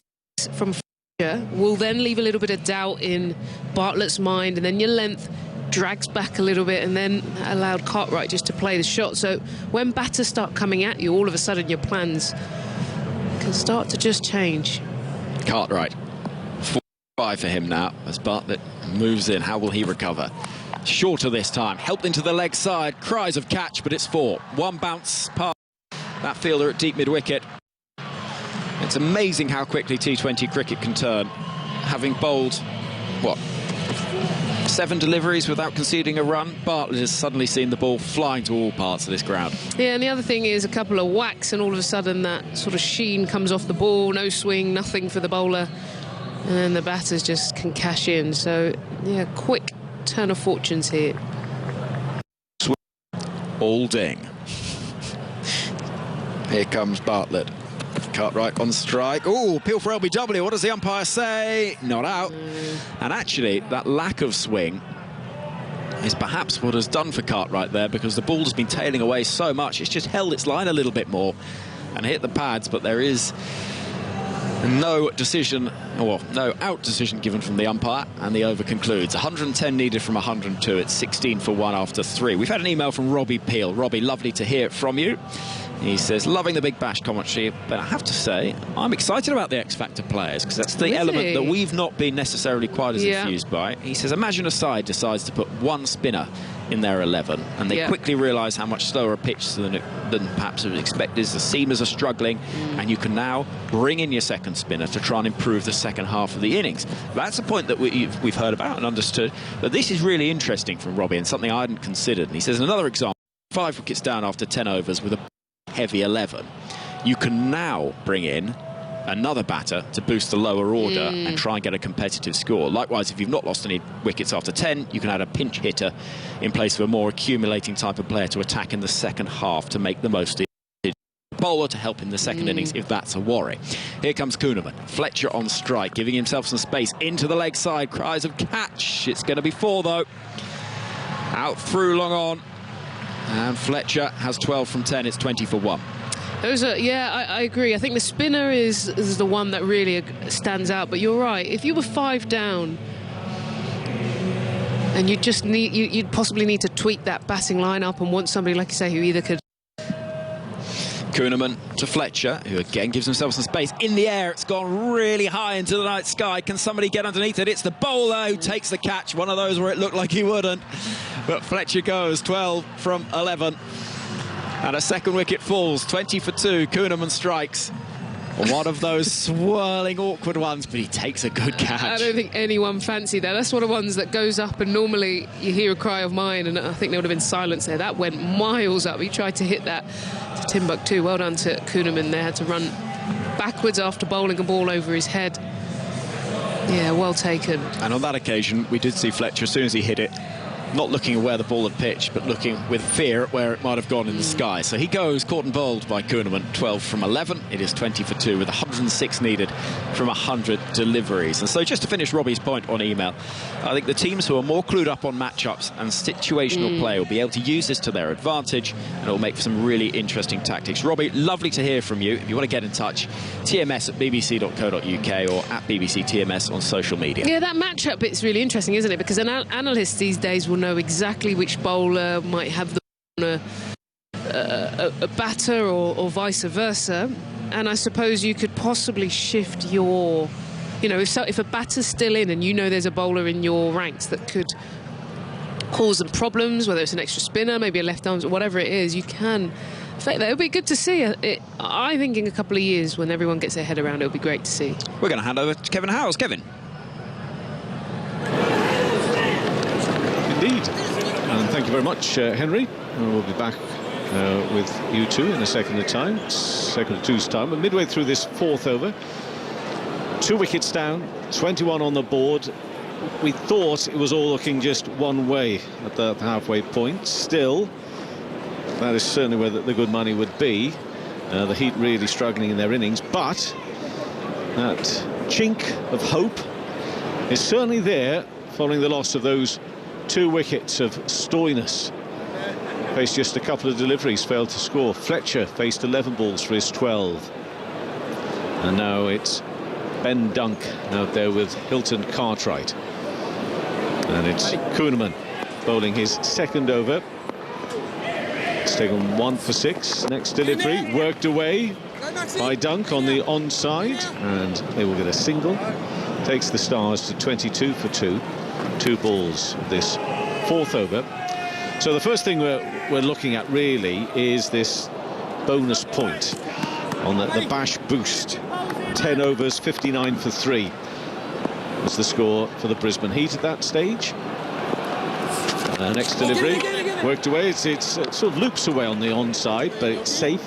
from Fletcher will then leave a little bit of doubt in Bartlett's mind, and then your length drags back a little bit, and then allowed Cartwright just to play the shot. So when batters start coming at you, all of a sudden your plans can start to just change. Cartwright, 4-5 for him now as Bartlett moves in. How will he recover? Shorter this time, helped into the leg side, cries of catch, but it's 4. 1 bounce past that fielder at deep mid-wicket. It's amazing how quickly T20 cricket can turn. Having bowled, what, 7 deliveries without conceding a run, Bartlett has suddenly seen the ball flying to all parts of this ground. Yeah, and the other thing is a couple of whacks, and all of a sudden that sort of sheen comes off the ball, no swing, nothing for the bowler, and then the batters just can cash in. So, yeah, quick turn of fortunes here. All ding. Here comes Bartlett. Cartwright on strike. Oh, appeal for LBW. What does the umpire say? Not out. And actually, that lack of swing is perhaps what has done for Cartwright there, because the ball has been tailing away so much. It's just held its line a little bit more and hit the pads, but there is no decision, or no out decision given from the umpire, and the over concludes. 110 needed from 102. It's 16 for 1 after 3. We've had an email from Robbie Peel. Robbie, lovely to hear from you. He says, loving the Big Bash commentary, but I have to say, I'm excited about the X-Factor players, because that's the element that we've not been necessarily quite as infused by. He says, imagine a side decides to put 1 spinner in their 11, and they quickly realise how much slower a pitch than perhaps was expected. The seamers are struggling, and you can now bring in your second spinner to try and improve the second half of the innings. That's a point that we've heard about and understood, but this is really interesting from Robbie, and something I hadn't considered. And he says, another example, 5 wickets down after 10 overs with a heavy 11. You can now bring in another batter to boost the lower order and try and get a competitive score. Likewise, if you've not lost any wickets after 10, you can add a pinch hitter in place of a more accumulating type of player to attack in the second half to make the most of it. bowler to help in the second innings if that's a worry. Here comes Kuhnemann. Fletcher on strike, giving himself some space into the leg side. Cries of catch. It's going to be 4 though. Out through, long on. And Fletcher has 12 from 10. It's 20 for 1. Those are, yeah, I agree. I think the spinner is the one that really stands out. But you're right. If you were 5 down, and you'd possibly need to tweak that batting lineup and want somebody, like you say, who either could. Kuhnemann to Fletcher, who again gives himself some space in the air. It's gone really high into the night sky. Can somebody get underneath it? It's the bowler who takes the catch. One of those where it looked like he wouldn't. But Fletcher goes 12 from 11. And a second wicket falls, 20 for 2. Kuhnemann strikes. One of those swirling, awkward ones, but he takes a good catch. I don't think anyone fancied that. That's one of the ones that goes up, and normally you hear a cry of mine, and I think there would have been silence there. That went miles up. He tried to hit that to Timbuktu. Well done to Kuhnemann there. Had to run backwards after bowling a ball over his head. Yeah, well taken. And on that occasion, we did see Fletcher, as soon as he hit it, not looking at where the ball had pitched, but looking with fear at where it might have gone in the sky. So he goes caught and bowled by Kuhnemann, 12 from 11. It is 20 for 2 with 106 needed from 100 deliveries. And so just to finish Robbie's point on email, I think the teams who are more clued up on matchups and situational play will be able to use this to their advantage, and it will make for some really interesting tactics. Robbie, lovely to hear from you. If you want to get in touch, tms@bbc.co.uk or at BBC TMS on social media. Yeah, that matchup bit's really interesting, isn't it? Because analysts these days will know exactly which bowler might have the a batter or vice versa. And I suppose you could possibly shift your, if a batter's still in and there's a bowler in your ranks that could cause them problems, whether it's an extra spinner, maybe a left arm, whatever it is, you can affect that. It'll be good to see. I think in a couple of years, when everyone gets their head around it, it'll be great to see. We're going to hand over to Kevin Howells. Kevin. Indeed. And thank you very much, Henry. We'll be back with you two in a second of two's time. We're midway through this 4th over. 2 wickets down, 21 on the board. We thought it was all looking just one way at the halfway point. Still, that is certainly where the good money would be. The Heat really struggling in their innings, but that chink of hope is certainly there following the loss of those 2 wickets of Stoinis. Faced just a couple of deliveries, failed to score. Fletcher faced 11 balls for his 12. And now it's Ben Dunk out there with Hilton Cartwright. And it's Kuhnemann bowling his 2nd over. It's taken 1 for 6. Next delivery worked away by Dunk on the onside, and they will get a single. Takes the Stars to 22 for 2. 2 balls this 4th over. So the first thing we're looking at really is this bonus point on the Bash boost. 10 overs, 59 for 3 was the score for the Brisbane Heat at that stage. Next delivery worked away. It sort of loops away on the onside, but it's safe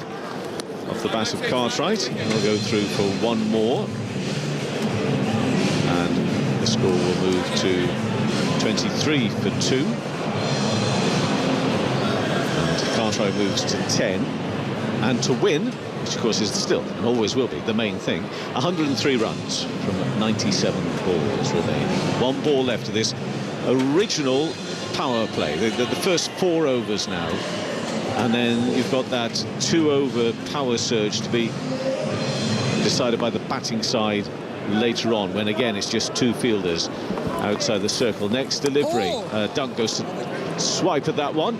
off the bat of Cartwright. And we'll go through for 1 more, and the score will move to 23 for 2. And Cartwright moves to 10, and to win, which of course is still and always will be the main thing, 103 runs from 97 balls remaining. 1 ball left of this original power play, the first 4 overs now, and then you've got that 2-over power surge to be decided by the batting side later on, when again it's just 2 fielders outside the circle. Next delivery, Dunk goes to swipe at that one,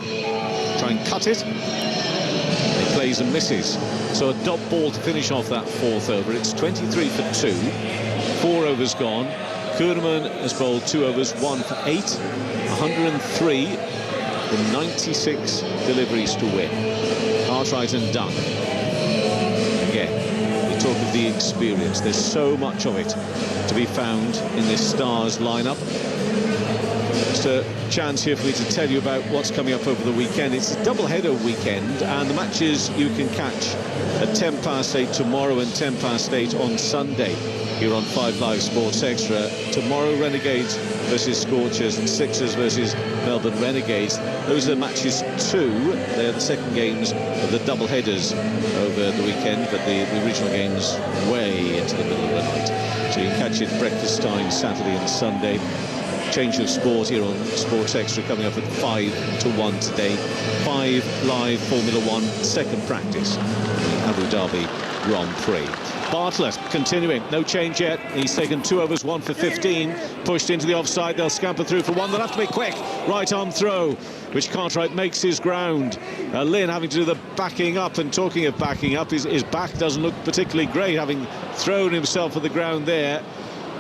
try and cut it. He plays and misses, so a dot ball to finish off that 4th over. It's 23 for 2, 4 overs gone. Kuhnemann has bowled 2 overs, 1 for 8, 103 from 96 deliveries to win. Cartwright and Dunk. Again, we talk of the experience. There's so much of it to be found in this Stars lineup. Just a chance here for me to tell you about what's coming up over the weekend. It's a double-header weekend, and the matches you can catch at 8:10 tomorrow and 8:10 on Sunday here on 5 Live Sports Extra. Tomorrow, Renegades versus Scorchers and Sixers versus Melbourne Renegades. Those are matches 2. They're the second games of the double-headers over the weekend, but the original games way into the middle of the night. So you can catch it breakfast time Saturday and Sunday. Change of sport here on Sports Extra coming up at 5 to 1 today. 5 Live Formula 1 second practice, the Abu Dhabi Grand Prix. Bartlett continuing, no change yet. He's taken 2 overs, 1 for 15. Pushed into the offside, they'll scamper through for one. They'll have to be quick. Right arm throw, which Cartwright makes his ground. Lynn having to do the backing up, and talking of backing up, his back doesn't look particularly great, having thrown himself at the ground there.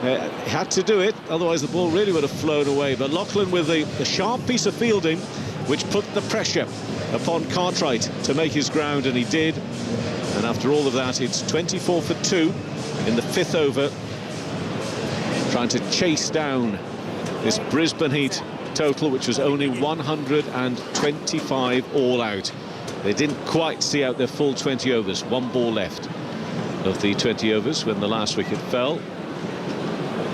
He had to do it, otherwise the ball really would have flown away. But Loughlin with a sharp piece of fielding, which put the pressure upon Cartwright to make his ground, and he did. And after all of that, it's 24 for 2 in the 5th over, trying to chase down this Brisbane Heat total, which was only 125 all out. They didn't quite see out their full 20 overs. 1 ball left of the 20 overs when the last wicket fell.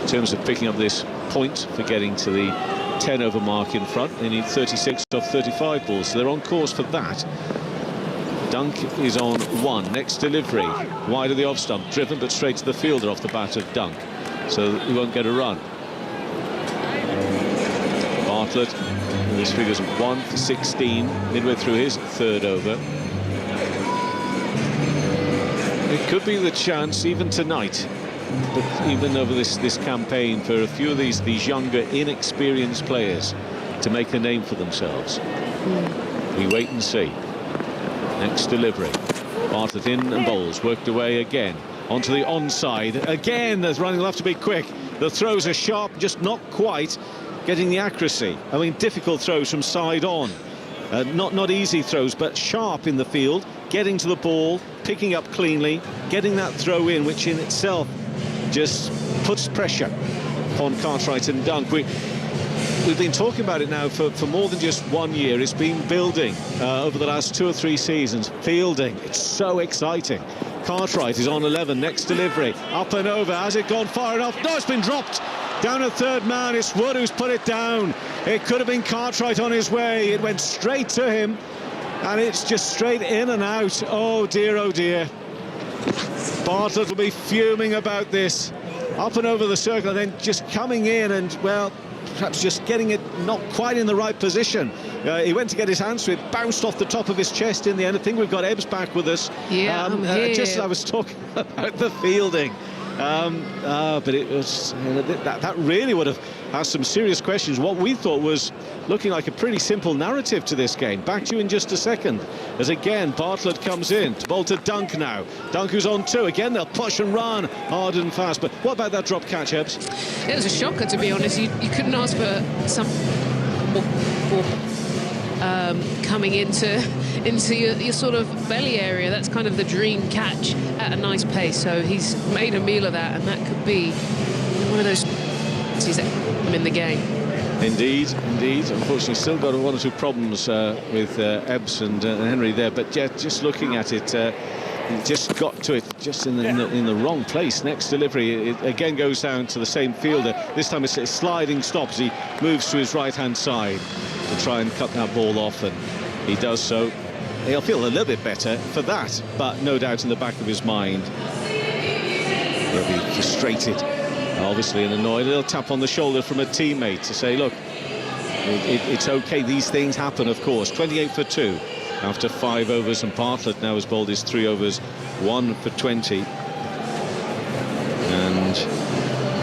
In terms of picking up this point for getting to the 10 over mark in front, they need 36 off 35 balls, so they're on course for that. Dunk is on 1. Next delivery wide of the off stump, driven but straight to the fielder off the bat of Dunk, so he won't get a run. Bartlett with his figures of 1 for 16 midway through his 3rd over. It could be the chance even tonight, but even over this campaign, for a few of these younger, inexperienced players to make a name for themselves. We wait and see. Next delivery, Bartlett in and bowls, worked away again onto the onside. Again, the running will have to be quick. The throws are sharp, just not quite getting the accuracy. I mean, difficult throws from side on. Not easy throws, but sharp in the field, getting to the ball, picking up cleanly, getting that throw in, which in itself just puts pressure upon Cartwright and Dunk. We've been talking about it now for more than just 1 year. It's been building over the last 2 or 3 seasons. Fielding, it's so exciting. Cartwright is on 11. Next delivery, up and over. Has it gone far enough? No, it's been dropped. Down a 3rd man. It's Wood who's put it down. It could have been Cartwright on his way. It went straight to him, and it's just straight in and out. Oh dear, oh dear. Bartlett will be fuming about this. Up and over the circle, and then just coming in and, well, perhaps just getting it not quite in the right position. He went to get his hands to it, bounced off the top of his chest in the end. I think we've got Ebbs back with us. Yeah, just as I was talking about the fielding. But it was that really would have asked some serious questions. What we thought was looking like a pretty simple narrative to this game. Back to you in just a second, as again Bartlett comes in to bowl to Dunk now. Dunk who's on 2 again. They'll push and run hard and fast. But what about that drop catch, Ebbs? It was a shocker, to be honest. You couldn't ask for some more coming into your sort of belly area. That's kind of the dream catch at a nice pace. So he's made a meal of that, and that could be one of those in the game. Indeed. Unfortunately, still got 1 or 2 problems with Ebbs and Henry there. But yeah, just looking at it, he just got to it just in the wrong place. Next delivery, it again goes down to the same fielder. This time it's a sliding stop as he moves to his right-hand side to try and cut that ball off, and he does so. He'll feel a little bit better for that, but no doubt in the back of his mind he'll be frustrated, obviously, and annoyed. He'll tap on the shoulder from a teammate to say, look, it's okay, these things happen, of course. 28 for 2 after 5 overs, and Bartlett now has bowled his 3 overs, 1 for 20. And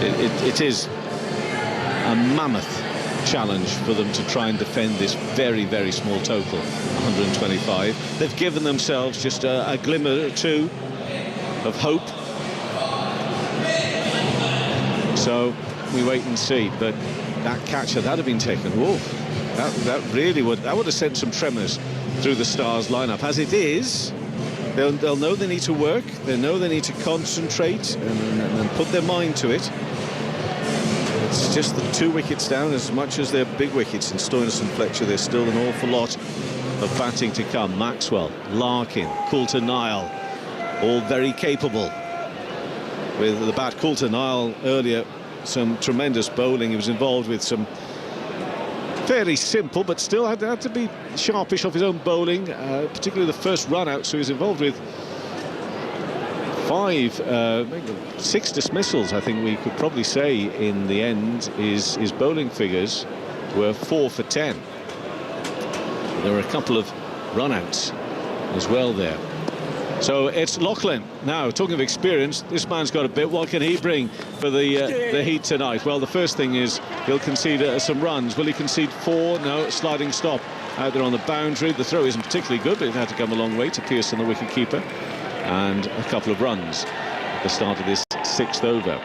it is a mammoth challenge for them to try and defend this very, very small total, 125. They've given themselves just a glimmer or 2 of hope. So we wait and see. But that catch, that had been taken, whoa, that really would have sent some tremors through the Stars lineup. As it is, they'll know they need to work, they know they need to concentrate and put their mind to it. It's just the 2 wickets down. As much as they're big wickets in Stoinis and Fletcher, there's still an awful lot of batting to come. Maxwell, Larkin, Coulter-Nile, all very capable with the bat. Coulter-Nile earlier, some tremendous bowling. He was involved with some fairly simple, but still had to be sharpish off his own bowling, particularly the first run out. So he was involved with 6 dismissals. I think we could probably say in the end his bowling figures were 4 for 10. There were a couple of run-outs as well there. So it's Loughlin. Now, talking of experience, this man's got a bit. What can he bring for the Heat tonight? Well, the first thing is he'll concede some runs. Will he concede 4? No, sliding stop out there on the boundary. The throw isn't particularly good, but it had to come a long way to Pearson, the wicket-keeper. And a couple of runs at the start of this 6th over.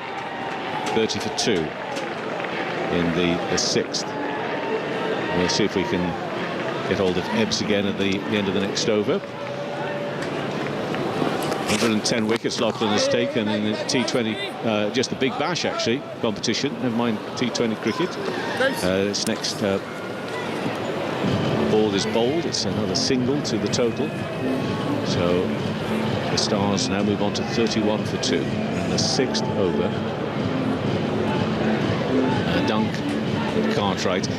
30 for 2 in the 6th. We'll see if we can get hold of Ebbs again at the end of the next over. 110 wickets Loughlin has taken in the T20, just the Big Bash actually competition, never mind T20 cricket. This next ball is bowled. It's another single to the total. So the Stars now move on to 31 for 2 in the 6th over. Dunk and Cartwright.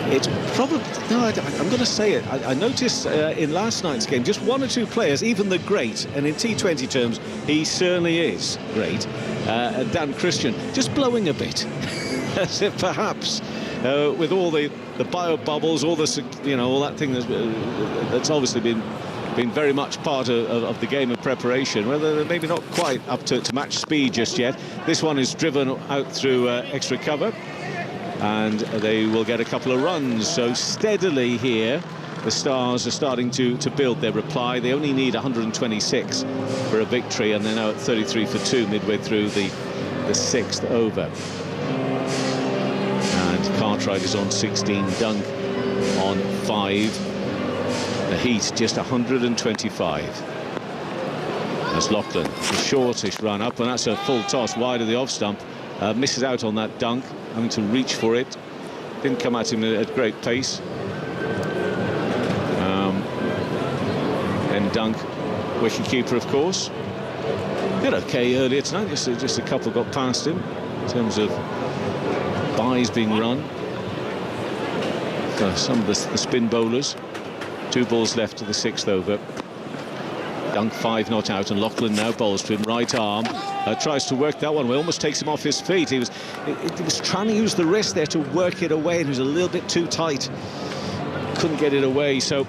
It's probably, no, I'm going to say it. I noticed in last night's game just 1 or 2 players, even the great, and in T20 terms, he certainly is great, Dan Christian, just blowing a bit, as if perhaps with all the bio bubbles, all the, all that thing that's obviously been very much part of the game of preparation, whether they're maybe not quite up to match speed just yet. This one is driven out through extra cover, and they will get a couple of runs. So steadily here the Stars are starting to build their reply. They only need 126 for a victory, and they're now at 33 for 2 midway through the 6th over. And Cartwright is on 16, Dunk on 5. The Heat just 125. As Loughlin, the shortish run up, and that's a full toss wide of the off stump. Misses out on that Dunk, having to reach for it. Didn't come at him at great pace. And Dunk, wicket-keeper, of course. Did okay earlier tonight, just a couple got past him in terms of byes being run for some of the spin bowlers. 2 balls left to the 6th over. Dunk 5 not out, and Loughlin now bowls to him, right arm. Tries to work that one away, almost takes him off his feet. He was trying to use the wrist there to work it away, and he was a little bit too tight. Couldn't get it away. So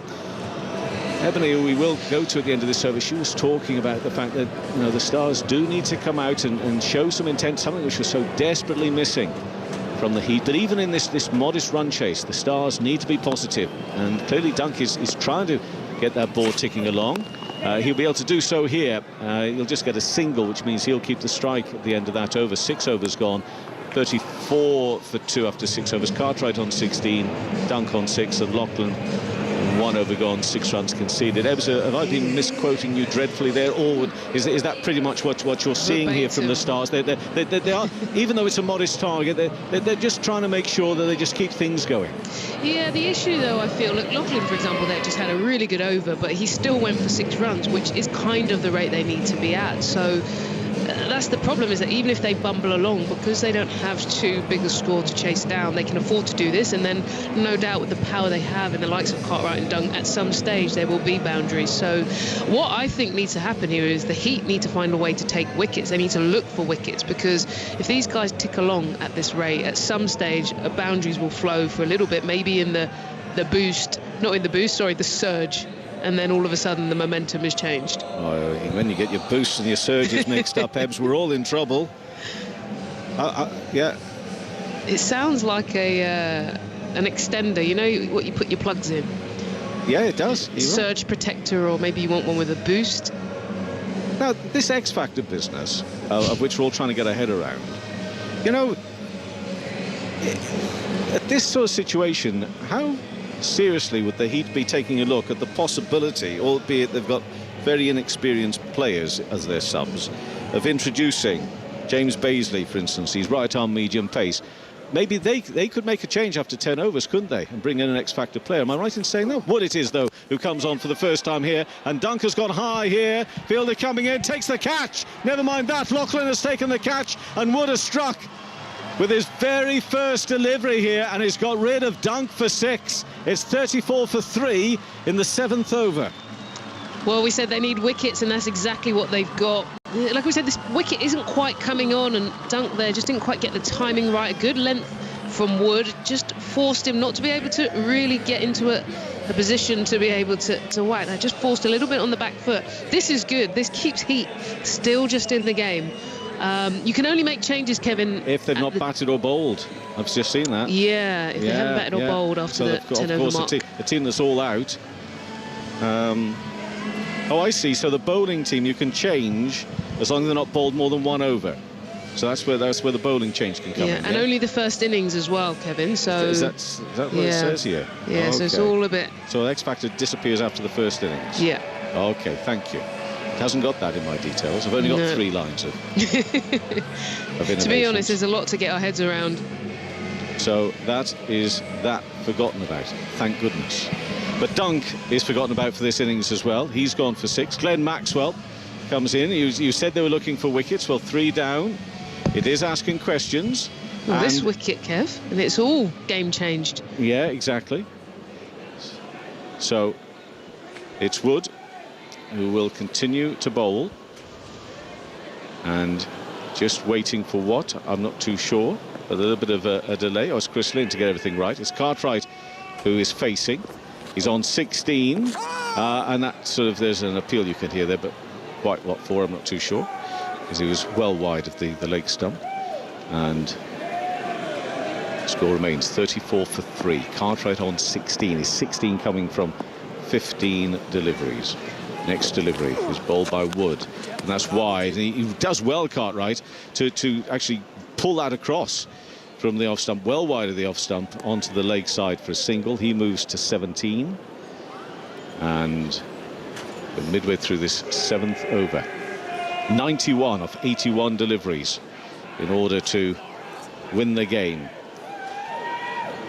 Ebony, who we will go to at the end of this over, she was talking about the fact that the Stars do need to come out and show some intent, something which was so desperately missing from the Heat. But even in this modest run chase, the Stars need to be positive, and clearly Dunk is trying to get that ball ticking along. He'll be able to do so here. He'll just get a single, which means he'll keep the strike at the end of that over. 6 overs gone. 34 for 2 after 6 overs. Cartwright on 16, Dunk on 6, and Loughlin 1 over gone, 6 runs conceded. Ebbs, have I been misquoting you dreadfully there, or is that pretty much what you're seeing here from the Stars? They are, even though it's a modest target, they're just trying to make sure that they just keep things going. Yeah, the issue though, I feel, look, Loughlin, for example, there just had a really good over, but he still went for 6 runs, which is kind of the rate they need to be at. So that's the problem, is that even if they bumble along, because they don't have too big a score to chase down, they can afford to do this. And then no doubt with the power they have in the likes of Cartwright and Dunk, at some stage there will be boundaries. So what I think needs to happen here is the Heat need to find a way to take wickets. They need to look for wickets, because if these guys tick along at this rate, at some stage boundaries will flow for a little bit, maybe in the surge, and then all of a sudden the momentum has changed. Oh, when you get your boosts and your surges mixed up, Ebbs, we're all in trouble. Yeah. It sounds like an extender, you know what you put your plugs in? Yeah, it does. Surge right. Protector, or maybe you want one with a boost. Now, this X Factor business, of which we're all trying to get our head around, at this sort of situation, how seriously would the Heat be taking a look at the possibility, albeit they've got very inexperienced players as their subs, of introducing James Baisley, for instance, he's right-arm medium pace. Maybe they could make a change after 10 overs, couldn't they? And bring in an X-Factor player. Am I right in saying that? Wood it is, though, who comes on for the first time here. And Dunk has gone high here. Fielder coming in, takes the catch. Never mind that. Lachlan has taken the catch. And Wood has struck with his very first delivery here. And he's got rid of Dunk for 6. It's 34 for 3 in the 7th over. Well, we said they need wickets, and that's exactly what they've got. Like we said, this wicket isn't quite coming on, and Dunk there just didn't quite get the timing right. A good length from Wood just forced him not to be able to really get into a position to be able to whack. That just forced a little bit on the back foot. This is good. This keeps heat still just in the game. You can only make changes, Kevin, if they've not batted or bowled. I've just seen that. Yeah, if they haven't batted or bowled after the 10 over mark. A team that's all out. Oh, I see. So the bowling team you can change as long as they're not bowled more than 1 over. So that's where the bowling change can come in. And only the first innings as well, Kevin. So is that what it says here? Yeah. Okay. So it's all a bit. So the X Factor disappears after the first innings. Yeah. Okay, thank you. It hasn't got that in my details. I've only got 3 lines of To be honest, there's a lot to get our heads around. So that is that forgotten about. Thank goodness. But Dunk is forgotten about for this innings as well. He's gone for 6. Glenn Maxwell comes in. You said they were looking for wickets. Well, 3 down. It is asking questions. Well, this wicket, Kev, and it's all game changed. Yeah, exactly. So it's Wood who will continue to bowl. And just waiting for what? I'm not too sure. A little bit of a delay. Oh, it's Chris Lynn to get everything right. It's Cartwright who is facing. He's on 16, and that sort of, there's an appeal you can hear there, but quite what for, I'm not too sure, because he was well wide of the leg stump. And score remains 34 for 3. Cartwright on 16. Is 16 coming from 15 deliveries. Next delivery is bowled by Wood, and that's wide. And he does well, Cartwright, to actually pull that across from the off stump, well wide of the off stump, onto the leg side for a single. He moves to 17, and we're midway through this 7th over. 91 of 81 deliveries in order to win the game.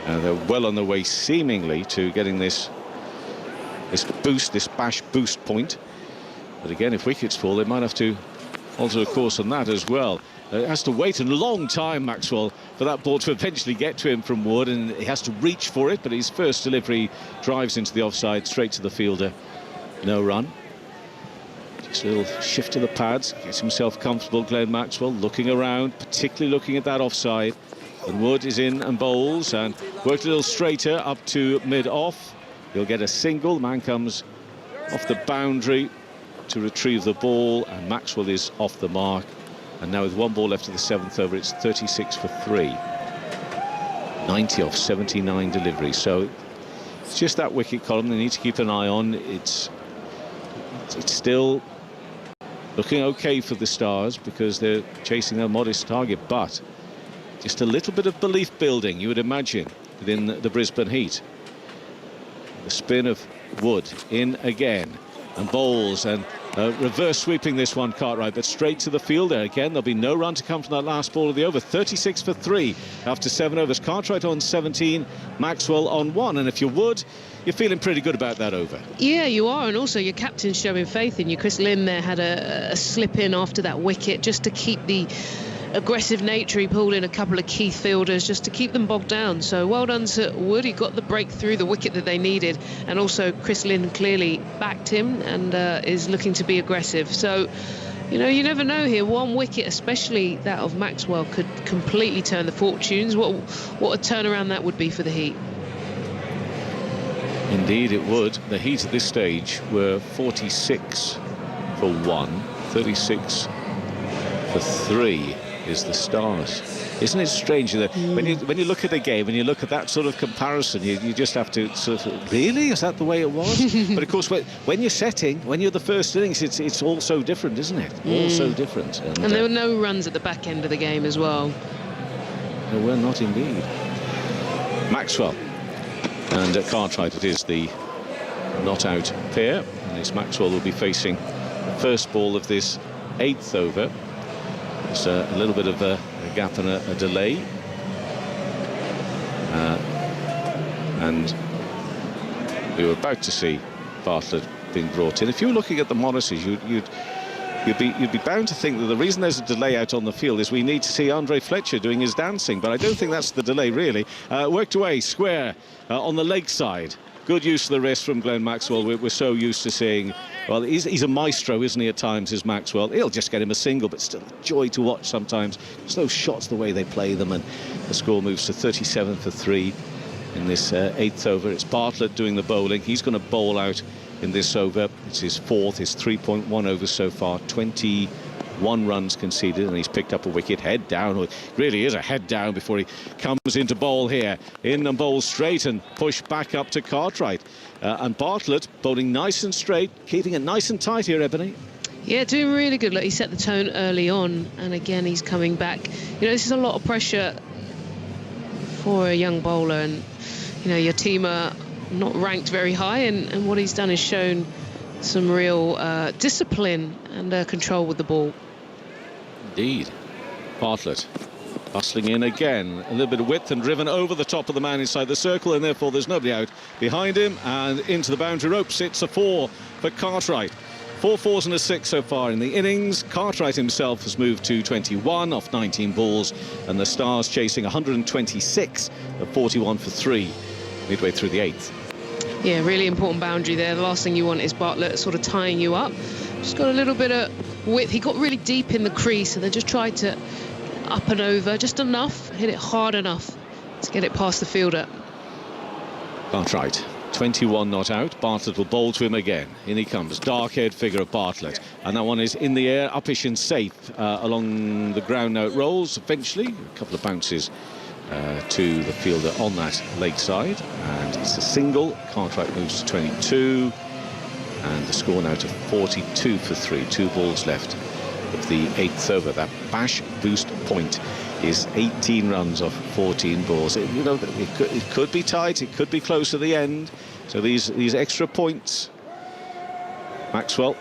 They're well on their way, seemingly, to getting this boost, this bash boost point. But again, if wickets fall, they might have to alter a course on that as well. It has to wait a long time, Maxwell, for that ball to eventually get to him from Wood, and he has to reach for it, but his first delivery drives into the offside, straight to the fielder. No run. Just a little shift to the pads, gets himself comfortable. Glenn Maxwell looking around, particularly looking at that offside. And Wood is in and bowls, and worked a little straighter up to mid-off. He'll get a single. The man comes off the boundary to retrieve the ball, and Maxwell is off the mark. And now with 1 ball left of the 7th over, it's 36 for 3. 90 off 79 deliveries. So it's just that wicket column they need to keep an eye on. It's still looking okay for the Stars because they're chasing their modest target, but just a little bit of belief building, you would imagine, within the Brisbane Heat. The spin of Wood in again, and bowls, and reverse sweeping this one, Cartwright, but straight to the fielder. Again, there'll be no run to come from that last ball of the over. 36 for 3 after 7 overs. Cartwright on 17, Maxwell on 1. And if you're Wood, you're feeling pretty good about that over. Yeah, you are, and also your captain's showing faith in you. Chris Lynn there had a slip in after that wicket just to keep the aggressive nature. He pulled in a couple of key fielders just to keep them bogged down. So well done to Wood. He got the breakthrough, the wicket that they needed, and also Chris Lynn clearly backed him and is looking to be aggressive. So, you know, you never know here. 1 wicket, especially that of Maxwell, could completely turn the fortunes. What a turnaround that would be for the Heat. Indeed it would. The Heat at this stage were 46 for 1, 36 for 3 is the Stars. Isn't it strange that when you look at a game and you look at that sort of comparison, you just have to sort of, really, is that the way it was? But of course, when you're setting, when you're the first innings, it's all so different, isn't it? All so different. And there were no runs at the back end of the game as well. There were not indeed. Maxwell and Cartwright, it is the not out pair, and it's Maxwell will be facing the first ball of this 8th over. There's a little bit of a gap and a delay. And we were about to see Bartlett being brought in. If you were looking at the monitors, you'd be bound to think that the reason there's a delay out on the field is we need to see Andre Fletcher doing his dancing, but I don't think that's the delay, really. Worked away, square, on the leg side. Good use of the wrist from Glenn Maxwell. We're so used to seeing, well, he's a maestro, isn't he, at times, is Maxwell. He'll just get him a single, but still a joy to watch sometimes. There's those shots, the way they play them, and the score moves to 37 for 3 in this 8th over. It's Bartlett doing the bowling. He's going to bowl out in this over. It's his 4th, his 3.1 overs so far, 21 runs conceded, and he's picked up a wicket. Head down, it really is a head down before he comes into bowl here. In and bowl straight and push back up to Cartwright. And Bartlett bowling nice and straight, keeping it nice and tight here, Ebony. Yeah, doing really good. Look, he set the tone early on, and again he's coming back. You know, this is a lot of pressure for a young bowler, and you know, your team are not ranked very high, and what he's done is shown some real discipline and control with the ball. Indeed. Bartlett bustling in again, a little bit of width and driven over the top of the man inside the circle, and therefore there's nobody out behind him, and into the boundary ropes. It's a 4 for Cartwright. 4 4s and a 6 so far in the innings. Cartwright himself has moved to 21 off 19 balls, and the Stars chasing 126 at 41 for 3 midway through the 8th. Yeah, really important boundary there. The last thing you want is Bartlett sort of tying you up. Just got a little bit of width. He got really deep in the crease and then just tried to up and over just enough, hit it hard enough to get it past the fielder. Cartwright, 21 not out. Bartlett will bowl to him again. In he comes, dark-haired figure of Bartlett, and that one is in the air, uppish and safe. Along the ground now it rolls eventually. A couple of bounces to the fielder on that leg side, and it's a single. Cartwright moves to 22, and the score now to 42 for 3. 2 balls left of the 8th over. That bash boost point is 18 runs off 14 balls. You know, it could be tight, it could be close to the end, so these extra points. Maxwell,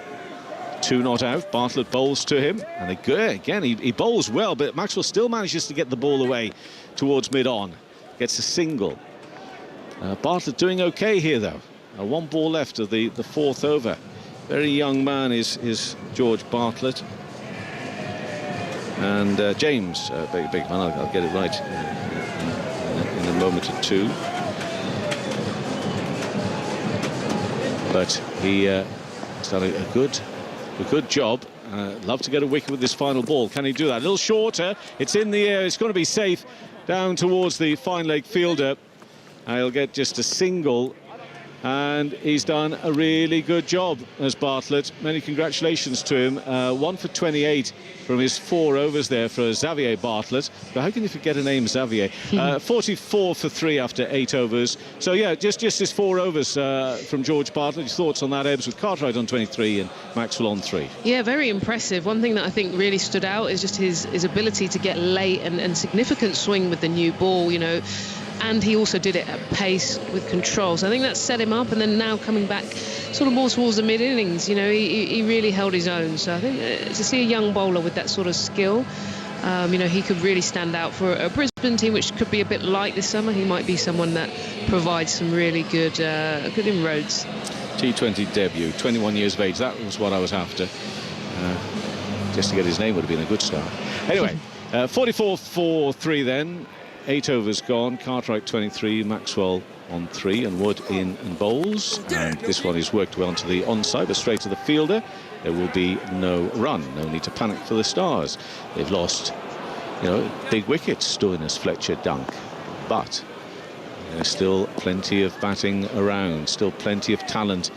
2 not out. Bartlett bowls to him, and again he bowls well, but Maxwell still manages to get the ball away towards mid-on. Gets a single. Bartlett doing okay here, though. 1 ball left of the 4th over. Very young man is George Bartlett. And James, big man, I'll get it right in a moment or two. But he's done a good job. Love to get a wicket with this final ball. Can he do that? A little shorter. It's in the air. It's going to be safe down towards the fine leg fielder. He'll get just a single. And he's done a really good job as Bartlett. Many congratulations to him. 1 for 28 from his 4 overs there for Xavier Bartlett. But how can you forget a name, Xavier? 44 for 3 after 8 overs. So yeah, just his 4 overs from George Bartlett. His thoughts on that, Ebbs, with Cartwright on 23 and Maxwell on 3. Yeah, very impressive. One thing that I think really stood out is just his ability to get late and significant swing with the new ball, you know. And he also did it at pace with control. So I think that set him up, and then now coming back sort of more towards the mid-innings, you know, he really held his own. So I think to see a young bowler with that sort of skill, you know, he could really stand out for a Brisbane team which could be a bit light this summer. He might be someone that provides some really good inroads. T20 debut, 21 years of age. That was what I was after. Just to get his name would have been a good start. Anyway, 44 for 3 then. 8 overs gone. Cartwright 23, Maxwell on 3, and Wood in and bowls. And this one is worked well onto the onside, but straight to the fielder. There will be no run. No need to panic for the Stars. They've lost, you know, big wickets, Stoinis, Fletcher, Dunk, but there's still plenty of batting around, still plenty of talent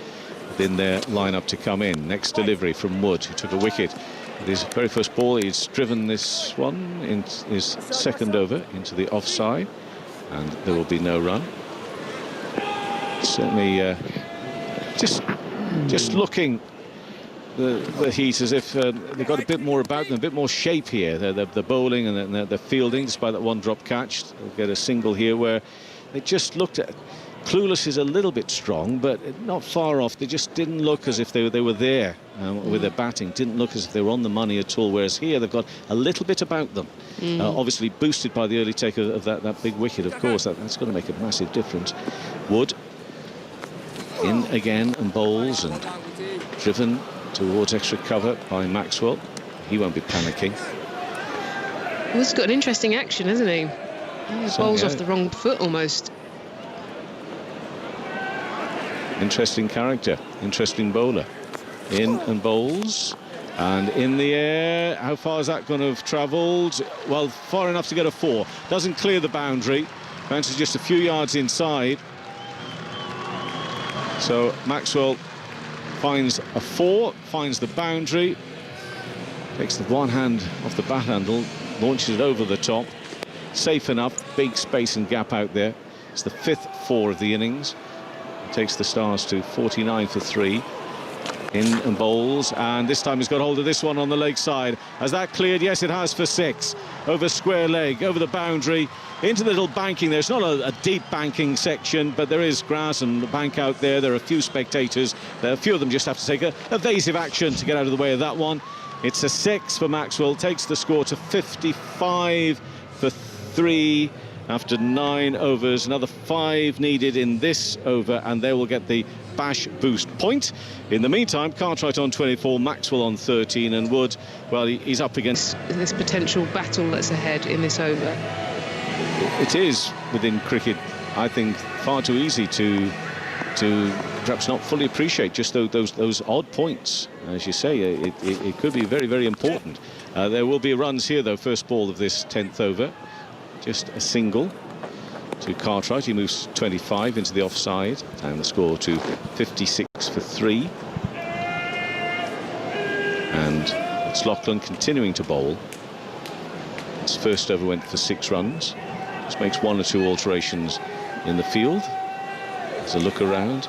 within their lineup to come in. Next delivery from Wood, who took a wicket. His very first ball, he's driven this one in his 2nd over into the offside, and there will be no run. Certainly just looking the Heat as if they've got a bit more about them, a bit more shape here. The bowling and the fielding, despite that 1 drop catch. They'll get a single here where they just looked at Clueless is a little bit strong, but not far off. They just didn't look as if they were there with their batting. Didn't look as if they were on the money at all. Whereas here they've got a little bit about them. Obviously boosted by the early take of that big wicket. Of course, that's going to make a massive difference. Wood in again and bowls, and driven towards extra cover by Maxwell. He won't be panicking. Wood's got an interesting action, hasn't he? Bowls off the wrong foot almost. Interesting character, interesting bowler. In and bowls, and in the air. How far is that going to have travelled? Well, far enough to get a 4. Doesn't clear the boundary. Bounces just a few yards inside. So Maxwell finds a 4, finds the boundary, takes the one hand off the bat handle, launches it over the top. Safe enough, big space and gap out there. It's the 5th 4 of the innings. Takes the Stars to 49 for 3. In and bowls, and this time he's got hold of this one on the leg side. Has that cleared? Yes, it has, for 6. Over square leg, over the boundary, into the little banking there. It's not a deep banking section, but there is grass and the bank out there. There are a few spectators. A few of them just have to take a evasive action to get out of the way of that one. It's a 6 for Maxwell. Takes the score to 55 for 3. After 9 overs, another 5 needed in this over, and they will get the bash boost point. In the meantime, Cartwright on 24, Maxwell on 13, and Wood, well, he's up against this potential battle that's ahead in this over. It is, within cricket, I think, far too easy to perhaps not fully appreciate just those odd points. As you say, it could be very, very important. There will be runs here, though. First ball of this 10th over. Just a single to Cartwright. He moves 25 into the offside, and the score to 56 for 3. And it's Lachlan continuing to bowl. His first over went for 6 runs. Just makes 1 or 2 alterations in the field. There's a look around.